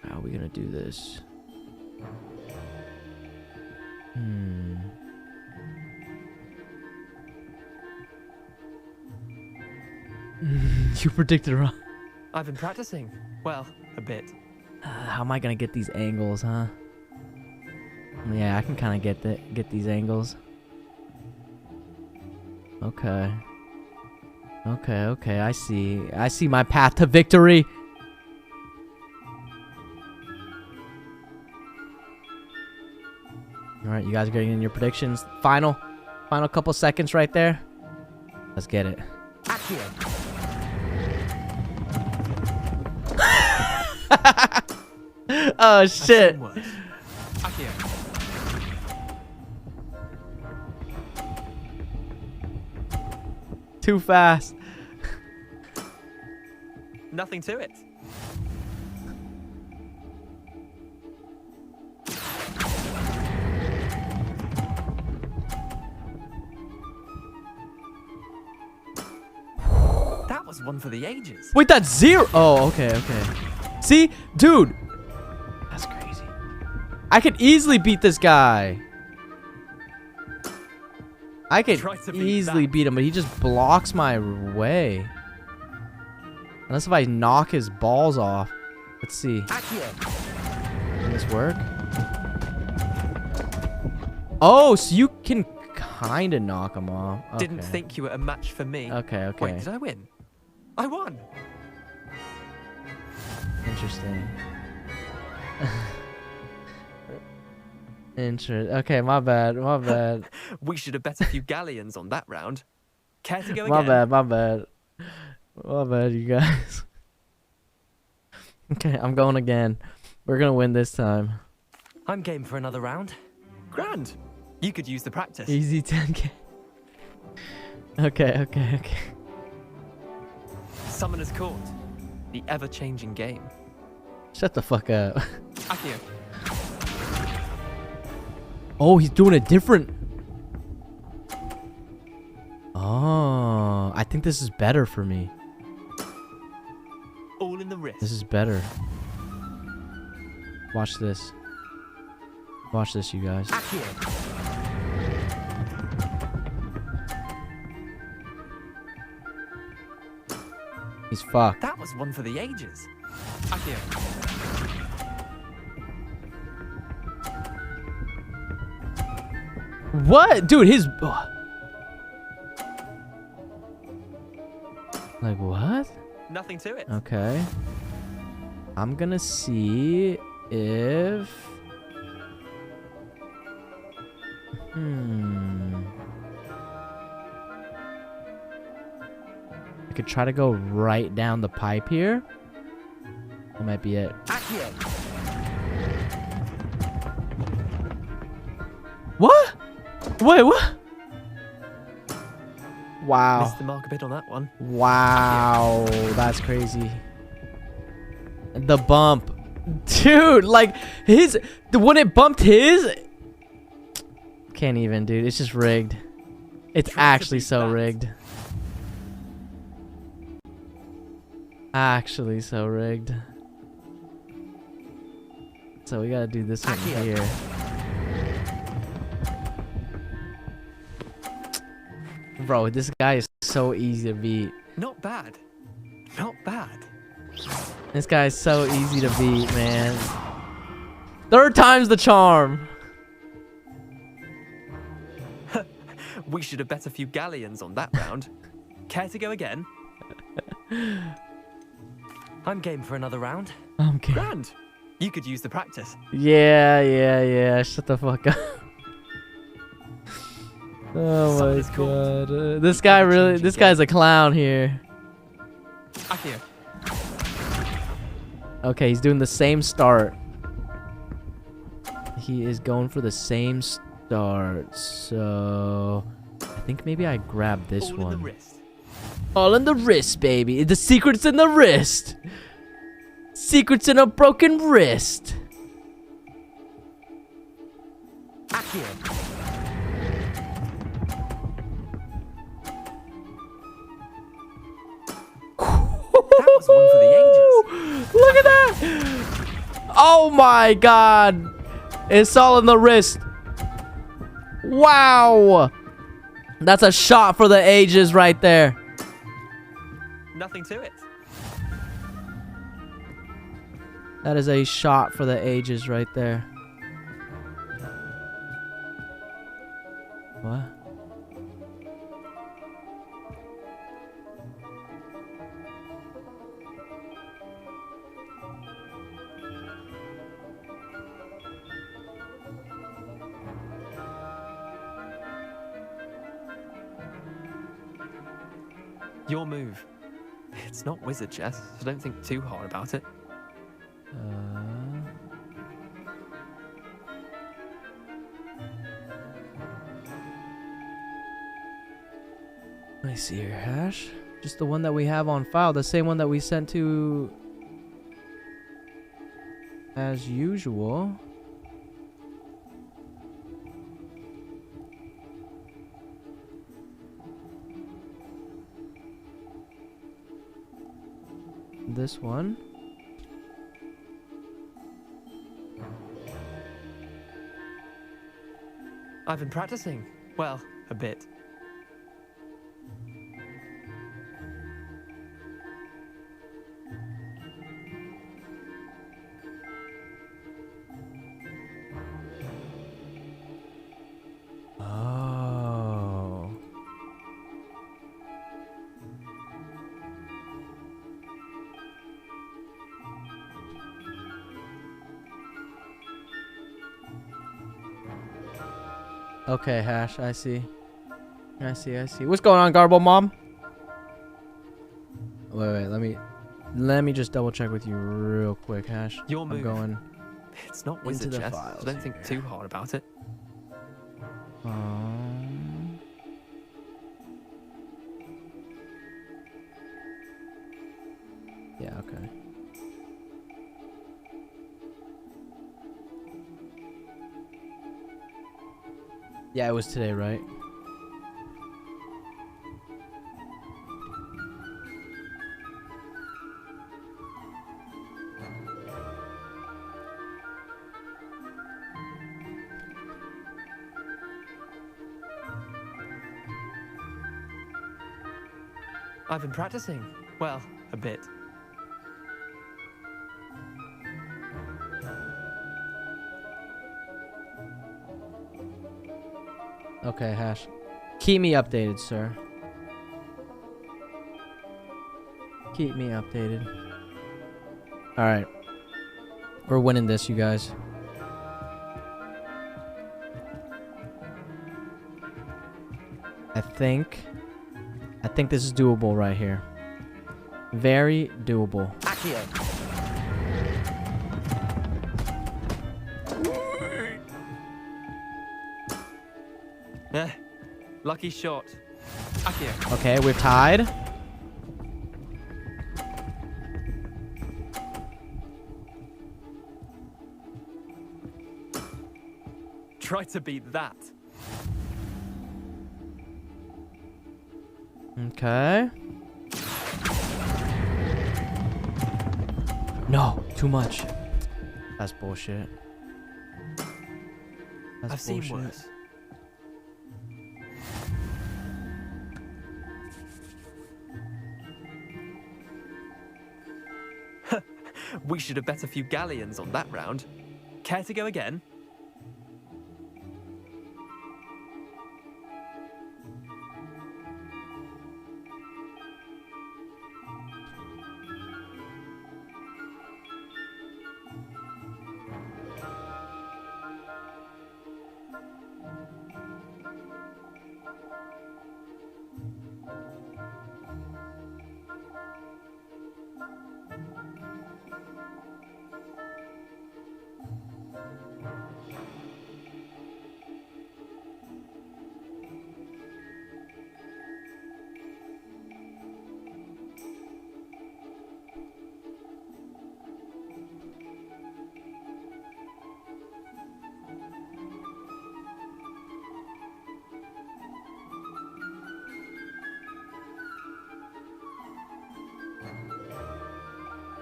How are we gonna do this? You predicted wrong. I've been practicing. Well, a bit. How am I gonna get these angles, huh? Yeah, I can kind of get these angles. Okay. I see my path to victory. All right, you guys are getting in your predictions. Final couple seconds right there. Let's get it. Oh shit. Too fast. Nothing to it. That was one for the ages. Wait, that's 0. Oh, okay. See, dude, that's crazy. I could easily beat this guy. I could easily beat him, but he just blocks my way. Unless if I knock his balls off. Let's see. Can this work? Oh, so you can kind of knock him off. Okay. Didn't think you were a match for me. Okay. Wait, did I win? I won. Interesting. Okay, my bad. My bad. We should have bet a few galleons on that round. Care to go My again? bad. My bad. My bad, you guys. Okay, I'm going again. We're gonna win this time. I'm game for another round. Grand. You could use the practice. Easy 10k. Okay. Summoner's Court. The ever-changing game. Shut the fuck up. Accio. Oh, he's doing a different. Oh, I think this is better for me. All in the wrist. This is better. Watch this. Watch this, you guys. He's fucked. That was one for the ages. Accio. What? Dude, his... Like, what? Nothing to it. Okay. I'm gonna see if... I could try to go right down the pipe here. That might be it. What? Wait, what? Wow. Missed the mark a bit on that one. Wow, that's crazy. The bump. Dude, like, when it bumped his... Can't even, dude. It's just rigged. It's actually so rigged. Actually so rigged. So we gotta do this one here. Bro, this guy is so easy to beat. Not bad. Not bad. This guy is so easy to beat, man. Third time's the charm. We should have bet a few galleons on that round. Care to go again? I'm game for another round. I'm game. Grand. You could use the practice. Yeah. Shut the fuck up. Oh my god. This guy's a clown here. Accio. Okay, he's doing the same start. He is going for the same start. So I think maybe I grab this All one. in the wrist. All in the wrist, baby. The secret's in the wrist. Secret's in a broken wrist. Accio. That was one for the ages. Look at that. Oh my god. It's all in the wrist. Wow. That's a shot for the ages right there. Nothing to it. That is a shot for the ages right there. What? Your move. It's not wizard chess, so don't think too hard about it. Let me see here, hash. Just the one that we have on file, the same one that we sent to as usual. This one. I've been practicing. Well, a bit. Oh. Okay, Hash. I see. I see. What's going on, Garble Mom? Wait. Let me just double check with you real quick, Hash. Your move. I'm going. It's not into wizard the chess. files So don't think too hard about it. Yeah. Okay. Yeah, it was today, right? I've been practicing. Well, a bit. Okay, Hash. Keep me updated, sir. Keep me updated. Alright. We're winning this, you guys. I think this is doable right here. Very doable. Accio. Lucky shot. Accio. Okay, we're tied. Try to beat that. Okay. No, too much. That's bullshit. That's I've seen bullshit. worse. We should have bet a few galleons on that round. Care to go again?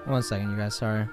One second, you guys. Sorry.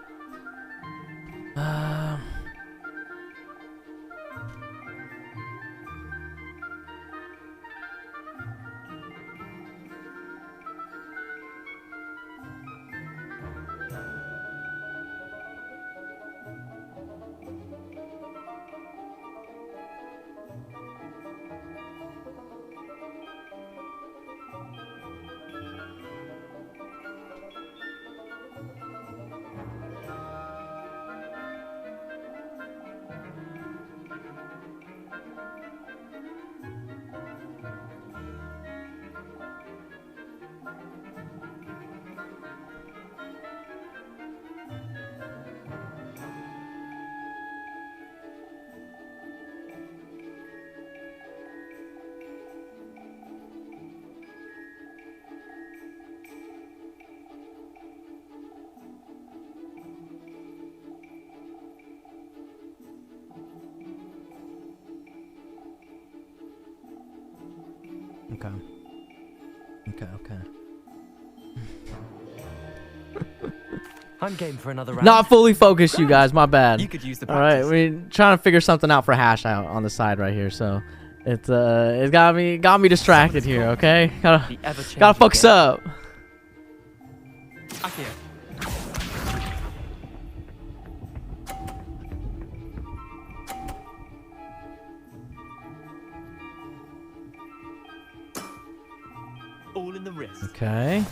Okay. I'm game for another round. Not fully focused, you guys. My bad. You could use the All right, practice. we're trying to figure something out for Hash out on the side right here. So it got me distracted here. Okay, gotta focus up. Accio. All in the wrist. Okay.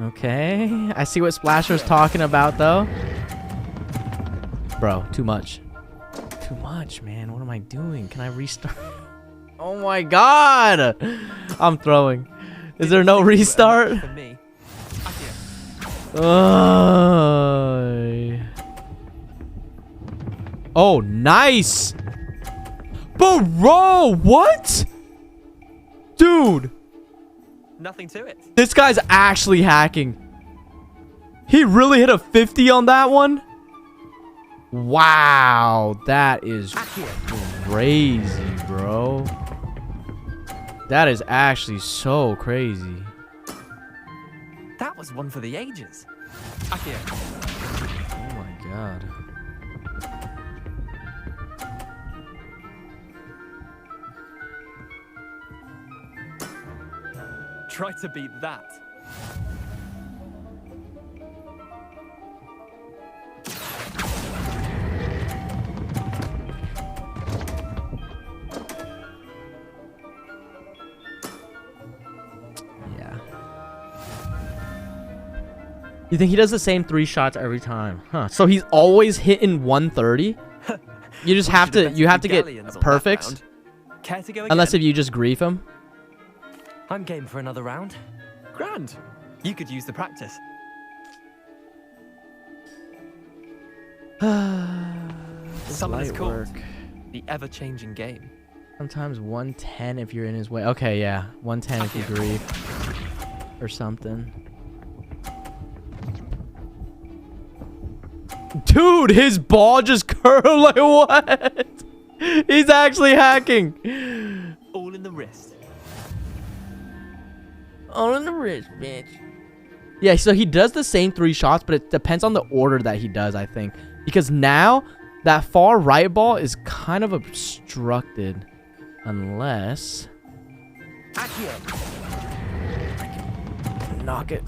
Okay. I see what Splasher's talking about, though. Bro, too much. too much, man. What am I doing? Can I restart? Oh my god! I'm throwing. Is there no restart? For me. Oh, nice! Bro, what? Dude! Nothing to it. This guy's actually hacking. He really hit a 50 on that one? Wow, that is crazy, bro. That is actually so crazy. That was one for the ages. Akio. Oh my god. Try to beat that. You think he does the same 3 shots every time? Huh. So he's always hitting 130? You just have to get perfects. Care to go again? Unless if you just grief him. I'm game for another round. Grand. You could use the practice. Summoner's Court. The ever-changing game. Sometimes 110 if you're in his way. Okay, yeah. 110 if you grief. Or something. Dude, his ball just curled. Like, what? He's actually hacking. All in the wrist. All in the wrist, bitch. Yeah, so he does the same 3 shots, but it depends on the order that he does, I think. Because now, that far right ball is kind of obstructed. Unless... I can knock it.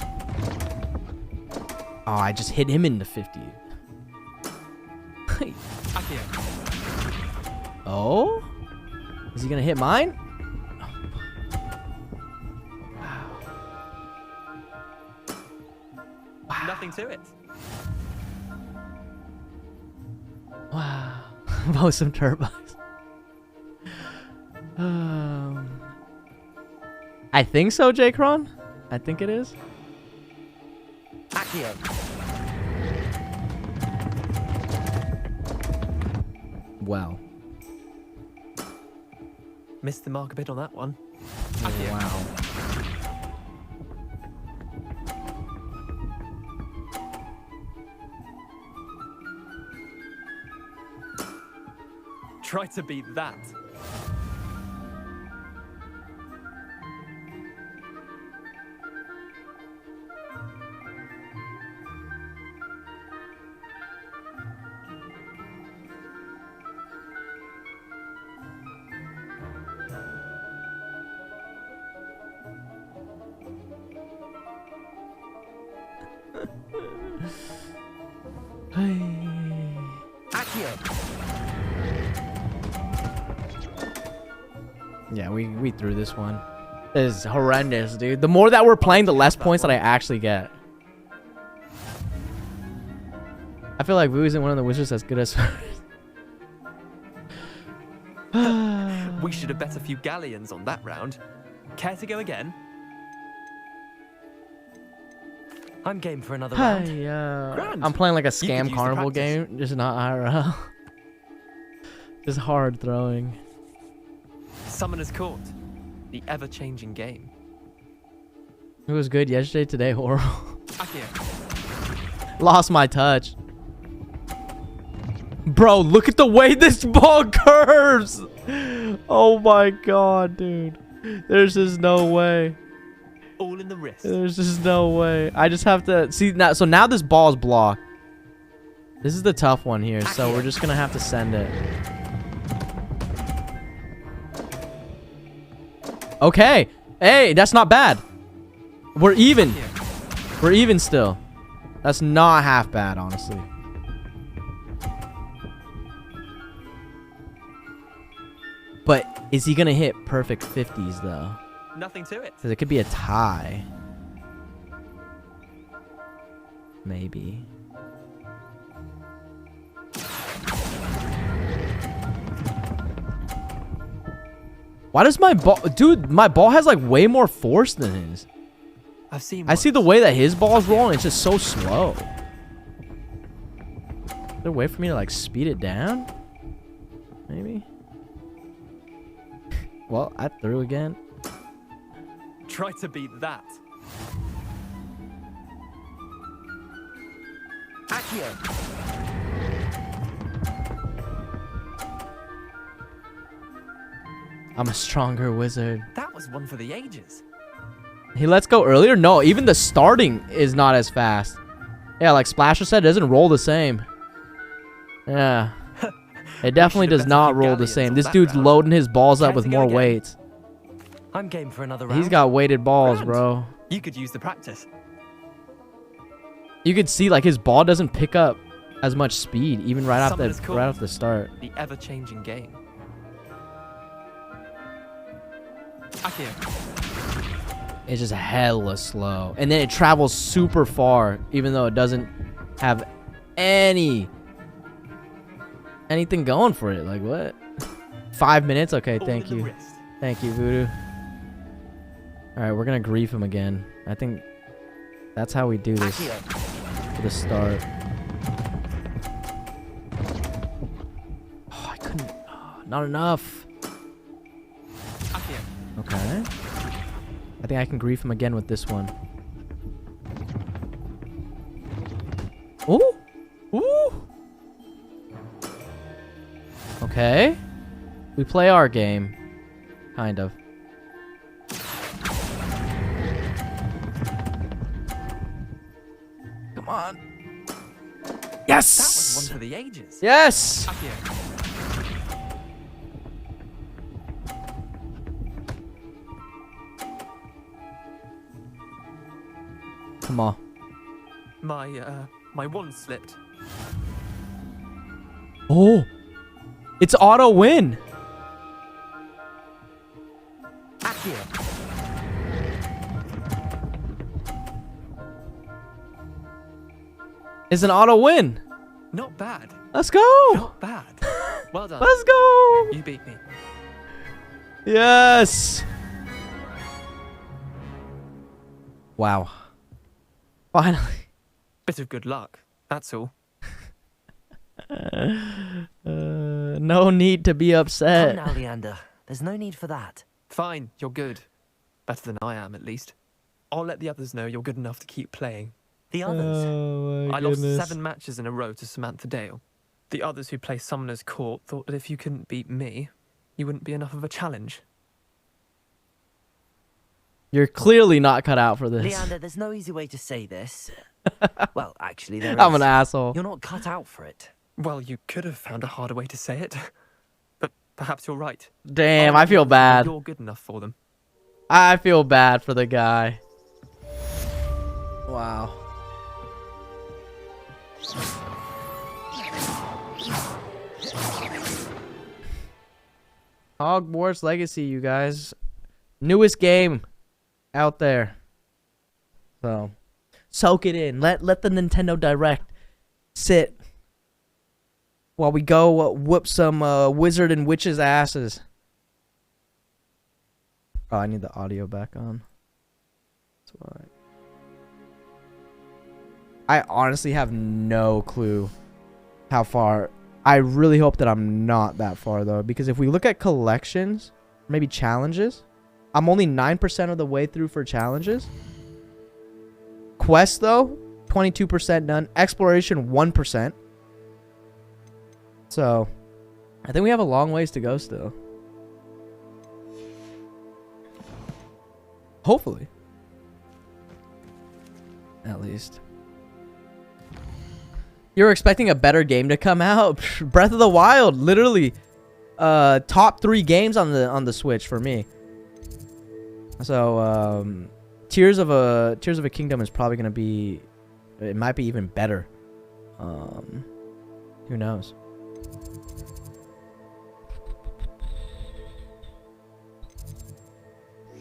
Oh, I just hit him in the 50. Oh? Is he gonna hit mine? Wow. Nothing to it. Wow. Both some turbos. I think so, J-Cron. I think it is. Akio. Wow. Missed the mark a bit on that one. Wow. Try to beat that. Yeah, we threw this one. This is horrendous, dude. The more that we're playing, the less points that I actually get. I feel like Vu isn't one of the wizards as good as... We should have bet a few galleons on that round. Care to go again? I'm game for another round. Grand. I'm playing like a You could scam use the carnival practice. game, just not IRL. Just hard throwing. Summoner's Court. The ever-changing game. It was good yesterday, today horrible. Akio. Lost my touch. Bro, look at the way this ball curves. Oh my god, dude. There's just no way. All in the wrist. There's just no way. I just have to see now. So now this ball is blocked. This is the tough one here. So we're just gonna have to send it. Okay. Hey, that's not bad. We're even. We're even still. That's not half bad, honestly. But is he gonna hit perfect 50s though? Nothing to it. Because it could be a tie. Maybe. Why does my ball... Dude, my ball has like way more force than his. I've seen I see the way that his ball's rolling. It's just so slow. Is there a way for me to like speed it down? Maybe. Well, I threw again. Try to beat that. Accio. I'm a stronger wizard. That was one for the ages. He lets go earlier? No, even the starting is not as fast. Yeah, like Splasher said, it doesn't roll the same. Yeah. It definitely does not roll the same. This dude's loading his balls up with more weights. I'm game for another round. He's got weighted balls, bro. You could use the practice. You could see like his ball doesn't pick up as much speed even right off the start. The ever-changing game. Accio. It's just hella slow. And then it travels super far, even though it doesn't have anything going for it. Like, what? 5 minutes? Okay, thank you. Thank you, Voodoo. Alright, we're gonna grief him again. I think that's how we do this for the start. Oh, I couldn't. Oh, not enough. Okay. I think I can grief him again with this one. Ooh! Ooh! Okay. We play our game. Kind of. Come on. Yes! That was one for the ages. Yes! Accio. Come on. My wand slipped. Oh! It's auto win! Accio. It's an auto win! Not bad. Let's go! Not bad. Well done. Let's go! You beat me. Yes! Wow. Finally. Bit of good luck. That's all. No need to be upset. Come now, Leander. There's no need for that. Fine, you're good. Better than I am, at least. I'll let the others know you're good enough to keep playing. The others? Oh my I lost goodness. 7 matches in a row to Samantha Dale. The others who play Summoner's Court thought that if you couldn't beat me, you wouldn't be enough of a challenge. You're clearly not cut out for this. Leander, there's no easy way to say this. Well, actually, there is. I'm an asshole. You're not cut out for it. Well, you could have found a harder way to say it. But perhaps you're right. Damn, I feel bad. You're good enough for them. I feel bad for the guy. Wow. Hogwarts Legacy, you guys. Newest game out there. So, soak it in. Let the Nintendo Direct sit while we go whoop some wizard and witches' asses. Oh, I need the audio back on. That's why. I honestly have no clue how far. I really hope that I'm not that far, though, because if we look at collections, maybe challenges, I'm only 9% of the way through for challenges. Quest, though, 22% done. Exploration, 1%. So, I think we have a long ways to go still. Hopefully. At least. You were expecting a better game to come out? Breath of the Wild, literally top 3 games on the Switch for me. So Tears of a Kingdom is probably gonna be, it might be even better. Who knows?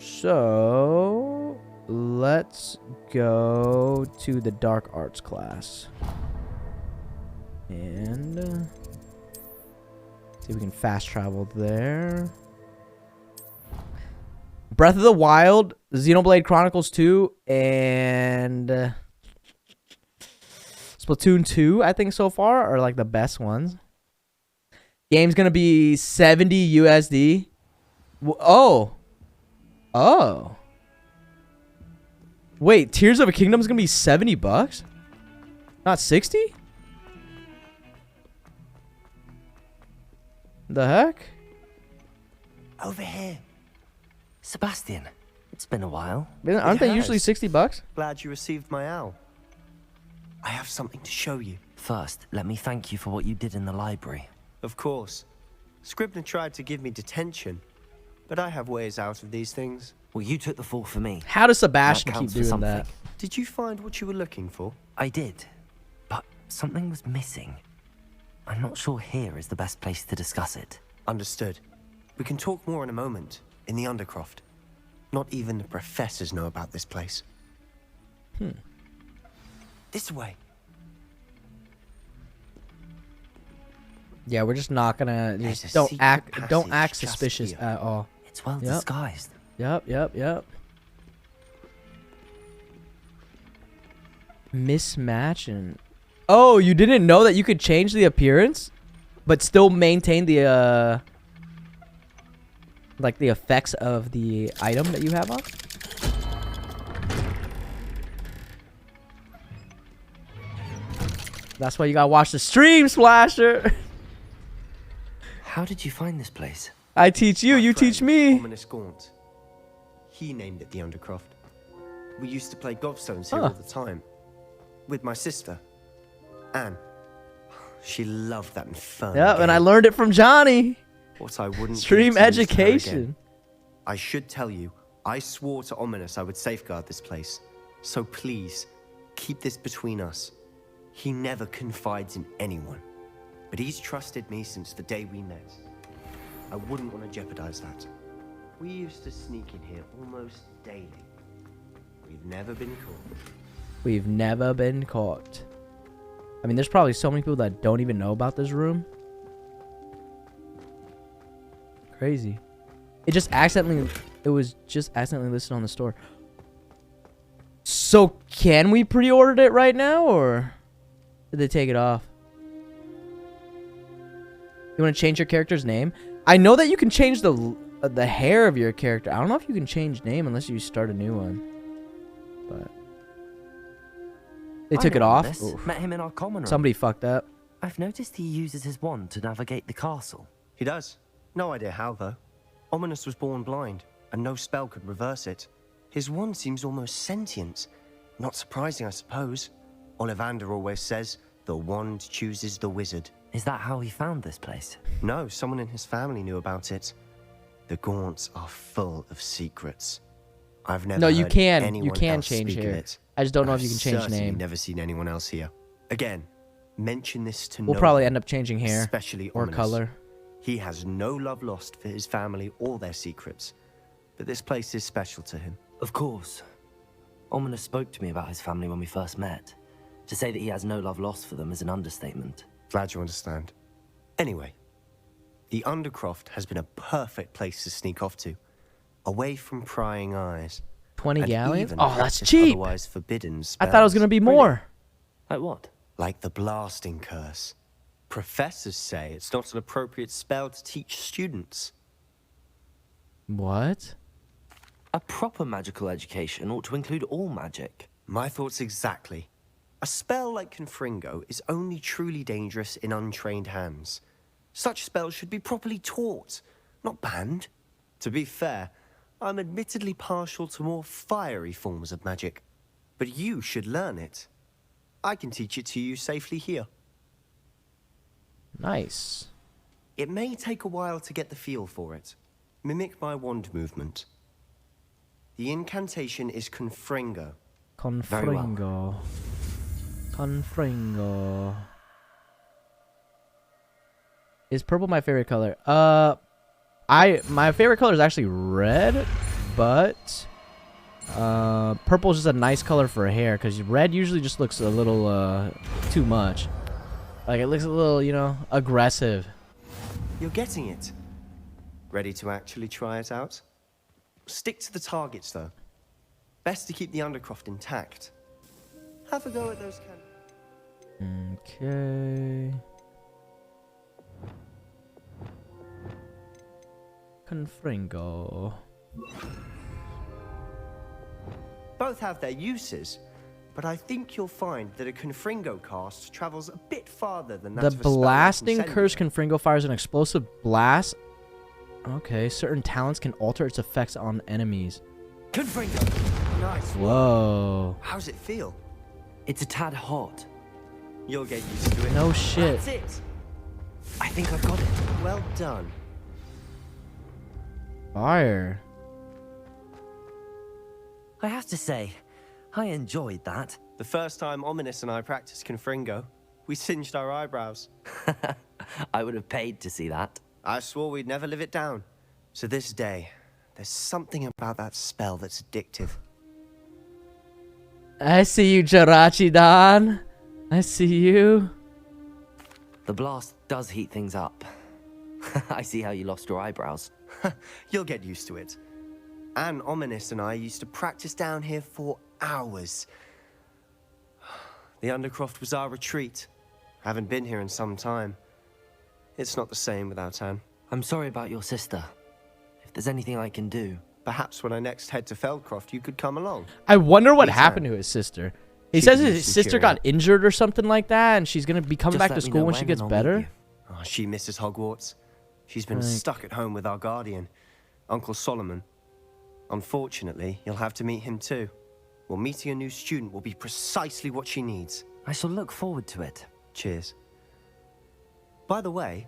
So let's go to the Dark Arts class. And see if we can fast travel there. Breath of the Wild, Xenoblade Chronicles 2, and Splatoon 2, I think so far are like the best ones. Game's gonna be 70 USD. Oh. Oh. Wait, Tears of a Kingdom is gonna be $70? Not 60? The heck? Over here. Sebastian, it's been a while. Aren't they usually $60? Glad you received my owl. I have something to show you. First, let me thank you for what you did in the library. Of course. Scribner tried to give me detention, but I have ways out of these things. Well, you took the fall for me. How does Sebastian keep doing that? Did you find what you were looking for? I did, but something was missing. I'm not sure here is the best place to discuss it. Understood. We can talk more in a moment, in the Undercroft. Not even the professors know about this place. This way. Yeah, we're just not gonna. Just don't act suspicious at all. It's well disguised. Yep. Mismatch and. Oh, you didn't know that you could change the appearance, but still maintain the like the effects of the item that you have on. That's why you gotta watch the stream, Splasher. How did you find this place? I teach you, you teach me. Ominous Gaunt. He named it the Undercroft. We used to play gobstones here all the time. With my sister, Anne. She loved that infernal Yep, game. and I learned it from Johnny. What I wouldn't Stream do to lose her education. again. I should tell you, I swore to Ominous I would safeguard this place. So please, keep this between us. He never confides in anyone. But he's trusted me since the day we met. I wouldn't want to jeopardize that. We used to sneak in here almost daily. We've never been caught. We've never been caught. I mean, there's probably so many people that don't even know about this room. Crazy. It was just accidentally listed on the store. So can we pre-order it right now, or did they take it off? You want to change your character's name? I know that you can change the hair of your character. I don't know if you can change name unless you start a new one. But they took it off. Met him in our common room. Somebody fucked up. I've noticed he uses his wand to navigate the castle. He does. No idea how, though. Ominous was born blind, and no spell could reverse it. His wand seems almost sentient. Not surprising, I suppose. Ollivander always says, the wand chooses the wizard. Is that how he found this place? No, someone in his family knew about it. The Gaunts are full of secrets. I've never No, you heard can. anyone You can else change speak of here. it. I just don't know if I've you can change certainly name. never seen anyone else here. Again, mention this to We'll no probably one, end up changing hair especially or Ominous. color. He has no love lost for his family or their secrets, but this place is special to him. Of course. Ominous spoke to me about his family when we first met. To say that he has no love lost for them is an understatement. Glad you understand. Anyway, the Undercroft has been a perfect place to sneak off to, away from prying eyes. 20 and galleons? even Oh, that's practice cheap. Otherwise forbidden I thought it was spells. gonna be more. Like what? Like the blasting curse. Professors say it's not an appropriate spell to teach students. What? A proper magical education ought to include all magic. My thoughts exactly. A spell like Confringo is only truly dangerous in untrained hands. Such spells should be properly taught, not banned. To be fair, I'm admittedly partial to more fiery forms of magic, but you should learn it. I can teach it to you safely here. Nice. It may take a while to get the feel for it. Mimic my wand movement. The incantation is Confringo. Confringo. Confringo. Is purple my favorite color? My favorite color is actually red, but purple is just a nice color for hair because red usually just looks a little too much. Like it looks a little, you know, aggressive. You're getting it. Ready to actually try it out? Stick to the targets, though. Best to keep the Undercroft intact. Have a go at those Okay. Confringo. Both have their uses, but I think you'll find that a Confringo cast travels a bit farther than that The of a spell like blasting Incendio. curse Confringo fires an explosive blast. Okay, certain talents can alter its effects on enemies. Confringo! Nice. Whoa. How's it feel? It's a tad hot. You'll get used to it. No shit. That's it. I think I've got it. Well done. Fire. I have to say, I enjoyed that. The first time Ominous and I practiced Confringo, we singed our eyebrows. I would have paid to see that. I swore we'd never live it down. So this day, there's something about that spell that's addictive. I see you, Jirachi Dan. I see you. The blast does heat things up. I see how you lost your eyebrows. You'll get used to it. Anne Ominous and I used to practice down here for hours. The Undercroft was our retreat. Haven't been here in some time. It's not the same without Anne. I'm sorry about your sister. If there's anything I can do... Perhaps when I next head to Feldcroft, you could come along. I wonder what Meet happened Anne. to his sister. He She says could use his some sister cheering got up. injured or something like that, and she's going to be coming Just back to let me school know when she when gets and I'll meet better. you. Oh, she misses Hogwarts. She's been Right. stuck at home with our guardian, Uncle Solomon. Unfortunately, you'll have to meet him too. Well, meeting a new student will be precisely what she needs. I shall look forward to it. Cheers. By the way,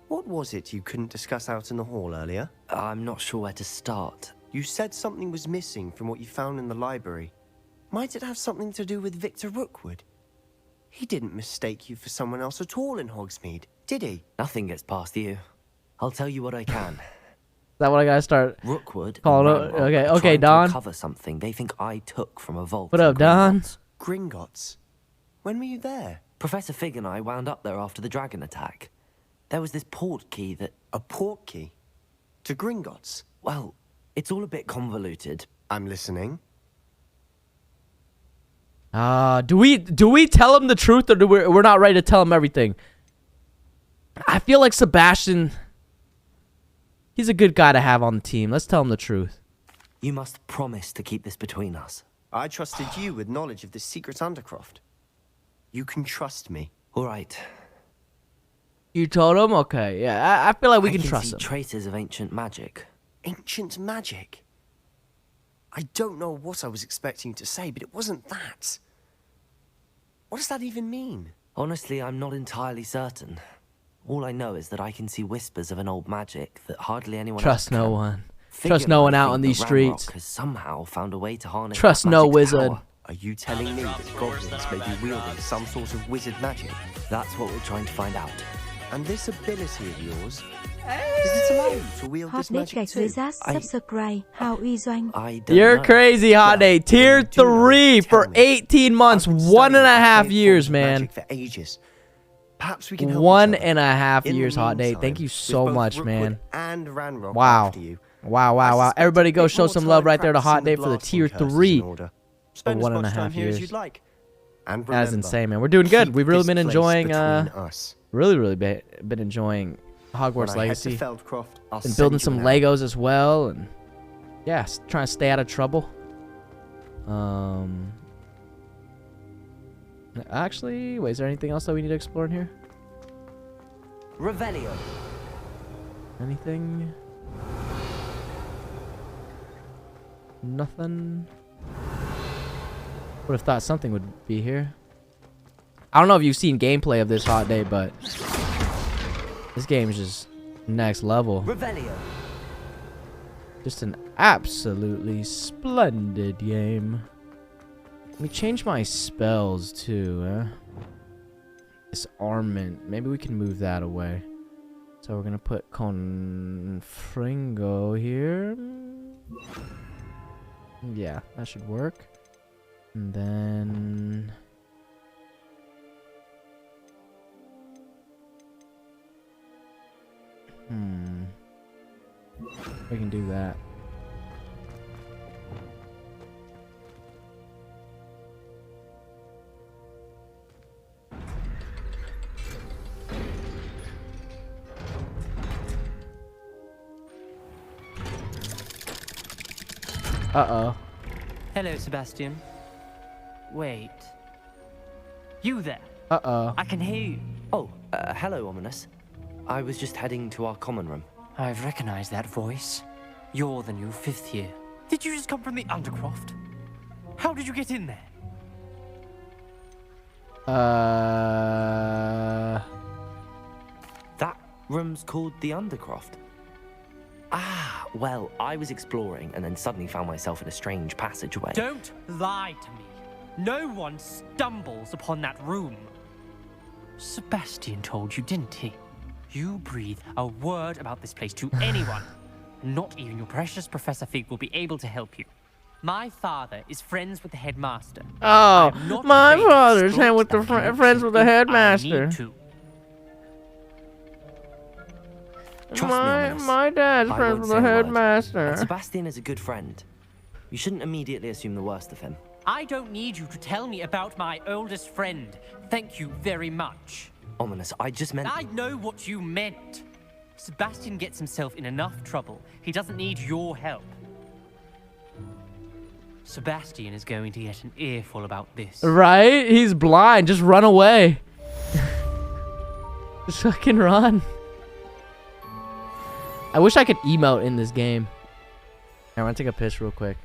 what was it you couldn't discuss out in the hall earlier? I'm not sure where to start. You said something was missing from what you found in the library. Might it have something to do with Victor Rookwood? He didn't mistake you for someone else at all in Hogsmeade, did he? Nothing gets past you. I'll tell you what I can. Is that what I gotta start Rookwood calling and it? Ranrock Okay, are okay, trying to Don. recover something they think I took from a vault. What in up, Don? Gringotts. Gringotts? When were you there? Professor Fig and I wound up there after the dragon attack. There was this port key that... A port key? To Gringotts? Well, it's all a bit convoluted. I'm listening. Do we tell him the truth, or we're not ready to tell him everything? I feel like Sebastian, he's a good guy to have on the team. Let's tell him the truth. You must promise to keep this between us. I trusted you with knowledge of this secret Undercroft. You can trust me. All right. You told him? Okay, yeah. I feel like we I can see trust him. traces of ancient magic. Ancient magic? I don't know what I was expecting to say, but it wasn't that. What does that even mean? Honestly, I'm not entirely certain. All I know is that I can see whispers of an old magic that hardly anyone Trust else no can. one. Fig Trust and no I one out think on that these Ranrock streets. has somehow found a way to harness Trust that no magic's wizard. power. Are you telling me that goblins may be wielding some sort of wizard magic? That's what we're trying to find out. And this ability of yours, does it allow you to wield this Hot magic gạch too? dưới rác subscribe Hào Uy Doanh. I don't You're know. crazy, Hot Day. Tier 3 for 18 months, I've been 1.5 studying years, forms of man. magic for ages. Perhaps we can help One each other. and a half In the years, Hot Day. meantime, Thank you with so both much, Rookwood man. And Ranrock Wow. after you. Wow, wow, wow. Everybody go show some love right there to Hot Day for the tier 3 for Spend as much 1.5 time here as years. you'd like. And That's remember, insane, man. We're doing good. keep We've really this been place enjoying, between us. really been enjoying Hogwarts When I head to Legacy. Feldcroft, I'll Been send building you some an Legos as well, and yeah, trying to stay out of trouble. Actually, wait, is there anything else that we need to explore in here? Revelio. Anything? Nothing. Would have thought something would be here. I don't know if you've seen gameplay of this, Hot Day, but this game is just next level. Revelio. Just an absolutely splendid game. Let me change my spells too. Disarmament. Maybe we can move that away. So we're gonna put Confringo here. Yeah, that should work. And then we can do that. Uh-oh. Hello, Sebastian. Wait. You there? Uh-oh. I can hear you. Oh, hello, Ominous. I was just heading to our common room. I've recognized that voice. You're the new 5th year. Did you just come from the Undercroft? How did you get in there? That room's called the Undercroft. Ah, well, I was exploring and then suddenly found myself in a strange passageway. Don't lie to me. No one stumbles upon that room. Sebastian told you, didn't he? You breathe a word about this place to anyone. Not even your precious Professor Fig will be able to help you. My father is friends with the headmaster. Oh, my father's friends with the headmaster. My dad's friends with the headmaster. And Sebastian is a good friend. You shouldn't immediately assume the worst of him. I don't need you to tell me about my oldest friend. Thank you very much. Ominous, I just meant... I know what you meant. Sebastian gets himself in enough trouble. He doesn't need your help. Sebastian is going to get an earful about this. Right? He's blind. Just run away. Just fucking run. I wish I could emote in this game. I want to take a piss real quick.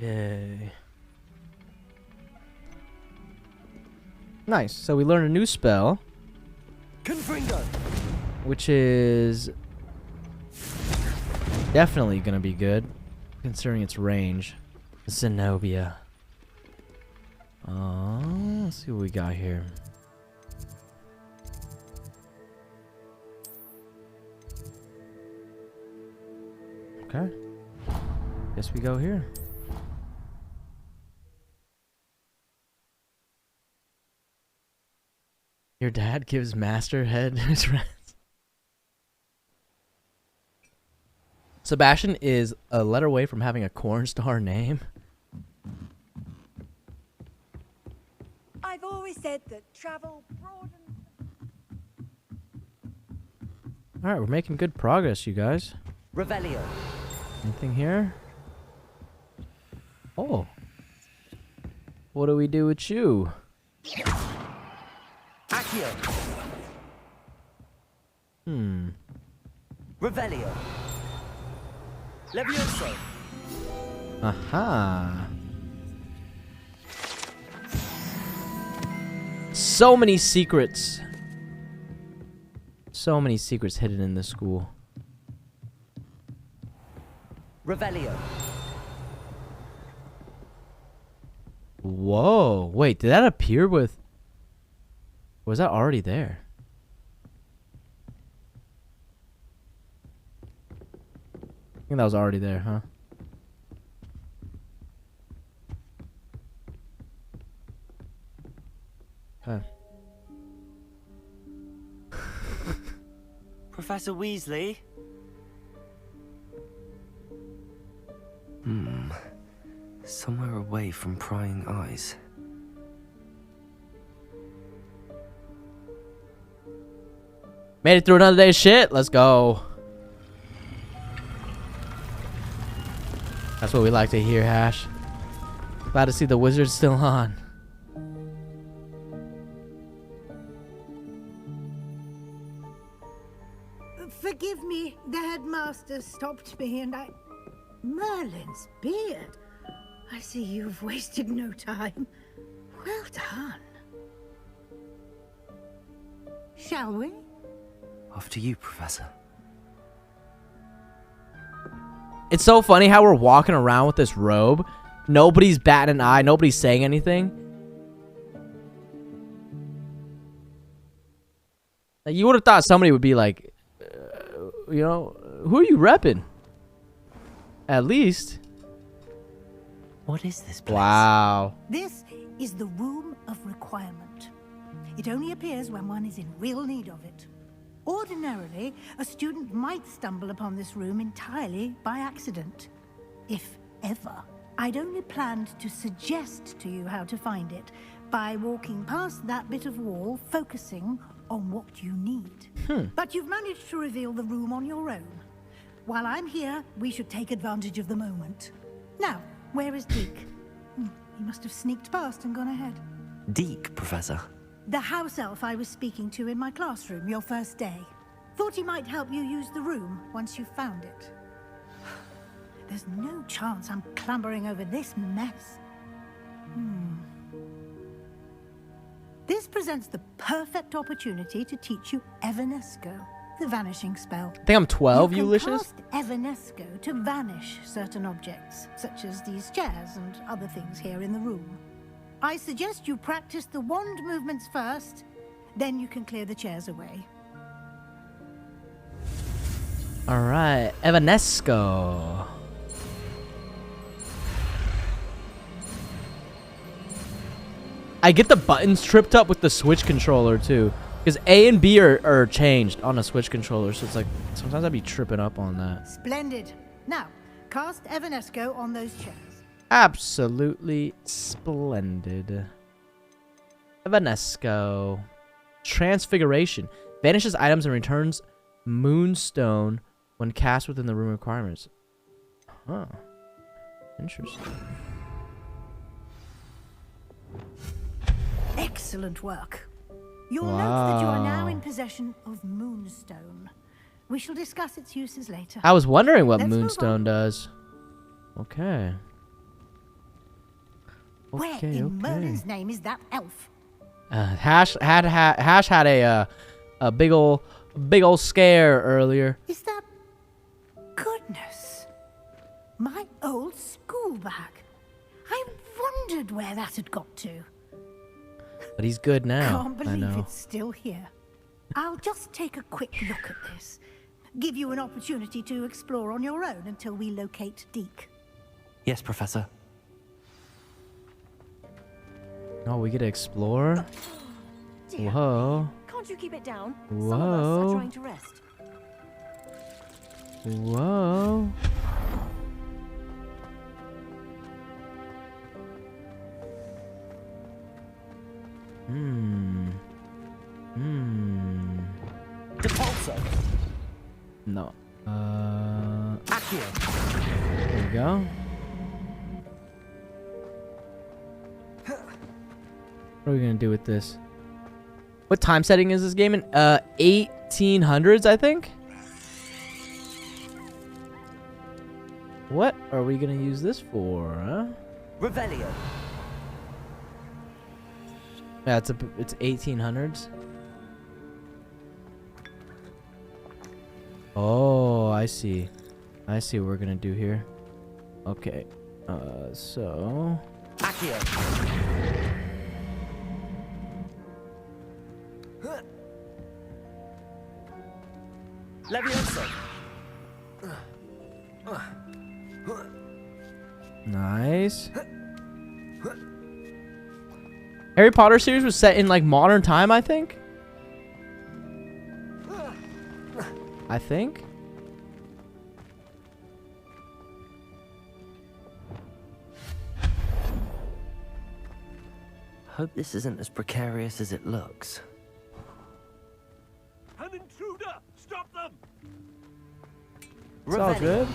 Okay. Nice. So we learned a new spell. Confringo. Which is definitely going to be good, considering its range. Zenobia. Let's see what we got here. Okay. Guess we go here. Your dad gives Master Head his rest. Sebastian is a letter away from having a corn star name. I've always said that travel broadens. Alright, we're making good progress, you guys. Revelio. Anything here? Oh. What do we do with you? Accio. Revelio. Levioso. Aha. So many secrets. So many secrets hidden in this school. Revelio. Whoa. Wait, did that appear with... Was that already there? I think that was already there, huh? Okay. Professor Weasley? Somewhere away from prying eyes. Made it through another day's shit. Let's go. That's what we like to hear, Hash. Glad to see the wizard's still on. Forgive me, the headmaster stopped me and I... Merlin's beard. I see you've wasted no time. Well done. Shall we? Off to you, Professor. It's so funny how we're walking around with this robe. Nobody's batting an eye. Nobody's saying anything. Like, you would have thought somebody would be like, you know, who are you repping? At least. What is this place? Wow. This is the Room of Requirement. It only appears when one is in real need of it. Ordinarily, a student might stumble upon this room entirely by accident. If ever. I'd only planned to suggest to you how to find it by walking past that bit of wall, focusing on what you need. But you've managed to reveal the room on your own. While I'm here, we should take advantage of the moment. Now, where is Deke? He must have sneaked past and gone ahead. Deke, Professor. The house elf I was speaking to in my classroom your first day. Thought he might help you use the room once you found it. There's no chance I'm clambering over this mess. This presents the perfect opportunity to teach you Evanesco, the vanishing spell. I think I'm 12, you Ulysses. can cast Evanesco to vanish certain objects, such as these chairs and other things here in the room. I suggest you practice the wand movements first, then you can clear the chairs away. All right, Evanesco. I get the buttons tripped up with the Switch controller too, because A and B are changed on a Switch controller, so it's like sometimes I'd be tripping up on that. Splendid. Now, cast Evanesco on those chairs. Absolutely splendid. Evanesco. Transfiguration. Vanishes items and returns Moonstone when cast within the room requirements. Huh. Interesting. Excellent work. You'll note that you are now in possession of Moonstone. We shall discuss its uses later. I was wondering what Let's move Moonstone does. Okay. Where in Merlin's name is that elf? Hash had a big ol' scare earlier. Is that... Goodness. My old school bag. I wondered where that had got to. But he's good now. Can't I believe know. it's still here. I'll just take a quick look at this. Give you an opportunity to explore on your own until we locate Deke. Yes, Professor. Oh, we get to explore? Dear, Whoa. can't you keep it down? Whoa. Some of us are trying to rest. Whoa. Depulso. No. Accio. There we go. What are we gonna do with this? What time setting is this game in? 1800s, I think. What are we gonna use this for, huh? Revelio. Yeah, it's 1800s. Oh, I see. I see what we're gonna do here. Okay. So. Accio. Levioso. Nice. Harry Potter series was set in like modern time, I think. Hope this isn't as precarious as it looks. An intruder! Stop them! It's all good.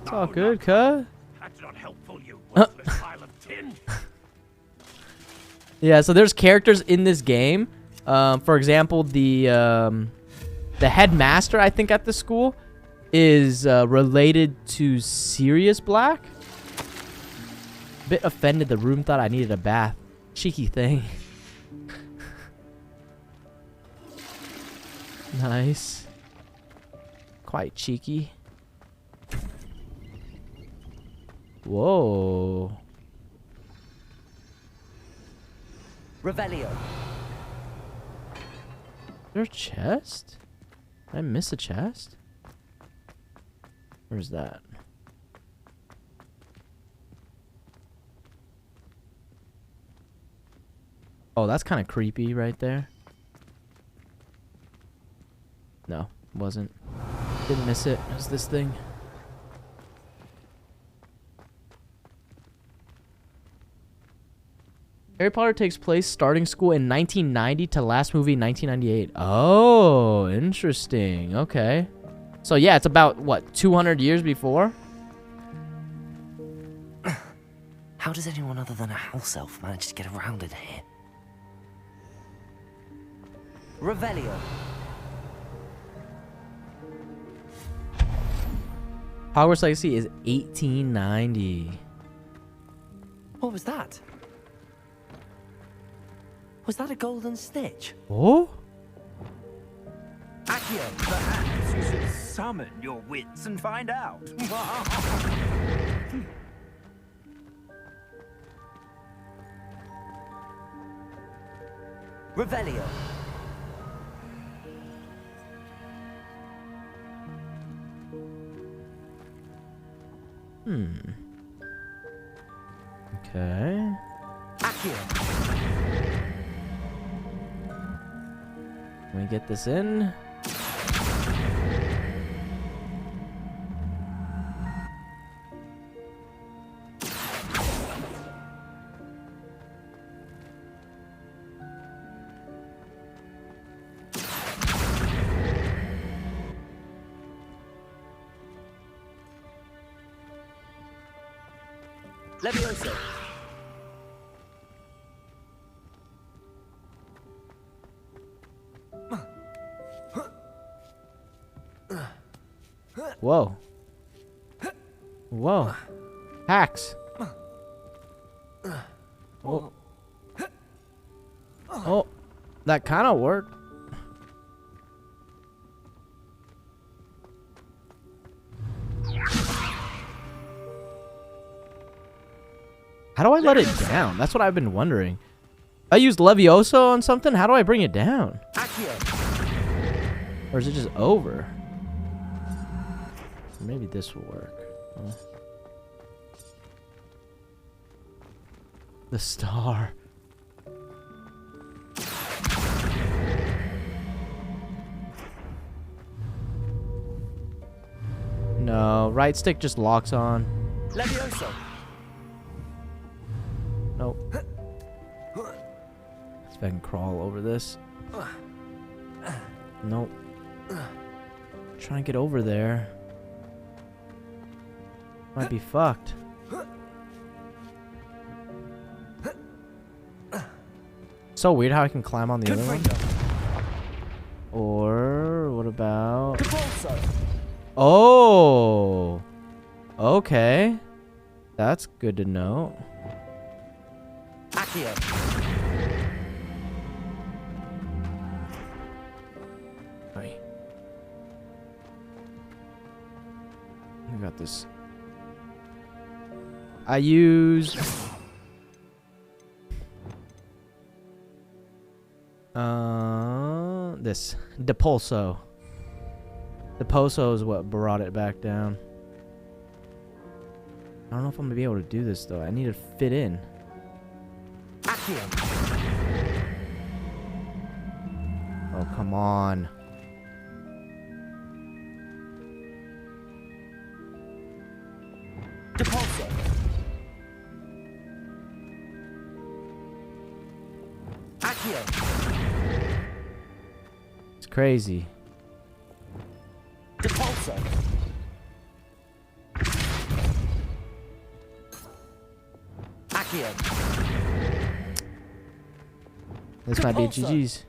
It's all good, cuh. That's not helpful, you worthless pile of tin. Yeah, so there's characters in this game. For example, the the headmaster, I think, at the school is related to Sirius Black. Bit offended. The room thought I needed a bath. Cheeky thing. Nice. Quite cheeky. Whoa. Revelio. Is there a chest? Did I miss a chest? Where's that? Oh, that's kind of creepy right there. No, wasn't. Didn't miss it. It was this thing. Harry Potter takes place starting school in 1990 to last movie 1998. Oh, interesting. Okay. So yeah, it's about, what, 200 years before? How does anyone other than a house elf manage to get around in here? Revelio. Hogwarts Legacy is 1890. What was that? Was that a golden snitch? Oh? Accio. Perhaps you should summon your wits and find out. Revelio. Okay. Accio. Can we get this in? Levioso. Whoa. Whoa. Hacks. Oh. Oh. That kind of worked. How do I let it down? That's what I've been wondering. I used Levioso on something. How do I bring it down? Or is it just over? Maybe this will work. Huh? The star. No, right stick just locks on. Levioso. Nope. See if I can crawl over this. Nope. Trying to get over there. Might be fucked. So weird how I can climb on the other one. Or what about? Oh. Okay. That's good to know. Accio. Right. I got this. I use this Depulso. Depulso is what brought it back down. I don't know if I'm gonna be able to do this though. I need to fit in. Accio. Oh, come on. Depulso. Accio. It's crazy. Depulso. Accio. This might be a GG's.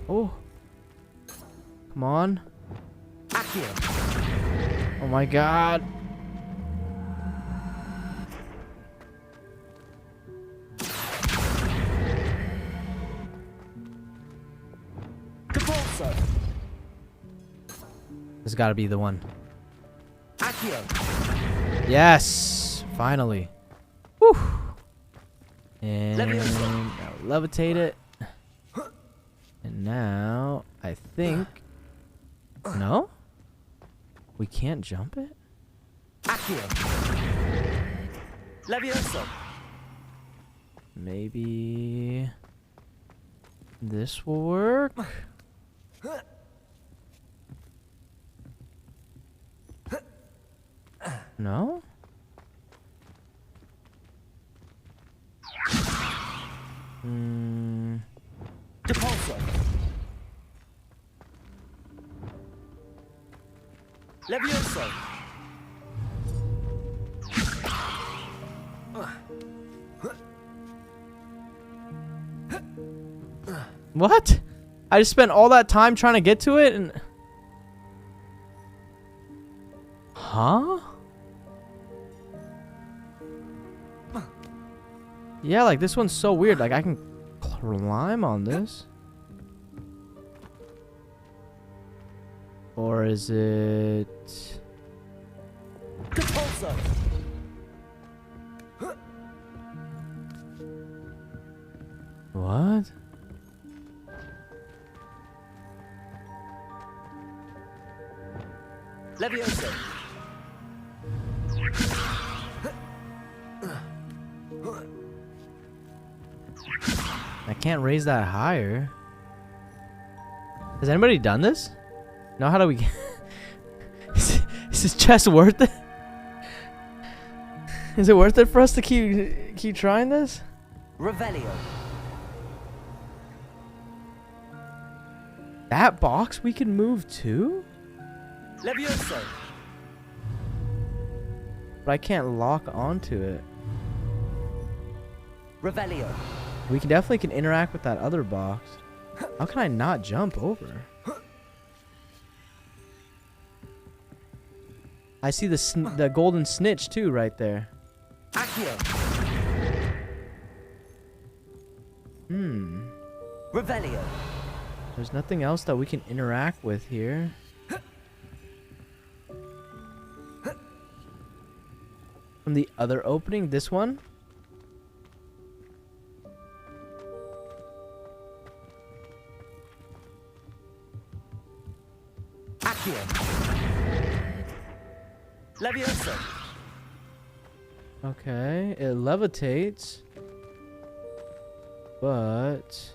Oh. Come on. Oh my god. This has got to be the one. Yes! Finally. Whew. And now levitate it. And now, I think... No? We can't jump it? Maybe... this will work? No? Depulso. Levioso. What? I just spent all that time trying to get to it and... Huh? Yeah, like this one's so weird. Like I can climb on this. Or is it... Depulso. What? Levioso. I can't raise that higher. Has anybody done this? No, how do we... Is this chest worth it? Is it worth it for us to keep trying this? Revelio. That box we can move too? Levioso. But I can't lock onto it. Revelio. We can interact with that other box. How can I not jump over? I see the golden snitch too right there. Revelio. There's nothing else that we can interact with here. From the other opening, this one? Levioso. Okay, it levitates. But...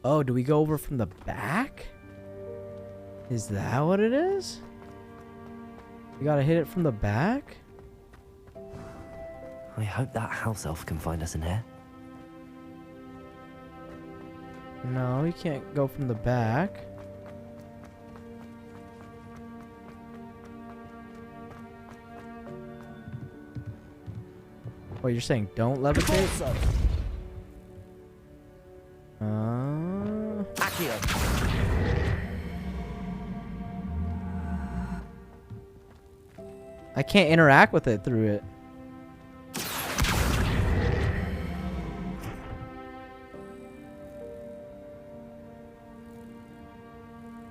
Oh, do we go over from the back? Is that what it is? We gotta hit it from the back? I hope that house elf can find us in here. No, you can't go from the back. Oh, you're saying don't levitate? I can't interact with it through it.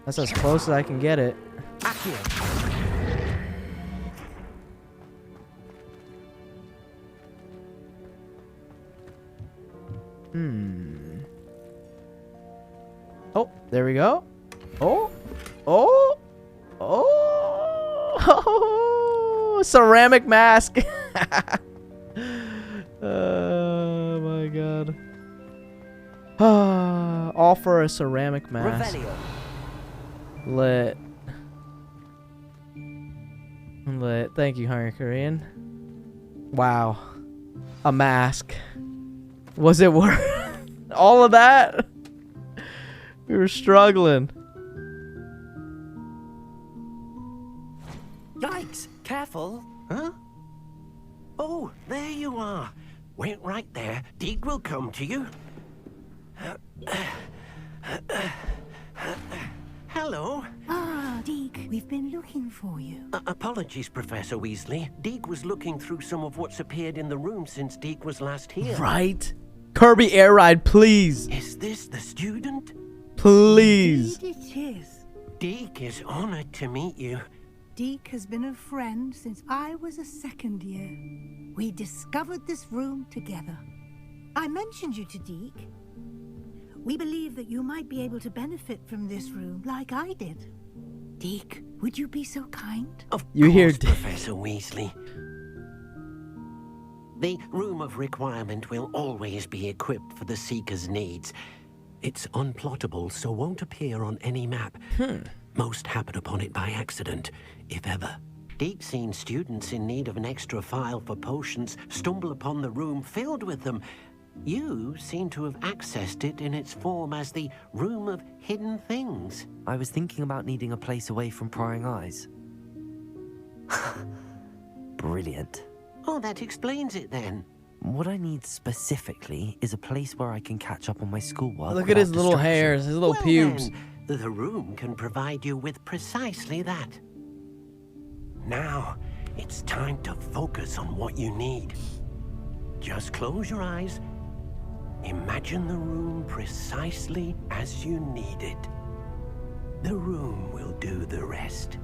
That's as close as I can get it. Oh, there we go. Oh, oh, oh, ceramic mask. Oh my god. All for a ceramic mask. Revelio. Lit. Thank you, Hungry Korean. Wow. A mask. Was it worth all of that? We were struggling. Yikes! Careful. Huh? Oh, there you are. Wait right there. Deke will come to you. Hello. Ah, Deke, we've been looking for you. Apologies, Professor Weasley. Deke was looking through some of what's appeared in the room since Deke was last here. Right? Kirby Air Ride, please. Is this the student? Please. Indeed it is. Deke is honored to meet you. Deke has been a friend since I was a second year. We discovered this room together. I mentioned you to Deke. We believe that you might be able to benefit from this room like I did. Deke, would you be so kind? Of you hear Professor Weasley. The Room of Requirement will always be equipped for the Seeker's needs. It's unplottable, so won't appear on any map. Most happen upon it by accident, if ever. Deep-seen students in need of an extra file for potions stumble upon the room filled with them. You seem to have accessed it in its form as the Room of Hidden Things. I was thinking about needing a place away from prying eyes. Brilliant. Oh, that explains it then. What I need specifically is a place where I can catch up on my schoolwork. Look at his little hairs, his little pubes. Then, the room can provide you with precisely that. Now, it's time to focus on what you need. Just close your eyes. Imagine the room precisely as you need it. The room will do the rest.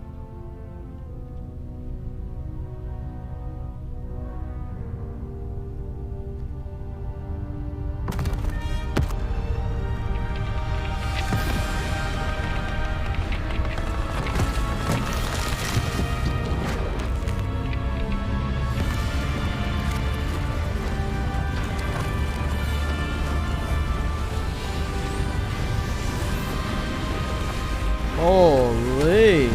Holy. I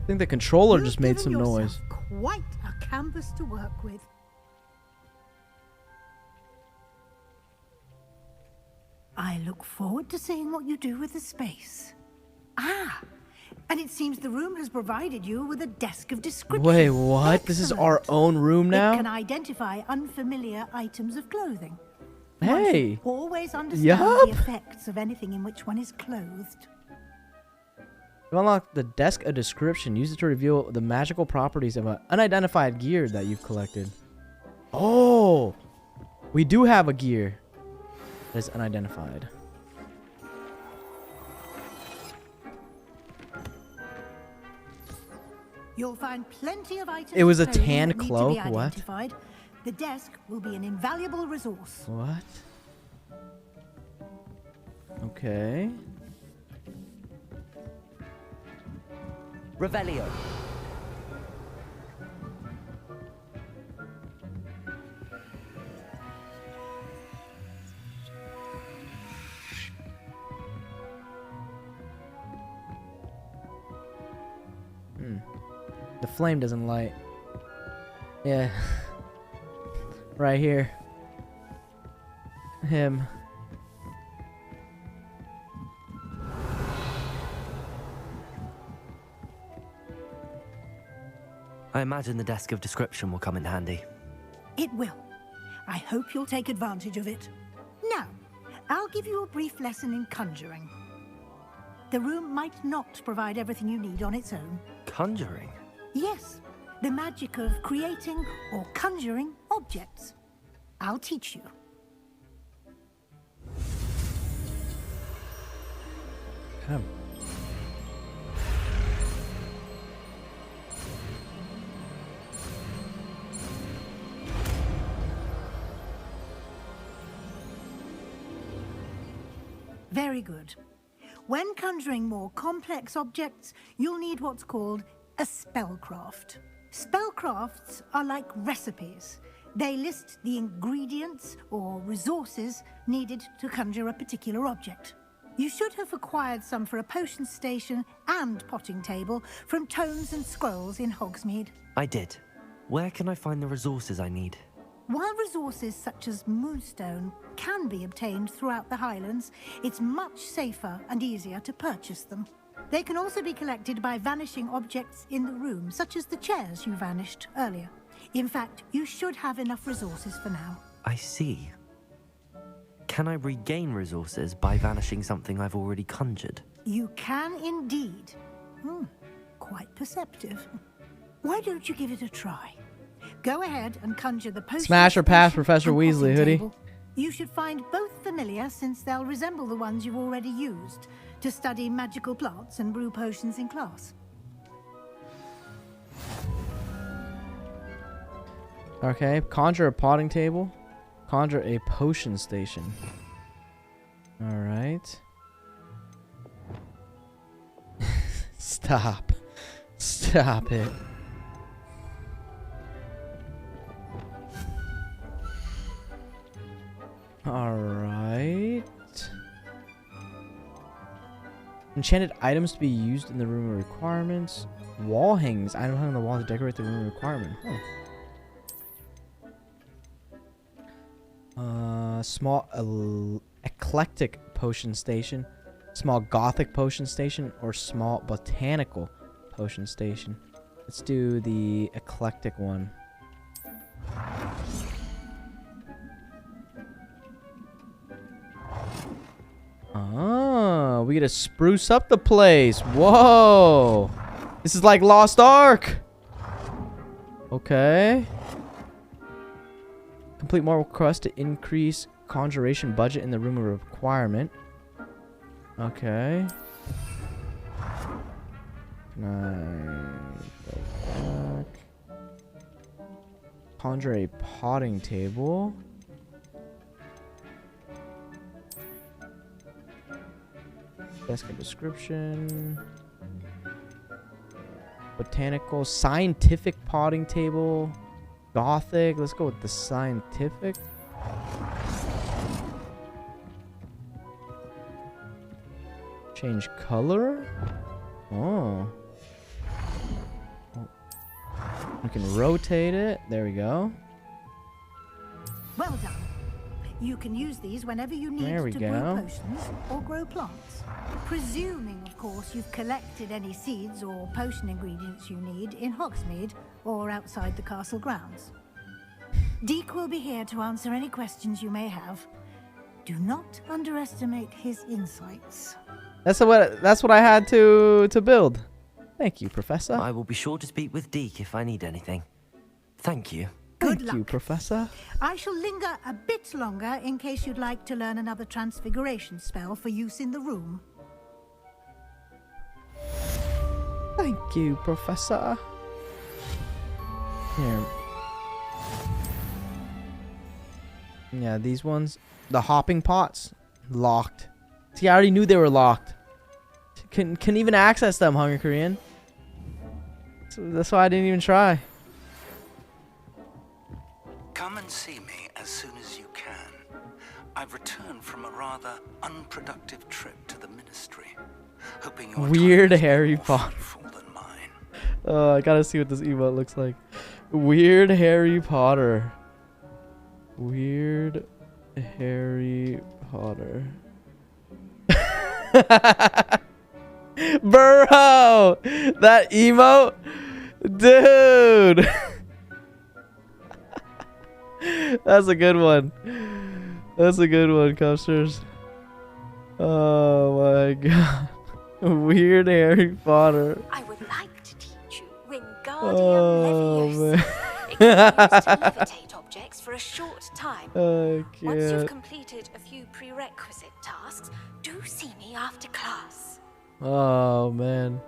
think the controller just made some noise. Quite a canvas to work with. I look forward to seeing what you do with the space. Ah, and it seems the room has provided you with a desk of description. Wait, what? Excellent. This is our own room now? It can identify unfamiliar items of clothing. Hey. One should always understand Yup. the effects of anything in which one is clothed. You unlock the desk of description. Use it to reveal the magical properties of an unidentified gear that you've collected. Oh, we do have a gear that is unidentified. You'll find plenty of items. It was of a clothing tan that need to be cloak? What? identified. The desk will be an invaluable resource. What? Okay. Revelio. The flame doesn't light. Yeah. Right here. Him. I imagine the desk of description will come in handy. It will. I hope you'll take advantage of it. Now, I'll give you a brief lesson in conjuring. The room might not provide everything you need on its own. Conjuring? Yes, the magic of creating or conjuring objects. I'll teach you. Come. Very good. When conjuring more complex objects, you'll need what's called a spellcraft. Spellcrafts are like recipes. They list the ingredients or resources needed to conjure a particular object. You should have acquired some for a potion station and potting table from Tomes and Scrolls in Hogsmeade. I did. Where can I find the resources I need? While resources such as moonstone can be obtained throughout the Highlands, it's much safer and easier to purchase them. They can also be collected by vanishing objects in the room, such as the chairs you vanished earlier. In fact, you should have enough resources for now. I see. Can I regain resources by vanishing something I've already conjured? You can indeed. Quite perceptive. Why don't you give it a try? Go ahead and conjure the potion. Smash or pass, station Professor and Weasley, potting hoodie. table. You should find both familiar, since they'll resemble the ones you've already used to study magical plants and brew potions in class. Okay, conjure a potting table. Conjure a potion station. Alright. Stop. Stop it. Alright. Enchanted items to be used in the room of requirements. Wall hangings. Item hung on the wall to decorate the room of requirement. Small eclectic potion station. Small gothic potion station. Or small botanical potion station. Let's do the eclectic one. Oh, we get to spruce up the place. Whoa. This is like Lost Ark. Okay. Complete more requests to increase conjuration budget in the room of requirement. Okay. Can I go back? Conjure a potting table. Desk of description. Botanical. Scientific potting table. Gothic. Let's go with the scientific. Change color. Oh. We can rotate it. There we go. Well done. You can use these whenever you need There we to go. brew potions or grow plants. Presuming, of course, you've collected any seeds or potion ingredients you need in Hogsmeade or outside the castle grounds. Deke will be here to answer any questions you may have. Do not underestimate his insights. That's what I had to build. Thank you, Professor. I will be sure to speak with Deke if I need anything. Thank you. Good Thank you, Professor. I shall linger a bit longer in case you'd like to learn another transfiguration spell for use in the room. Thank you, Professor. Here. Yeah, these ones. The hopping pots. Locked. See, I already knew they were locked. Can even access them, Hunger Korean. So that's why I didn't even try. Come and see me as soon as you can. I've returned from a rather unproductive trip to the Ministry, hoping your Weird Harry Potter. I gotta see what this emote looks like. Weird Harry Potter. Weird Harry Potter. Bro! That emote? Dude! That's a good one. That's a good one, Custers. Oh my god. Weird Harry Potter. I would like to teach you Wingardium Oh Leviosa. man. It can be used to levitate objects for a short time. I Once you've can't. completed a few prerequisite tasks, do see me after class. Oh man.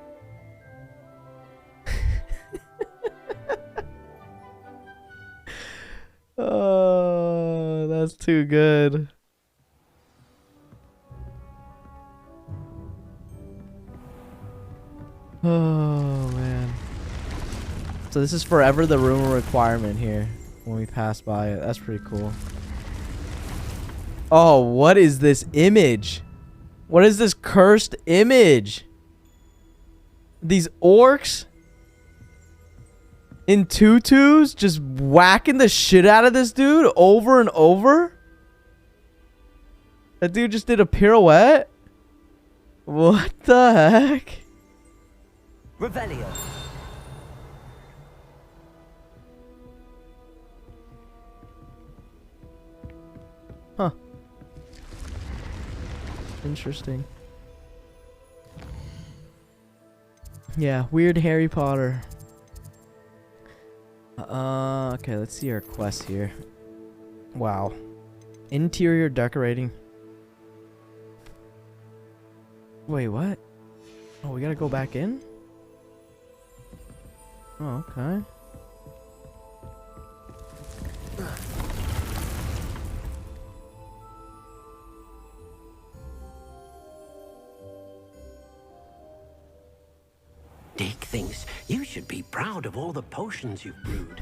Oh, that's too good. Oh man. So this is forever the room requirement here when we pass by it. That's pretty cool. Oh, what is this image? What is this cursed image? These orcs? in tutus, just whacking the shit out of this dude over and over. That dude just did a pirouette. What the heck? Revelio. Huh. Interesting. Yeah, weird Harry Potter. Okay, let's see our quest here. Wow. Interior decorating. Wait, what? Oh, we gotta go back in? Oh, okay. Dick thinks you should be proud of all the potions you've brewed.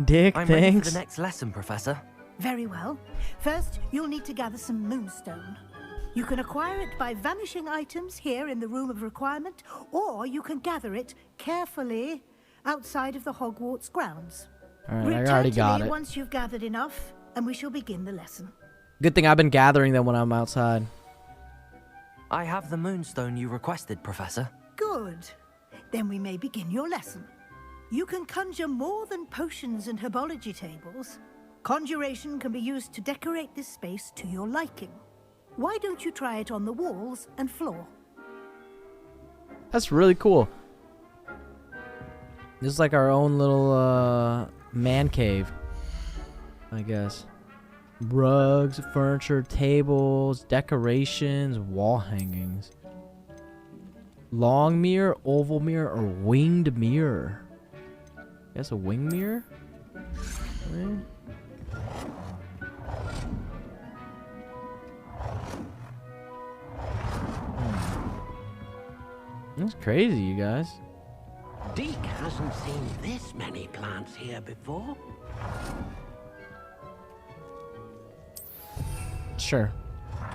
Dick, I'm thanks. ready for the next lesson, Professor. Very well. First, you'll need to gather some moonstone. You can acquire it by vanishing items here in the Room of Requirement, or you can gather it carefully outside of the Hogwarts grounds. Alright, I Return already to got me it. once you've gathered enough, and we shall begin the lesson. Good thing I've been gathering them when I'm outside. I have the moonstone you requested, Professor. Good. Then we may begin your lesson. You can conjure more than potions and herbology tables. Conjuration can be used to decorate this space to your liking. Why don't you try it on the walls and floor? That's really cool. This is like our own little man cave, I guess. Rugs, furniture, tables, decorations, wall hangings. Long mirror, oval mirror, or winged mirror. I guess a wing mirror? Okay. That's crazy, you guys. Deke hasn't seen this many plants here before. Sure.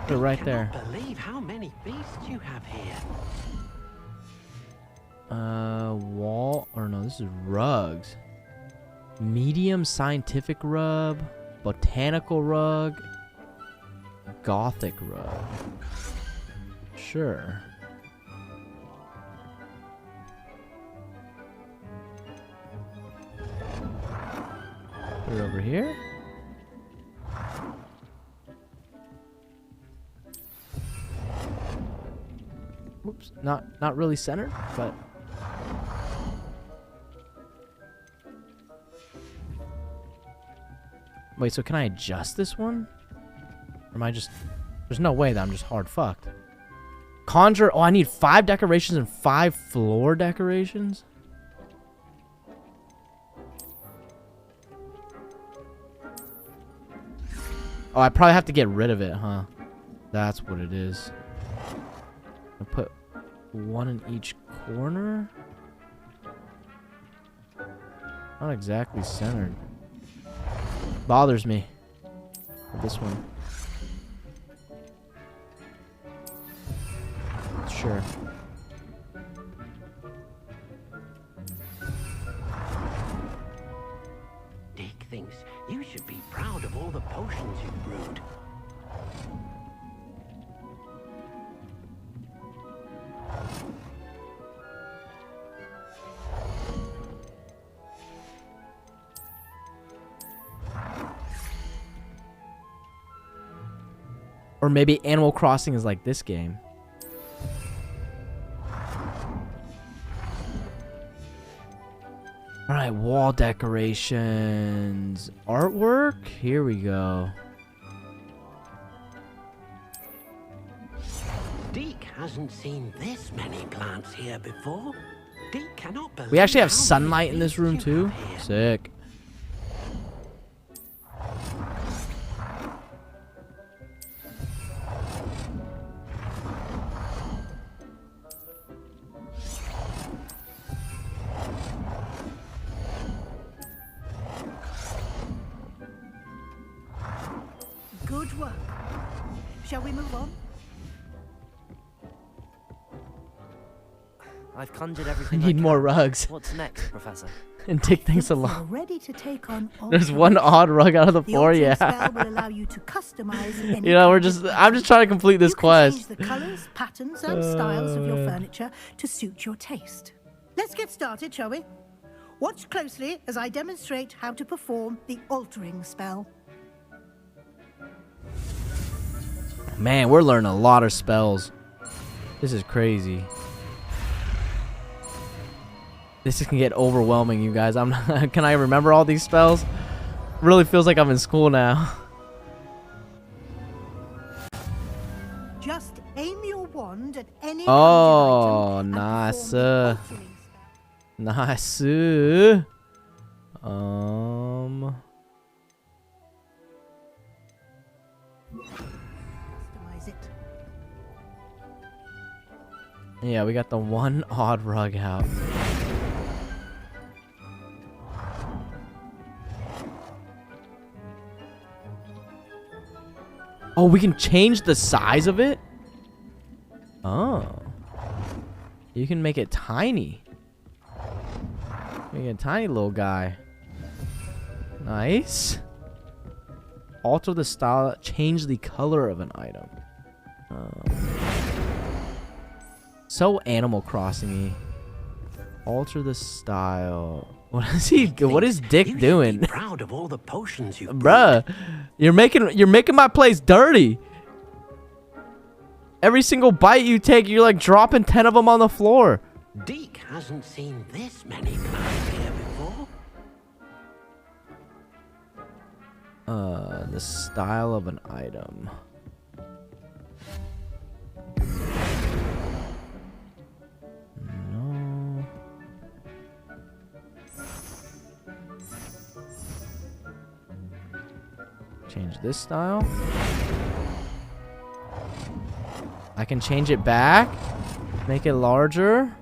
They're right there. I can't believe how many beasts you have here. Wall, or no, this is rugs. Medium scientific rug, botanical rug, gothic rug. Sure. Put it over here. Whoops, not really centered, but wait, so can I adjust this one? Or am I just... There's no way that I'm just hard fucked. Conjure... Oh, I need 5 decorations and 5 floor decorations? Oh, I probably have to get rid of it, huh? That's what it is. I'll put 1 in each corner? Not exactly centered. Bothers me. This one. Sure. Dick thinks you should be proud of all the potions you've brewed. Or maybe Animal Crossing is like this game. Alright, wall decorations. Artwork? Here we go. Deke hasn't seen this many plants here before. Deke cannot believe We actually have how sunlight many in this beasts room you too. have here. Sick. Good work. Shall we move on? I've conjured everything. I need can. more rugs. What's next, Professor? and take things You're along. ready to take on There's one odd rug out of the floor, altering yeah. spell will allow you to customize any You know, kind of I'm just trying to complete this you can quest. change the colors, patterns, and styles of your furniture to suit your taste. Let's get started, shall we? Watch closely as I demonstrate how to perform the altering spell. Man, we're learning a lot of spells. This is crazy. This can get overwhelming, you guys. Can I remember all these spells? Really feels like I'm in school now. Just aim your wand at any Oh, item nice. and Nice. customize it. Yeah, we got the one odd rug out. Oh, we can change the size of it? Oh. You can make it tiny. Make it a tiny little guy. Nice. Alter the style. Change the color of an item. So Animal Crossing-y. Alter the style. What is he? What is Dick doing? Be proud of all the potions you've Bruh, you're making my place dirty. Every single bite you take, you're like dropping 10 of them on the floor. Deke hasn't seen this many plants here before. The style of an item. No. Change this style. I can change it back. Make it larger.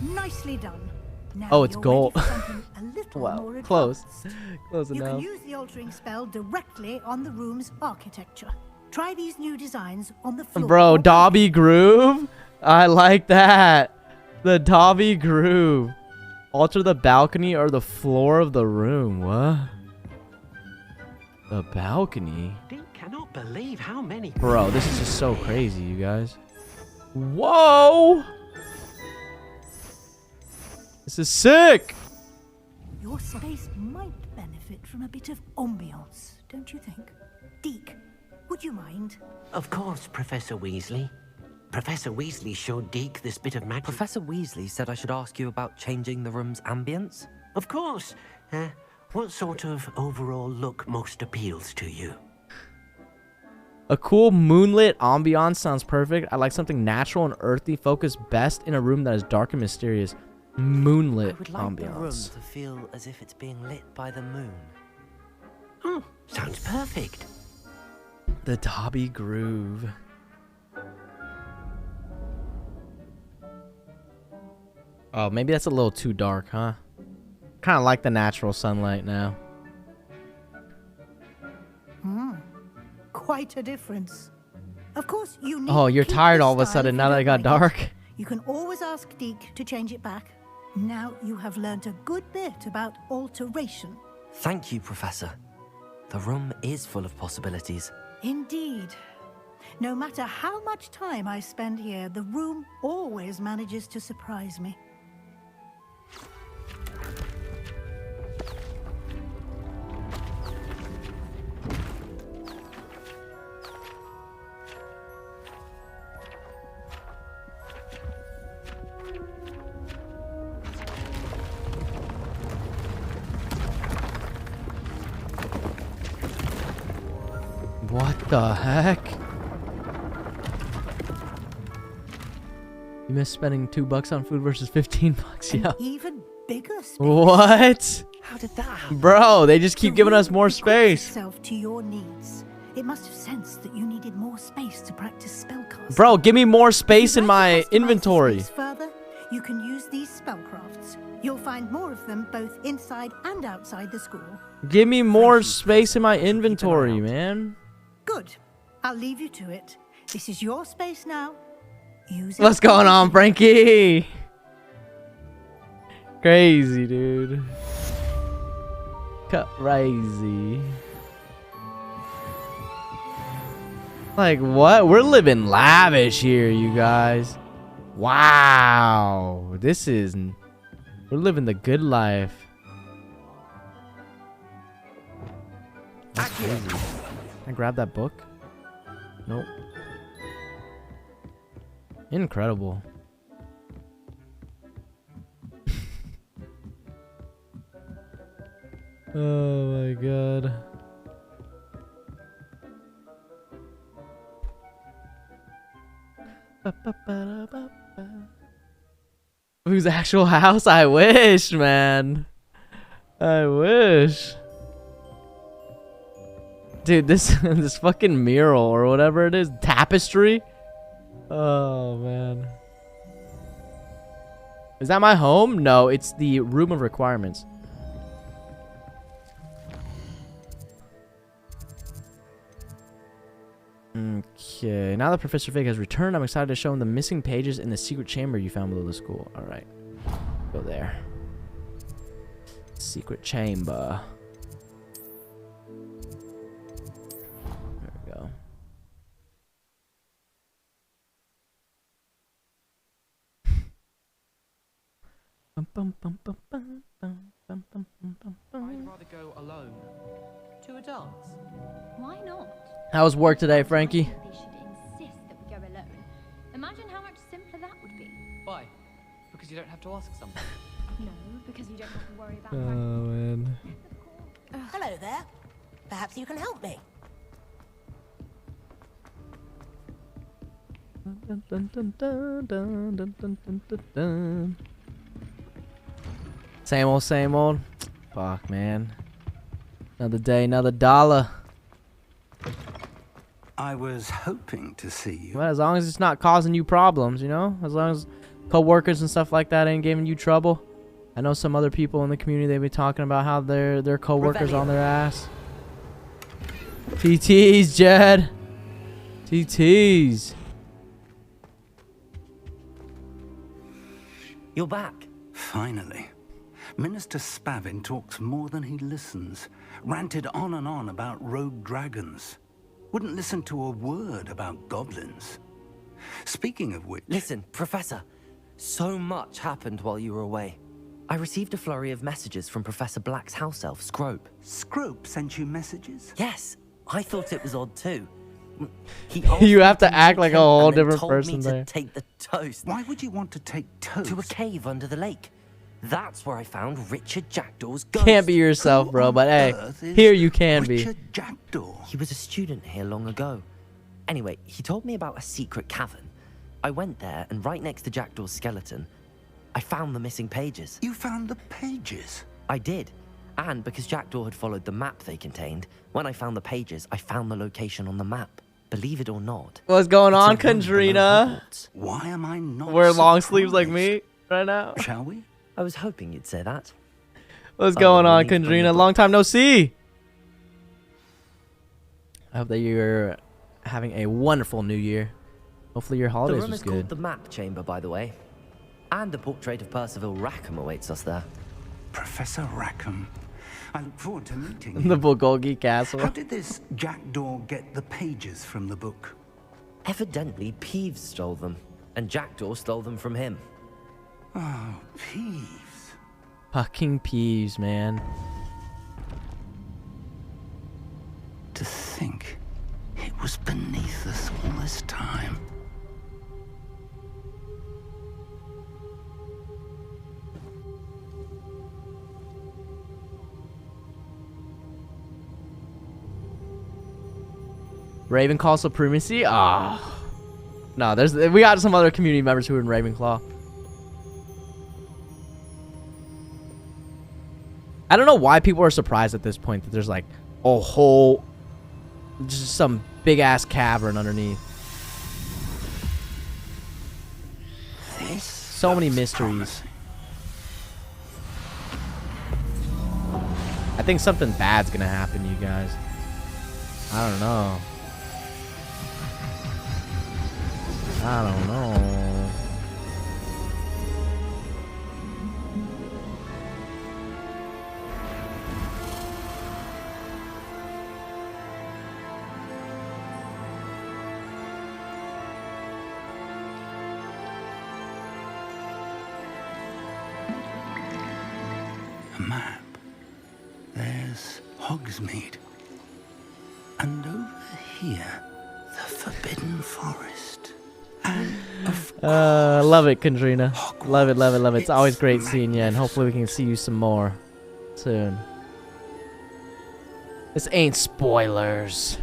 Nicely done. Now Oh, it's you're gold. ready for something a little Wow, more close. advanced. Close You enough. can use the altering spell directly on the room's architecture. Try these new designs on the floor. Bro, Dobby Groove? I like that. The Dobby Groove. Alter the balcony or the floor of the room. What? The balcony? Deke cannot believe how many. Bro, this is just so crazy, you guys. Whoa! This is sick! Your space might benefit from a bit of ambiance, don't you think? Deke, would you mind? Of course, Professor Weasley. Professor Weasley showed Deke this bit of magic. Professor Weasley said I should ask you about changing the room's ambience. Of course. What sort of overall look most appeals to you? A cool moonlit ambiance sounds perfect. I like something natural and earthy, focused best in a room that is dark and mysterious. Moonlit I would like the room ambiance. to feel as if it's being lit by the moon. Oh, sounds perfect. The Dobby Groove. Oh, maybe that's a little too dark, huh? Kind of like the natural sunlight now. Quite a difference. Of course, you need Oh, you're keep tired the all of a style sudden if now you that it don't got like it. dark. You can always ask Deke to change it back. Now you have learnt a good bit about alteration. Thank you, Professor. The room is full of possibilities. Indeed. No matter how much time I spend here, the room always manages to surprise me. What the heck? You miss spending $2 on food versus 15 bucks, yeah. Even bigger space. What? How did that happen? Bro, they just keep giving us more Equip space. Yourself to your needs. It must have sensed that you needed more space to practice spellcasting. Bro, give me more space in my inventory. Further, you can use these spellcrafts. You'll find more of them both inside and outside the school. Give me more space in my inventory, man. Good. I'll leave you to it. This is your space now. What's going on, Frankie? Crazy, dude. Crazy. Like, what? We're living lavish here, you guys. Wow. We're living the good life. That's crazy. Can I grab that book? Nope. Incredible. Oh my god. Whose actual house? I wish, man. I wish. Dude, this this fucking mural or whatever it is, tapestry. Oh man. Is that my home? No, it's the room of requirements. Okay, now that Professor Fig has returned, I'm excited to show him the missing pages in the secret chamber you found below the school. All right, go there. Secret chamber. There we go. I'd rather go alone. To a dance. Why not? How was work today, Frankie? They should insist that we go alone. Imagine how much simpler that would be. Why? Because you don't have to ask someone. No, because you don't have to worry about. Oh man. Hello there. Perhaps you can help me. Same old, same old. Fuck, man. Another day, another dollar. I was hoping to see you. Well, as long as it's not causing you problems, you know? As long as co-workers and stuff like that ain't giving you trouble. I know some other people in the community, they've been talking about how their co-workers on their ass. TTs, Jed. TTs. You're back. Finally. Minister Spavin talks more than he listens. Ranted on and on about rogue dragons. Wouldn't listen to a word about goblins. Speaking of which... Listen, Professor. So much happened while you were away. I received a flurry of messages from Professor Black's house elf, Scrope. Scrope sent you messages? Yes. I thought it was odd too. You have to act like a whole different person there. Take the toast. Why would you want to take toast? To a cave under the lake. That's where I found Richard Jackdaw's ghost. Can't be yourself, bro, but hey, here you can be. Richard Jackdaw? He was a student here long ago. Anyway, he told me about a secret cavern. I went there, and right next to Jackdaw's skeleton, I found the missing pages. You found the pages? I did. And because Jackdaw had followed the map they contained, when I found the pages, I found the location on the map. Believe it or not. What's going on, Kandrina? Why am I not wearing long sleeves like me right now? Shall we? I was hoping you'd say that. What's going on, Kandrina? Long time no see. I hope that you're having a wonderful new year. Hopefully your holidays the room was is good. Called the Map Chamber, by the way. And a portrait of Percival Rackham awaits us there. Professor Rackham. I look forward to meeting you. The Bulgogi Castle. How did this Jackdaw get the pages from the book? Evidently, Peeves stole them, and Jackdaw stole them from him. Oh, Peeves. Fucking Peeves, man. To think it was beneath us all this time. Ravenclaw supremacy? Ah. No, we got some other community members who are in Ravenclaw. I don't know why people are surprised at this point that there's like a whole, just some big ass cavern underneath. So many mysteries. I think something bad's gonna happen, you guys. I don't know. I don't know. the map, there's Hogsmeade. And over here, the Forbidden Forest. And love it, Kendrina. Love it, love it, love it. It's always great seeing you, and hopefully we can see you some more soon. This ain't spoilers.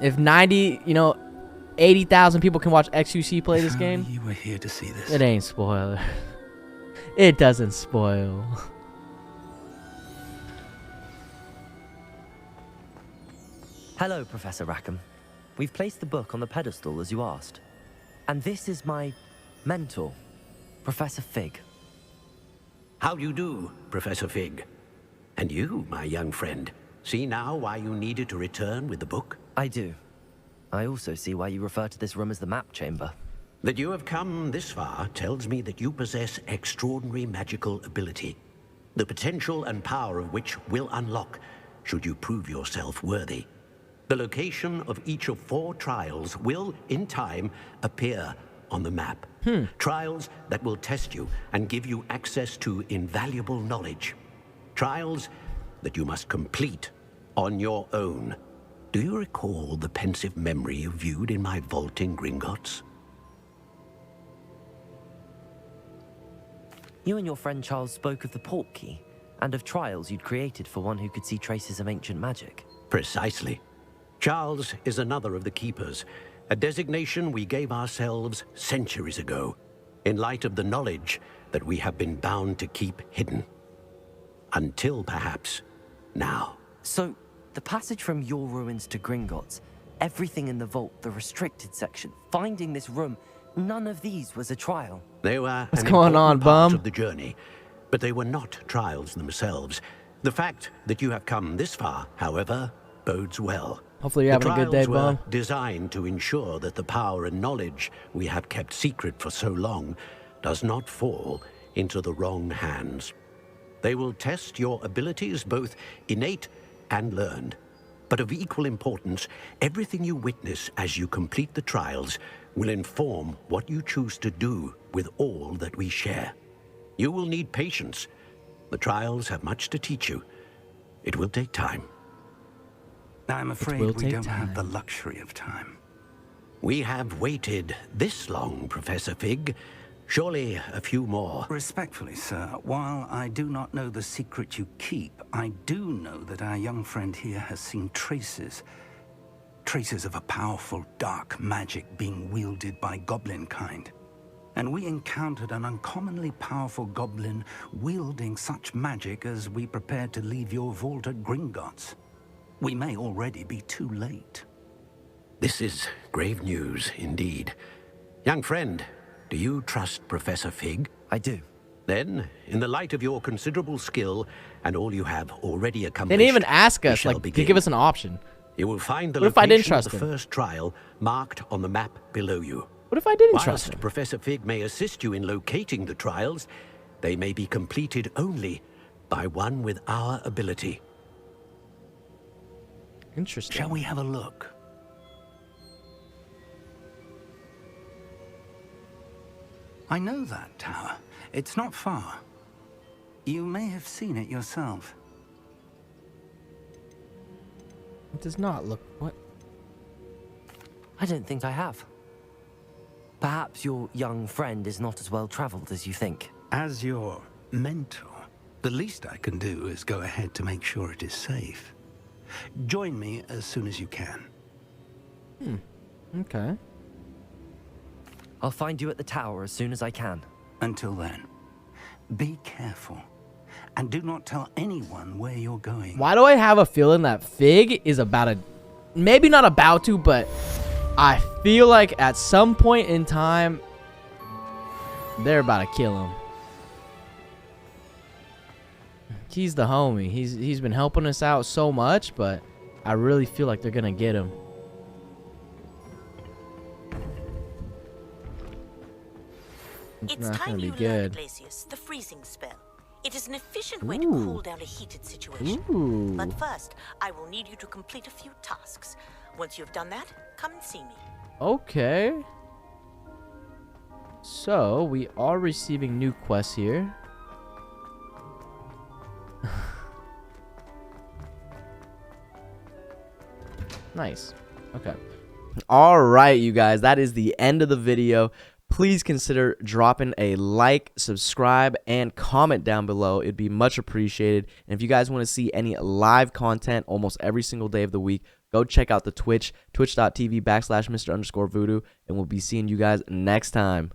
If 80,000 people can watch XUC play this game, you were here to see this. It ain't spoiler. It doesn't spoil. Hello, Professor Rackham. We've placed the book on the pedestal as you asked. And this is my mentor, Professor Fig. How do you do, Professor Fig? And you, my young friend, see now why you needed to return with the book? I do. I also see why you refer to this room as the map chamber. That you have come this far tells me that you possess extraordinary magical ability, the potential and power of which will unlock should you prove yourself worthy. The location of each of 4 trials will, in time, appear on the map. Trials that will test you and give you access to invaluable knowledge. Trials that you must complete on your own. Do you recall the pensive memory you viewed in my vault in Gringotts? You and your friend Charles spoke of the port key and of trials you'd created for one who could see traces of ancient magic. Precisely. Charles is another of the Keepers, a designation we gave ourselves centuries ago, in light of the knowledge that we have been bound to keep hidden. Until perhaps now. So, the passage from your ruins to Gringotts, everything in the vault, the restricted section, finding this room, none of these was a trial. They were What's an going on, important part bum? of the journey, but they were not trials themselves. The fact that you have come this far, however, bodes well. Hopefully you're having a good day, The trials bum. were designed to ensure that the power and knowledge we have kept secret for so long does not fall into the wrong hands. They will test your abilities, both innate and learned. But of equal importance, everything you witness as you complete the trials will inform what you choose to do with all that we share. You will need patience. The trials have much to teach you. It will take time. I'm afraid we don't have the luxury of time. We have waited this long, Professor Fig. Surely a few more. Respectfully, sir, while I do not know the secret you keep, I do know that our young friend here has seen traces of a powerful dark magic being wielded by goblin kind. And we encountered an uncommonly powerful goblin wielding such magic as we prepared to leave your vault at Gringotts. We may already be too late. This is grave news indeed. Young friend, do you trust Professor Fig? I do. Then, in the light of your considerable skill and all you have already accomplished, They didn't even ask we us, shall like, to begin. give us an option. You will find the What if I didn't location trust of the him? first trial marked on the map below you. What if I didn't Whilst trust him? Professor Fig may assist you in locating the trials, they may be completed only by one with our ability. Interesting. Shall we have a look? I know that tower. It's not far. You may have seen it yourself. It does not look... What? I don't think I have. Perhaps your young friend is not as well traveled as you think. As your mentor, the least I can do is go ahead to make sure it is safe. Join me as soon as you can. Okay. I'll find you at the tower as soon as I can. Until then, be careful. And do not tell anyone where you're going. Why do I have a feeling that Fig is about to... Maybe not about to, but I feel like at some point in time, they're about to kill him. He's the homie. He's been helping us out so much, but I really feel like they're gonna get him. It's not time gonna be you learned, good. Glacius, the freezing spell. It is an efficient way to cool down a heated situation. Ooh. But first, I will need you to complete a few tasks. Once you've done that, come and see me. Okay. So, we are receiving new quests here. Nice. Okay. All right, you guys. That is the end of the video. Please consider dropping a like, subscribe, and comment down below. It'd be much appreciated. And if you guys want to see any live content almost every single day of the week, go check out the Twitch, twitch.tv/Mr_Voodoo, and we'll be seeing you guys next time.